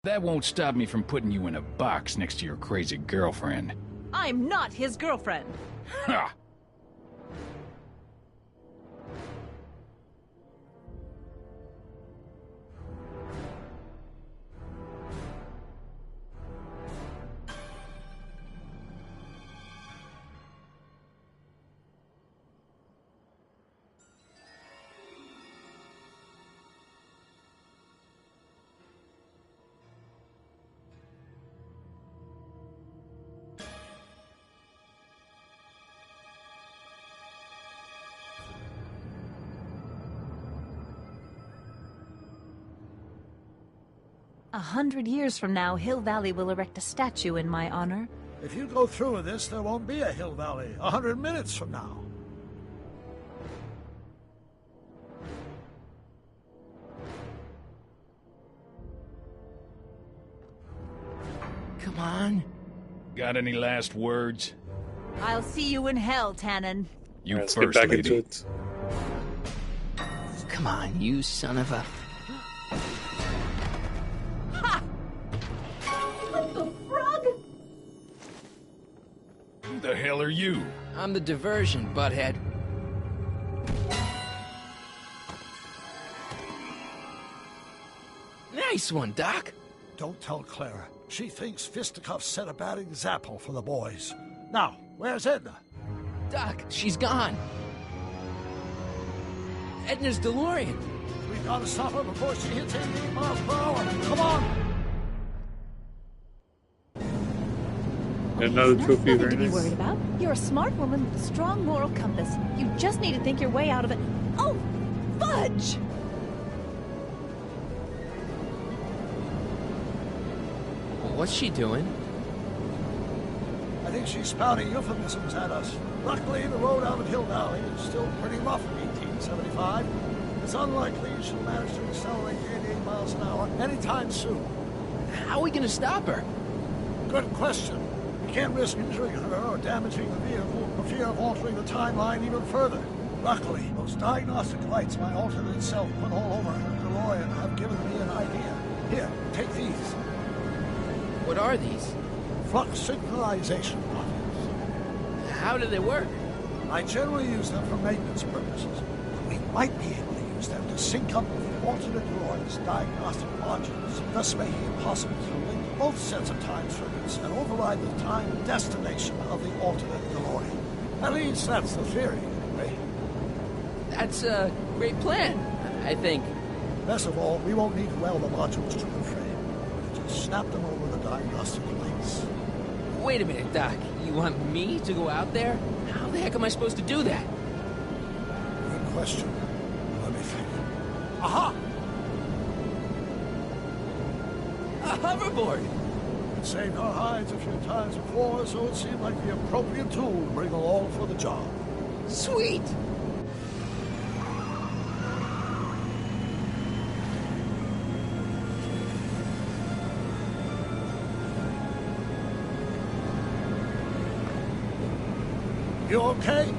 that won't stop me from putting you in a box next to your crazy girlfriend. I'm not his girlfriend. Ha! 100 years from now, Hill Valley will erect a statue in my honor. If you go through with this, there won't be a Hill Valley 100 minutes from now. Come on. Got any last words? I'll see you in hell, Tannen. You Let's first, get back lady. into it. Come on, you son of a... What the frog? Who the hell are you? I'm the diversion, butthead. Nice one, Doc. Don't tell Clara. She thinks fisticuffs set a bad example for the boys. Now, where's Edna? Doc, she's gone. Edna's DeLorean. We gotta stop her before she hits 88 miles per hour. Come on! Another trophy, Nothing very to be nice. worried about. You're a smart woman with a strong moral compass. You just need to think your way out of it. Oh, fudge! What's she doing? I think she's spouting euphemisms at us. Luckily, the road out of Hill Valley is still pretty rough in 1875. It's unlikely she'll manage to accelerate to 88 miles an hour anytime soon. How are we gonna stop her? Good question. We can't risk injuring her or damaging the vehicle for fear of altering the timeline even further. Luckily, those diagnostic lights my alternate self put all over her DeLorean have given me an idea. Here, take these. What are these? Flux synchronization modules. How do they work? I generally use them for maintenance purposes. We might be able to use them to sync up with the alternate DeLorean's diagnostic modules, thus making it possible to link both sets of time circuits and override the time destination of the alternate DeLorean. At least that's the theory, anyway. That's a great plan, I think. Best of all, we won't need to weld the modules to the frame. We'll just snap them over the diagnostic links. Wait a minute, Doc. You want me to go out there? How the heck am I supposed to do that? Good question. Let me think. Aha! A hoverboard! It saved our hides a few times before, so it seemed like the appropriate tool to bring along for the job. Sweet! You okay?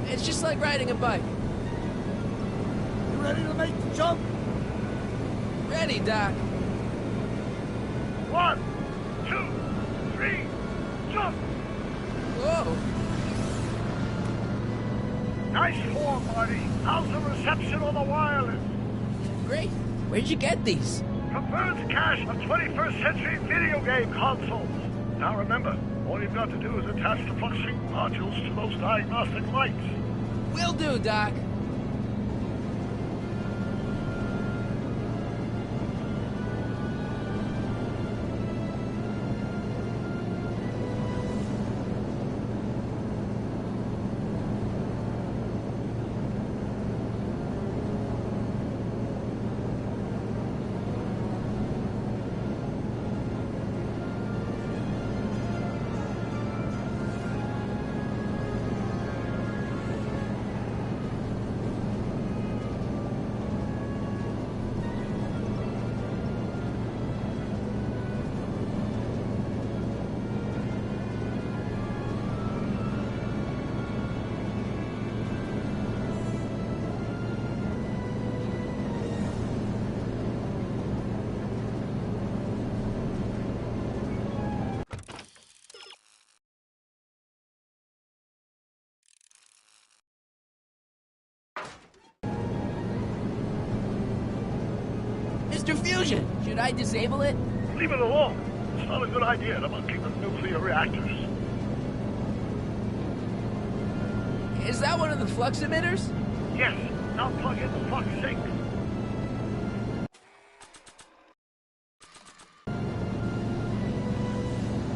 It's just like riding a bike. You ready to make the jump? Ready, Doc. 1, 2, 3, jump! Whoa! Nice form, Marty. How's the reception on the wireless? Great. Where'd you get these? From Bird's cache of 21st century video game consoles. Now remember, all you've got to do is attach the flux sync modules to those diagnostic lights. Will do, Doc. Mr. Fusion, should I disable it? Leave it alone. It's not a good idea to monkey with nuclear reactors. Is that one of the flux emitters? Yes, now plug in the flux sync.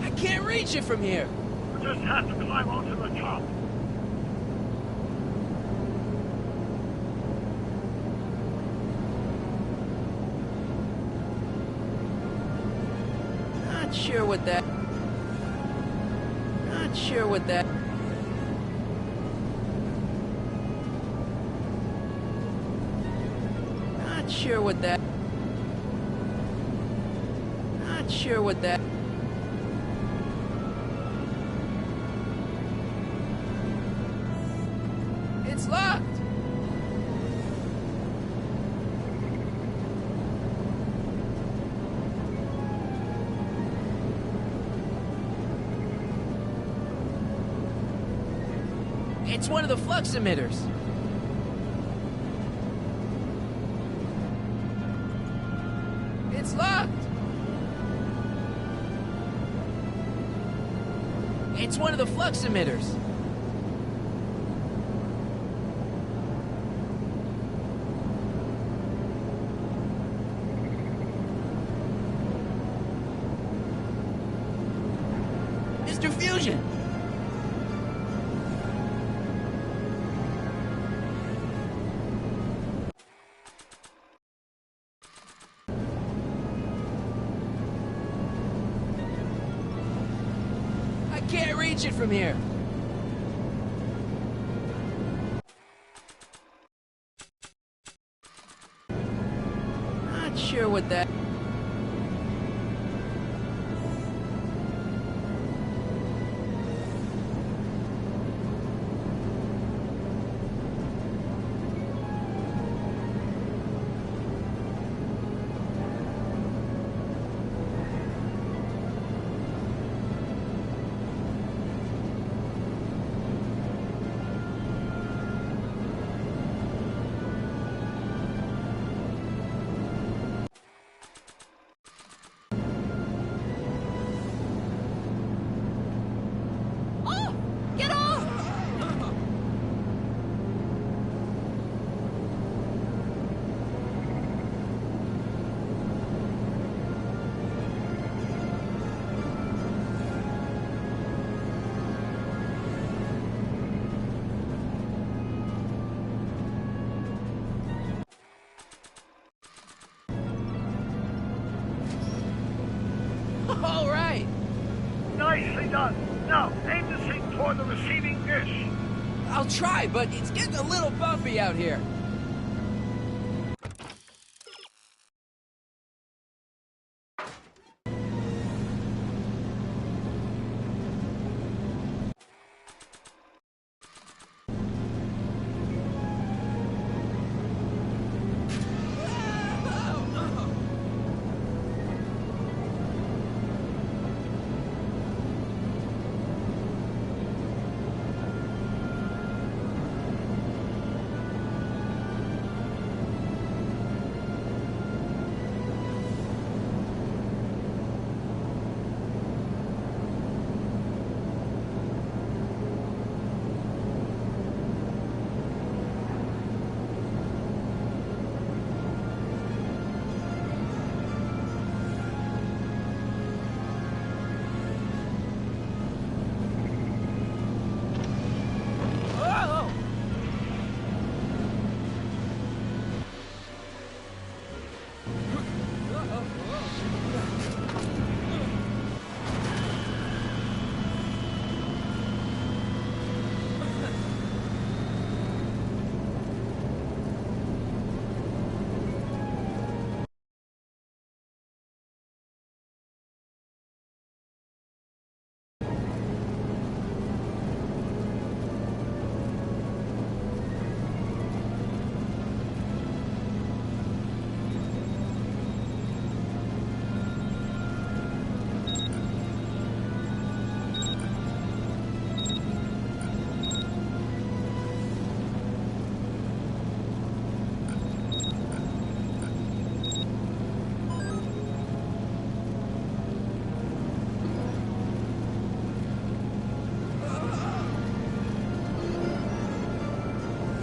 I can't reach it from here. You just have to climb onto the top. sure what that... Not sure what that... Not sure what that... Not sure what that... It's locked! It's one of the flux emitters. It's locked. It's one of the flux emitters. Mr. Fusion! I can't reach it from here. Not sure what that... Get off! All right. Nicely done. Now, aim the thing toward the receiving dish. I'll try, but it's getting a little bumpy out here.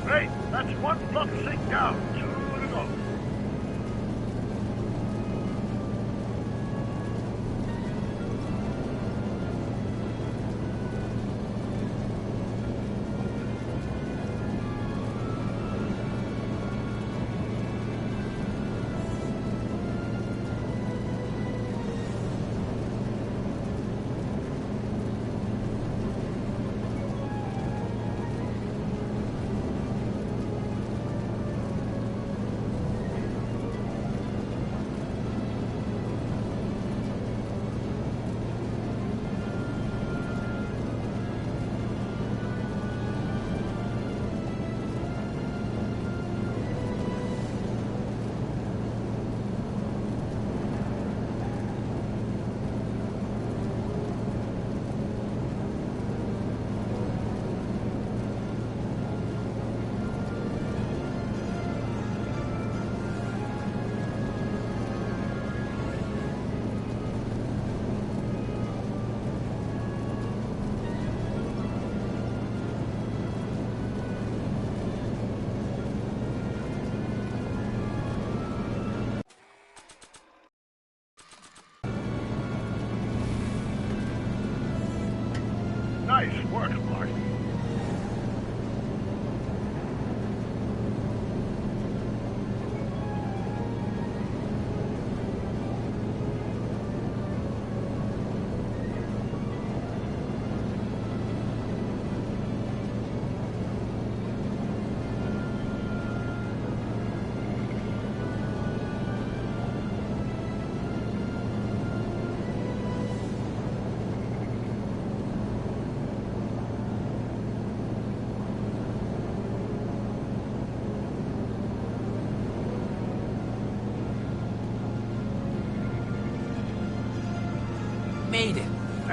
Great. That's one flux thing down. 2 to go.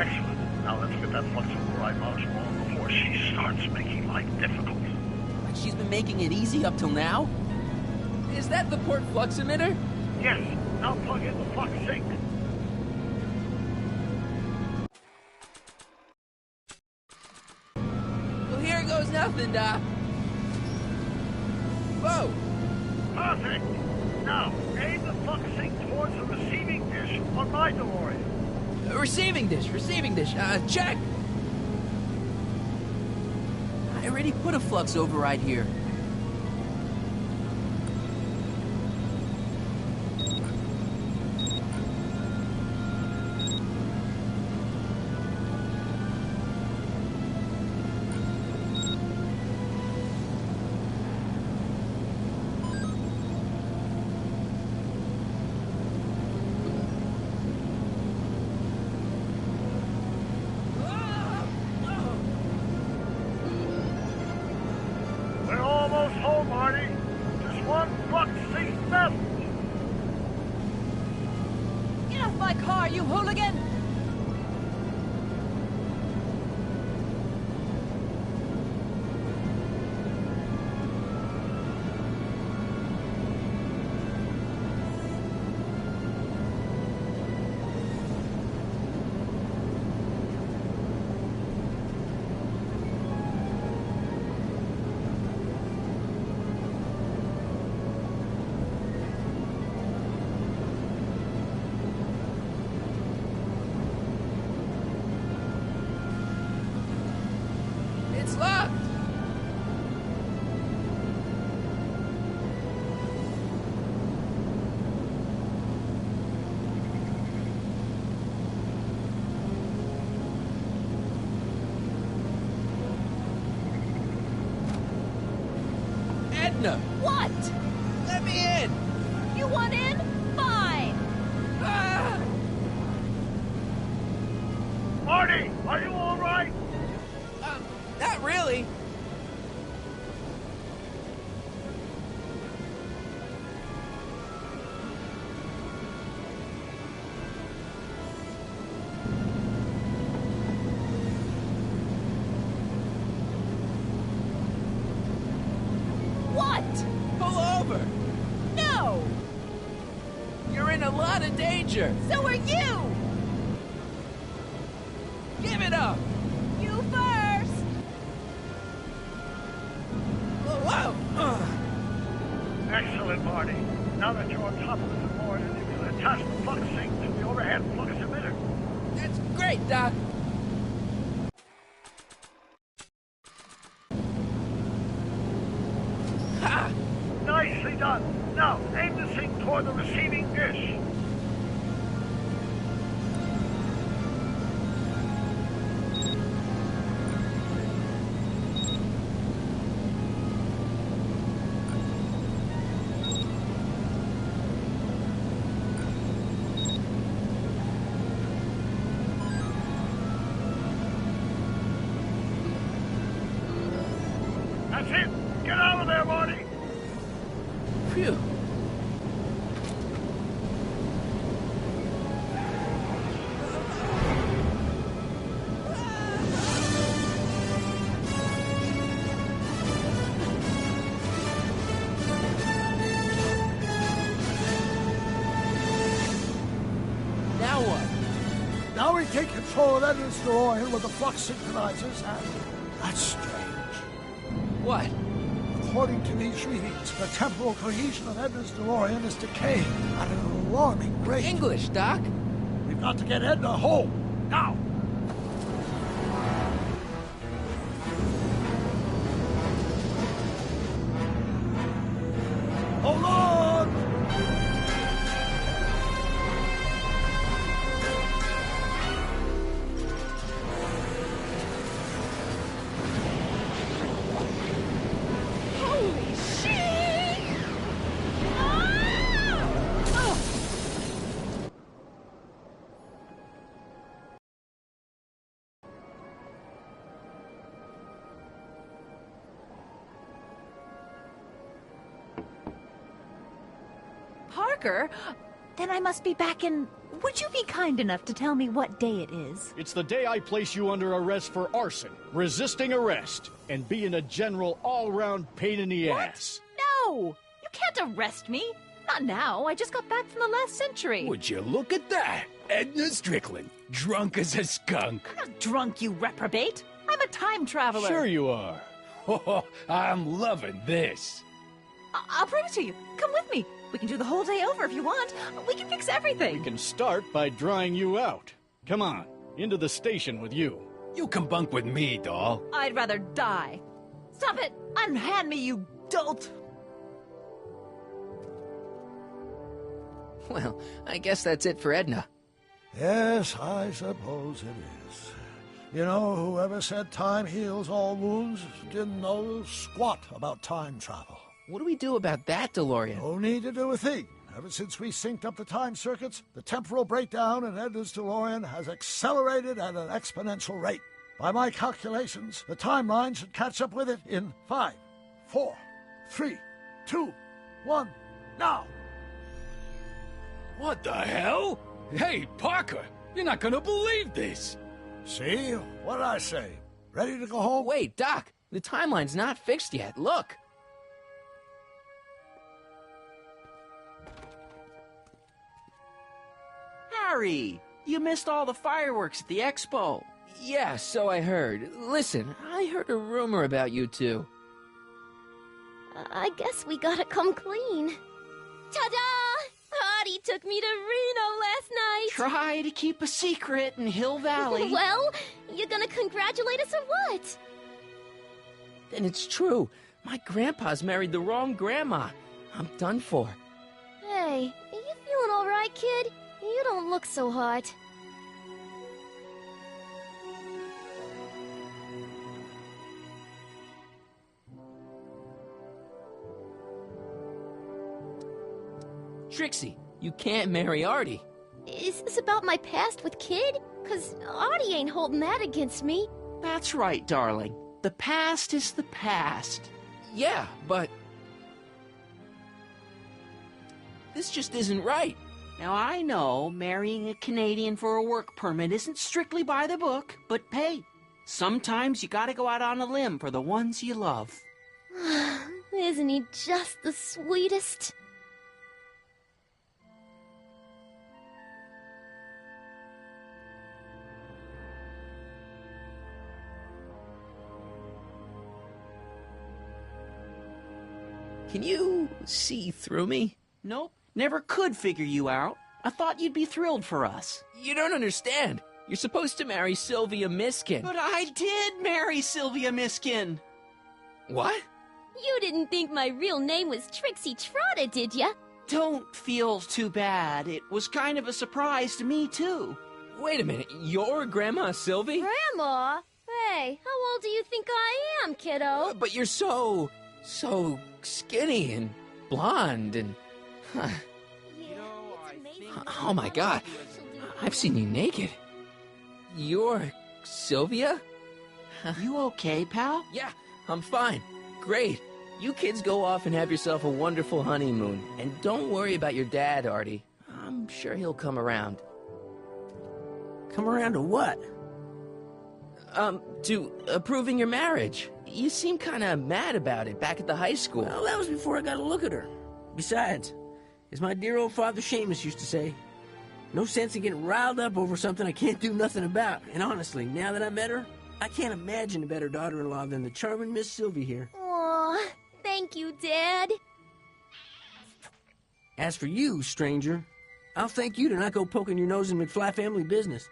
Excellent. Now let's get that flux override module on before she starts making life difficult. Like she's been making it easy up till now? Is that the port flux emitter? Yes. Now plug in the flux sink. Well, here goes nothing, Doc. Whoa! Perfect. Now, aim the flux sink towards the receiving dish on my DeLorean. Receiving dish. Check! I already put a flux override here. We're almost home, Marty. Just one flux sink left. Get off my car, you hooligan! It's locked! Edna! What? Let me in! You want in? Fine! Ah! Marty, are you all right? Not really. What? Pull over! No! You're in a lot of danger! So are you! Give it up! You first! Whoa! Excellent, Marty. Now that you're on top of the DeLorean, you can attach the flux sink to the overhead flux emitter. That's great, Doc! Ha! Nicely done. Now, aim the sink toward the receiving dish. That's it. Get out of there, Marty. Phew. Now what? Now we take control of Edward's DeLorean with the flux synchronizers, and that's strange. What? According to these readings, the temporal cohesion of Edna's DeLorean is decaying at an alarming rate. English, Doc. We've got to get Edna home, now! Hold on! Holy shit! Ah! Oh. Parker, Then I must be back in... Would you be kind enough to tell me what day it is? It's the day I place you under arrest for arson, resisting arrest, and being a general all-round pain in the ass. No! You can't arrest me. Not now. I just got back from the last century. Would you look at that? Edna Strickland, drunk as a skunk. I'm not drunk, you reprobate. I'm a time traveler. Sure you are. Oh, I'm loving this. I'll prove it to you. Come with me. We can do the whole day over if you want. We can fix everything. We can start by drying you out. Come on, into the station with you. You can bunk with me, doll. I'd rather die. Stop it! Unhand me, you dolt! Well, I guess that's it for Edna. Yes, I suppose it is. You know, whoever said time heals all wounds didn't know squat about time travel. What do we do about that, DeLorean? No need to do a thing. Ever since we synced up the time circuits, the temporal breakdown in Edna's DeLorean has accelerated at an exponential rate. By my calculations, the timeline should catch up with it in 5, 4, 3, 2, 1, now! What the hell? Hey, Parker, you're not gonna believe this. See? What'd I say? Ready to go home? Wait, Doc, the timeline's not fixed yet. Look. Harry, you missed all the fireworks at the expo. Yeah, so I heard. Listen, I heard a rumor about you two. I guess we gotta come clean. Ta-da! Hardy took me to Reno last night. Try to keep a secret in Hill Valley. Well, you gonna congratulate us or what? Then it's true. My grandpa's married the wrong grandma. I'm done for. Hey, are you feeling all right, kid? You don't look so hot. Trixie, you can't marry Artie. Is this about my past with Kid? 'Cause Artie ain't holding that against me. That's right, darling. The past is the past. Yeah, but... this just isn't right. Now, I know marrying a Canadian for a work permit isn't strictly by the book, but hey, sometimes you gotta go out on a limb for the ones you love. Isn't he just the sweetest? Can you see through me? Nope, never could figure you out. I thought you'd be thrilled for us. You don't understand. You're supposed to marry Sylvia Miskin. But I did marry Sylvia Miskin. What? You didn't think my real name was Trixie Trotter, did ya? Don't feel too bad. It was kind of a surprise to me, too. Wait a minute, you're Grandma Sylvie? Grandma? Hey, how old do you think I am, kiddo? But you're so skinny and blonde and... Oh my God, I've seen you naked. You're Sylvia? You okay, pal? Yeah, I'm fine. Great. You kids go off and have yourself a wonderful honeymoon. And don't worry about your dad, Artie. I'm sure he'll come around. Come around to what? To approving your marriage. You seem kind of mad about it back at the high school. Well, that was before I got a look at her. Besides, as my dear old father Seamus used to say, no sense in getting riled up over something I can't do nothing about. And honestly, now that I met her, I can't imagine a better daughter-in-law than the charming Miss Sylvie here. Aw, thank you, Dad. As for you, stranger, I'll thank you to not go poking your nose in McFly family business.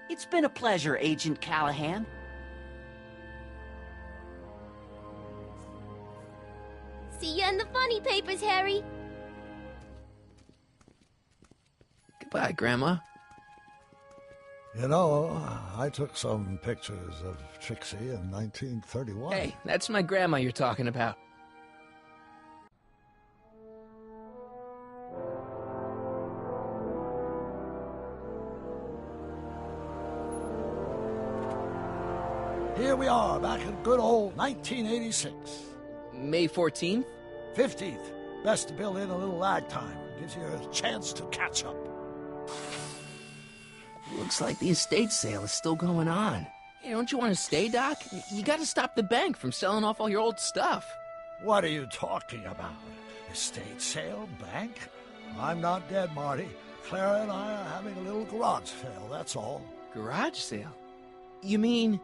It's been a pleasure, Agent Callahan. See ya in the funny papers, Harry. Goodbye, Grandma. You know, I took some pictures of Trixie in 1931. Hey, that's my grandma you're talking about. Here we are, back in good old 1986. May 14th? 15th. Best to build in a little lag time. Gives you a chance to catch up. Looks like the estate sale is still going on. Hey, don't you want to stay, Doc? You gotta stop the bank from selling off all your old stuff. What are you talking about? Estate sale? Bank? I'm not dead, Marty. Clara and I are having a little garage sale, that's all. Garage sale? You mean...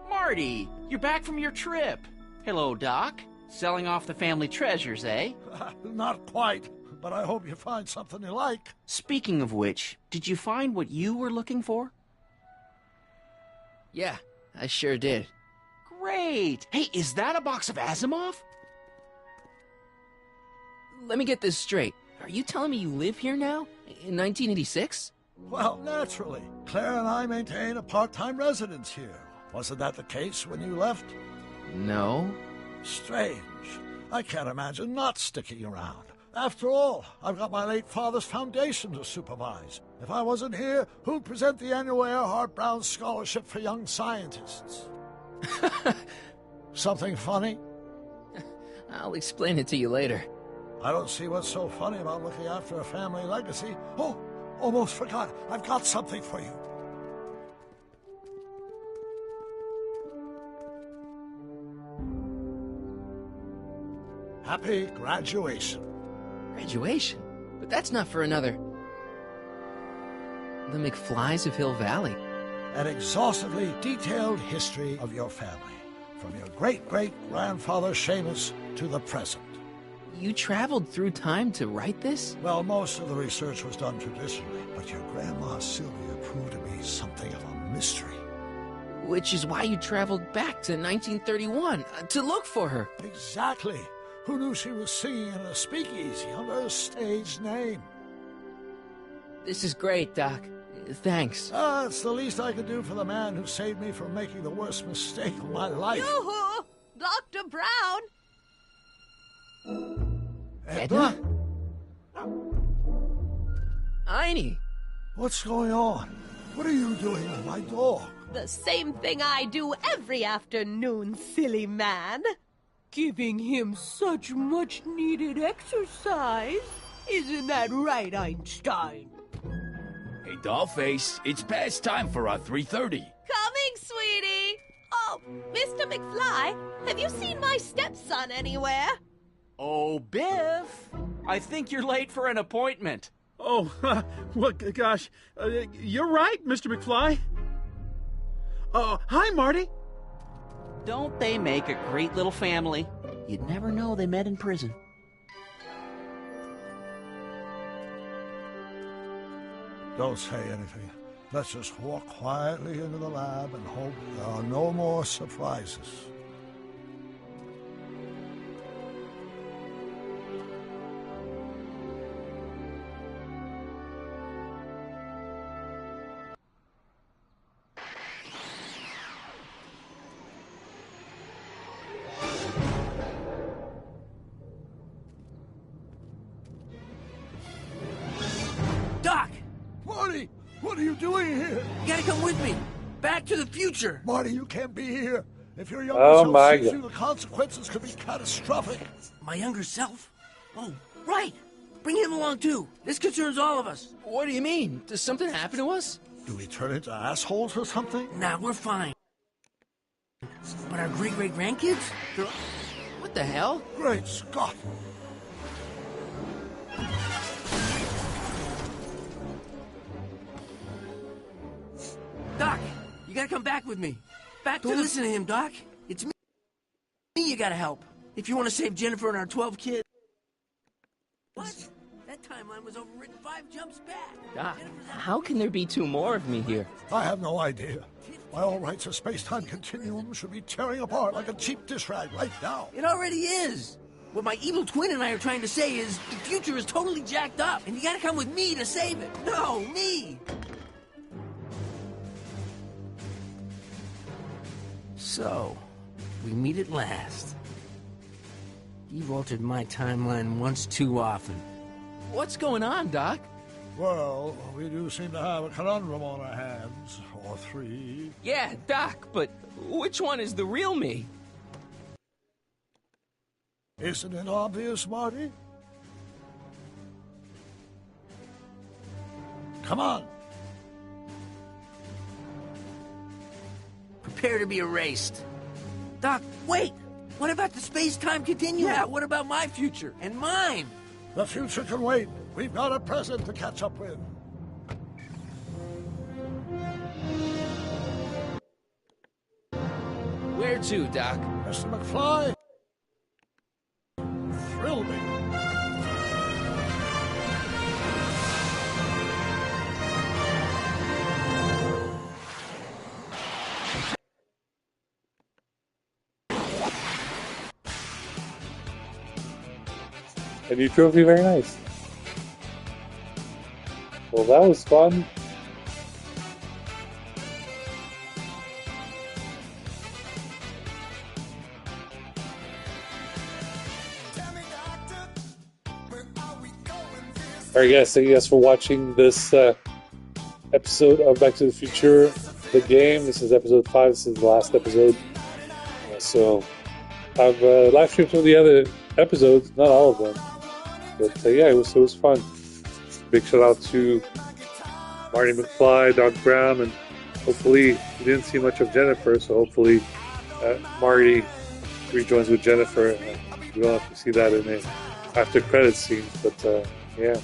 Marty, you're back from your trip. Hello, Doc. Selling off the family treasures, eh? Not quite, but I hope you find something you like. Speaking of which, did you find what you were looking for? Yeah, I sure did. Great! Hey, is that a box of Asimov? Let me get this straight. Are you telling me you live here now? In 1986? Well, naturally. Claire and I maintain a part-time residence here. Wasn't that the case when you left? No. Strange. I can't imagine not sticking around. After all, I've got my late father's foundation to supervise. If I wasn't here, who'd present the annual Earhart Brown Scholarship for Young Scientists? Something funny? I'll explain it to you later. I don't see what's so funny about looking after a family legacy. Oh, almost forgot. I've got something for you. Happy graduation. Graduation? But that's not for another... The McFlys of Hill Valley. An exhaustively detailed history of your family, from your great-great-grandfather Seamus to the present. You traveled through time to write this? Well, most of the research was done traditionally, but your grandma Sylvia proved to be something of a mystery. Which is why you traveled back to 1931, to look for her. Exactly. Who knew she was singing in a speakeasy under a stage name? This is great, Doc. Thanks. It's the least I could do for the man who saved me from making the worst mistake of my life. Yoo-hoo! Dr. Brown! Edna? Einie! What's going on? What are you doing with my dog? The same thing I do every afternoon, silly man. Giving him such much-needed exercise. Isn't that right, Einstein? Hey, Dollface, it's past time for our 3:30. Coming, sweetie! Oh, Mr. McFly, have you seen my stepson anywhere? Oh, Biff! I think you're late for an appointment. Oh, well, gosh. You're right, Mr. McFly. Hi, Marty. Don't they make a great little family? You'd never know they met in prison. Don't say anything. Let's just walk quietly into the lab and hope there are no more surprises. Doc! Marty! What are you doing here? You gotta come with me. Back to the future. Marty, you can't be here. If your younger Oh self my sees God. you, the consequences could be catastrophic. My younger self? Oh, right. Bring him along, too. This concerns all of us. What do you mean? Does something happen to us? Do we turn into assholes or something? Nah, we're fine. But our great-great-grandkids? What the hell? Great Scott! Doc, you gotta come back with me. Don't listen to him, Doc. It's me you gotta help. If you want to save Jennifer and our 12 kids. What? That timeline was overwritten 5 jumps back. Doc, how can there be 2 more of me here? I have no idea. By all rights, a space-time continuum should be tearing apart like a cheap dish rag right now. It already is. What my evil twin and I are trying to say is the future is totally jacked up, and you gotta come with me to save it. No, me. So, we meet at last. You've altered my timeline once too often. What's going on, Doc? Well, we do seem to have a conundrum on our hands. Or 3. Yeah, Doc, but which one is the real me? Isn't it obvious, Marty? Come on. Prepare to be erased. Doc, wait! What about the space-time continuum? Yeah, what about my future? And mine? The future can wait. We've got a present to catch up with. Where to, Doc? Mr. McFly? Thrill me. A new trophy, very nice. Well, that was fun. Alright guys, thank you guys for watching this episode of Back to the Future, the game. This is episode 5, this is the last episode. So, I've live streamed some of the other episodes, not all of them. But yeah, it was fun. Big shout out to Marty McFly, Doc Brown, and hopefully we didn't see much of Jennifer, so hopefully Marty rejoins with Jennifer. We don't have to see that in the after credits scenes, but yeah.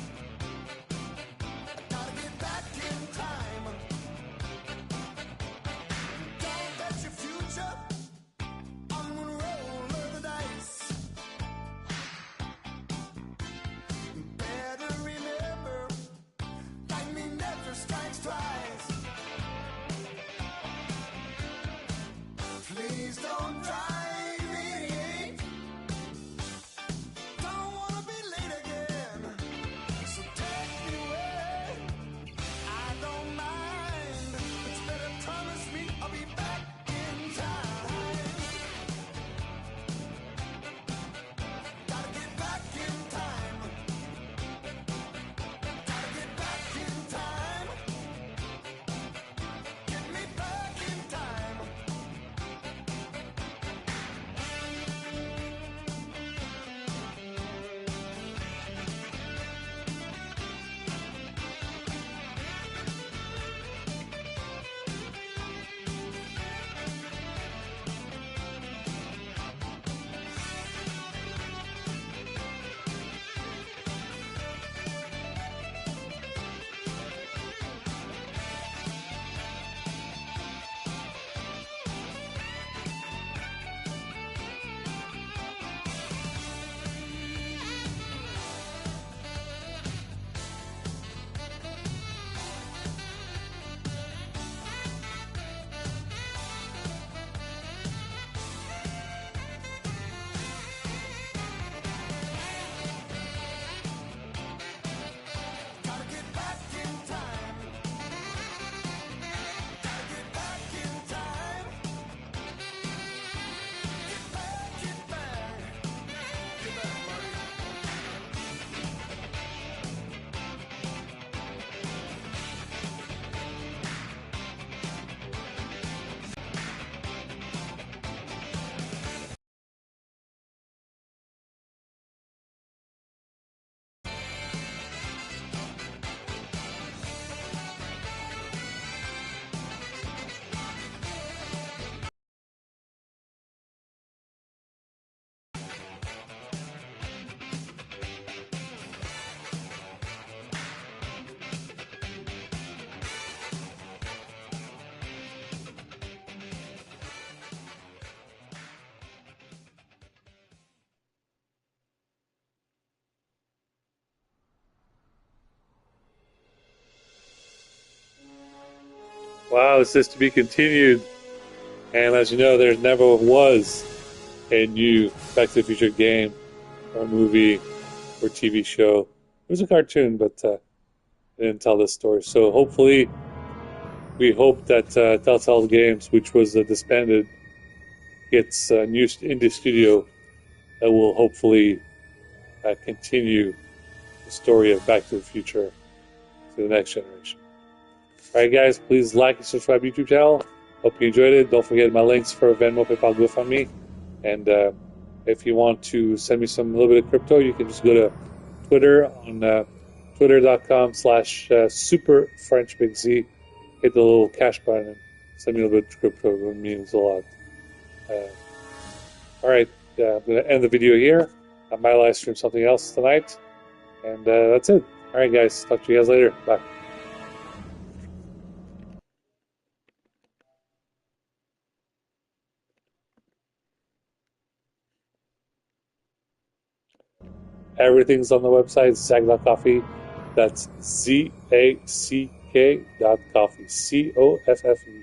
Wow, this is to be continued. And as you know, there never was a new Back to the Future game or movie or TV show. It was a cartoon, but it didn't tell this story. So hopefully, we hope that Telltale Games, which was disbanded, gets a new indie studio that will hopefully continue the story of Back to the Future to the next generation. Alright guys, please like and subscribe to the YouTube channel. Hope you enjoyed it. Don't forget my links for Venmo, PayPal, GoFundMe. And If you want to send me a little bit of crypto, you can just go to Twitter on twitter.com/super French Big Z. Hit the little cash button and send me a little bit of crypto. It means a lot. All right, I'm going to end the video here. I might live stream something else tonight. And that's it. All right, guys. Talk to you guys later. Bye. Everything's on the website, zack.coffee. That's ZACK.coffee. COFFE.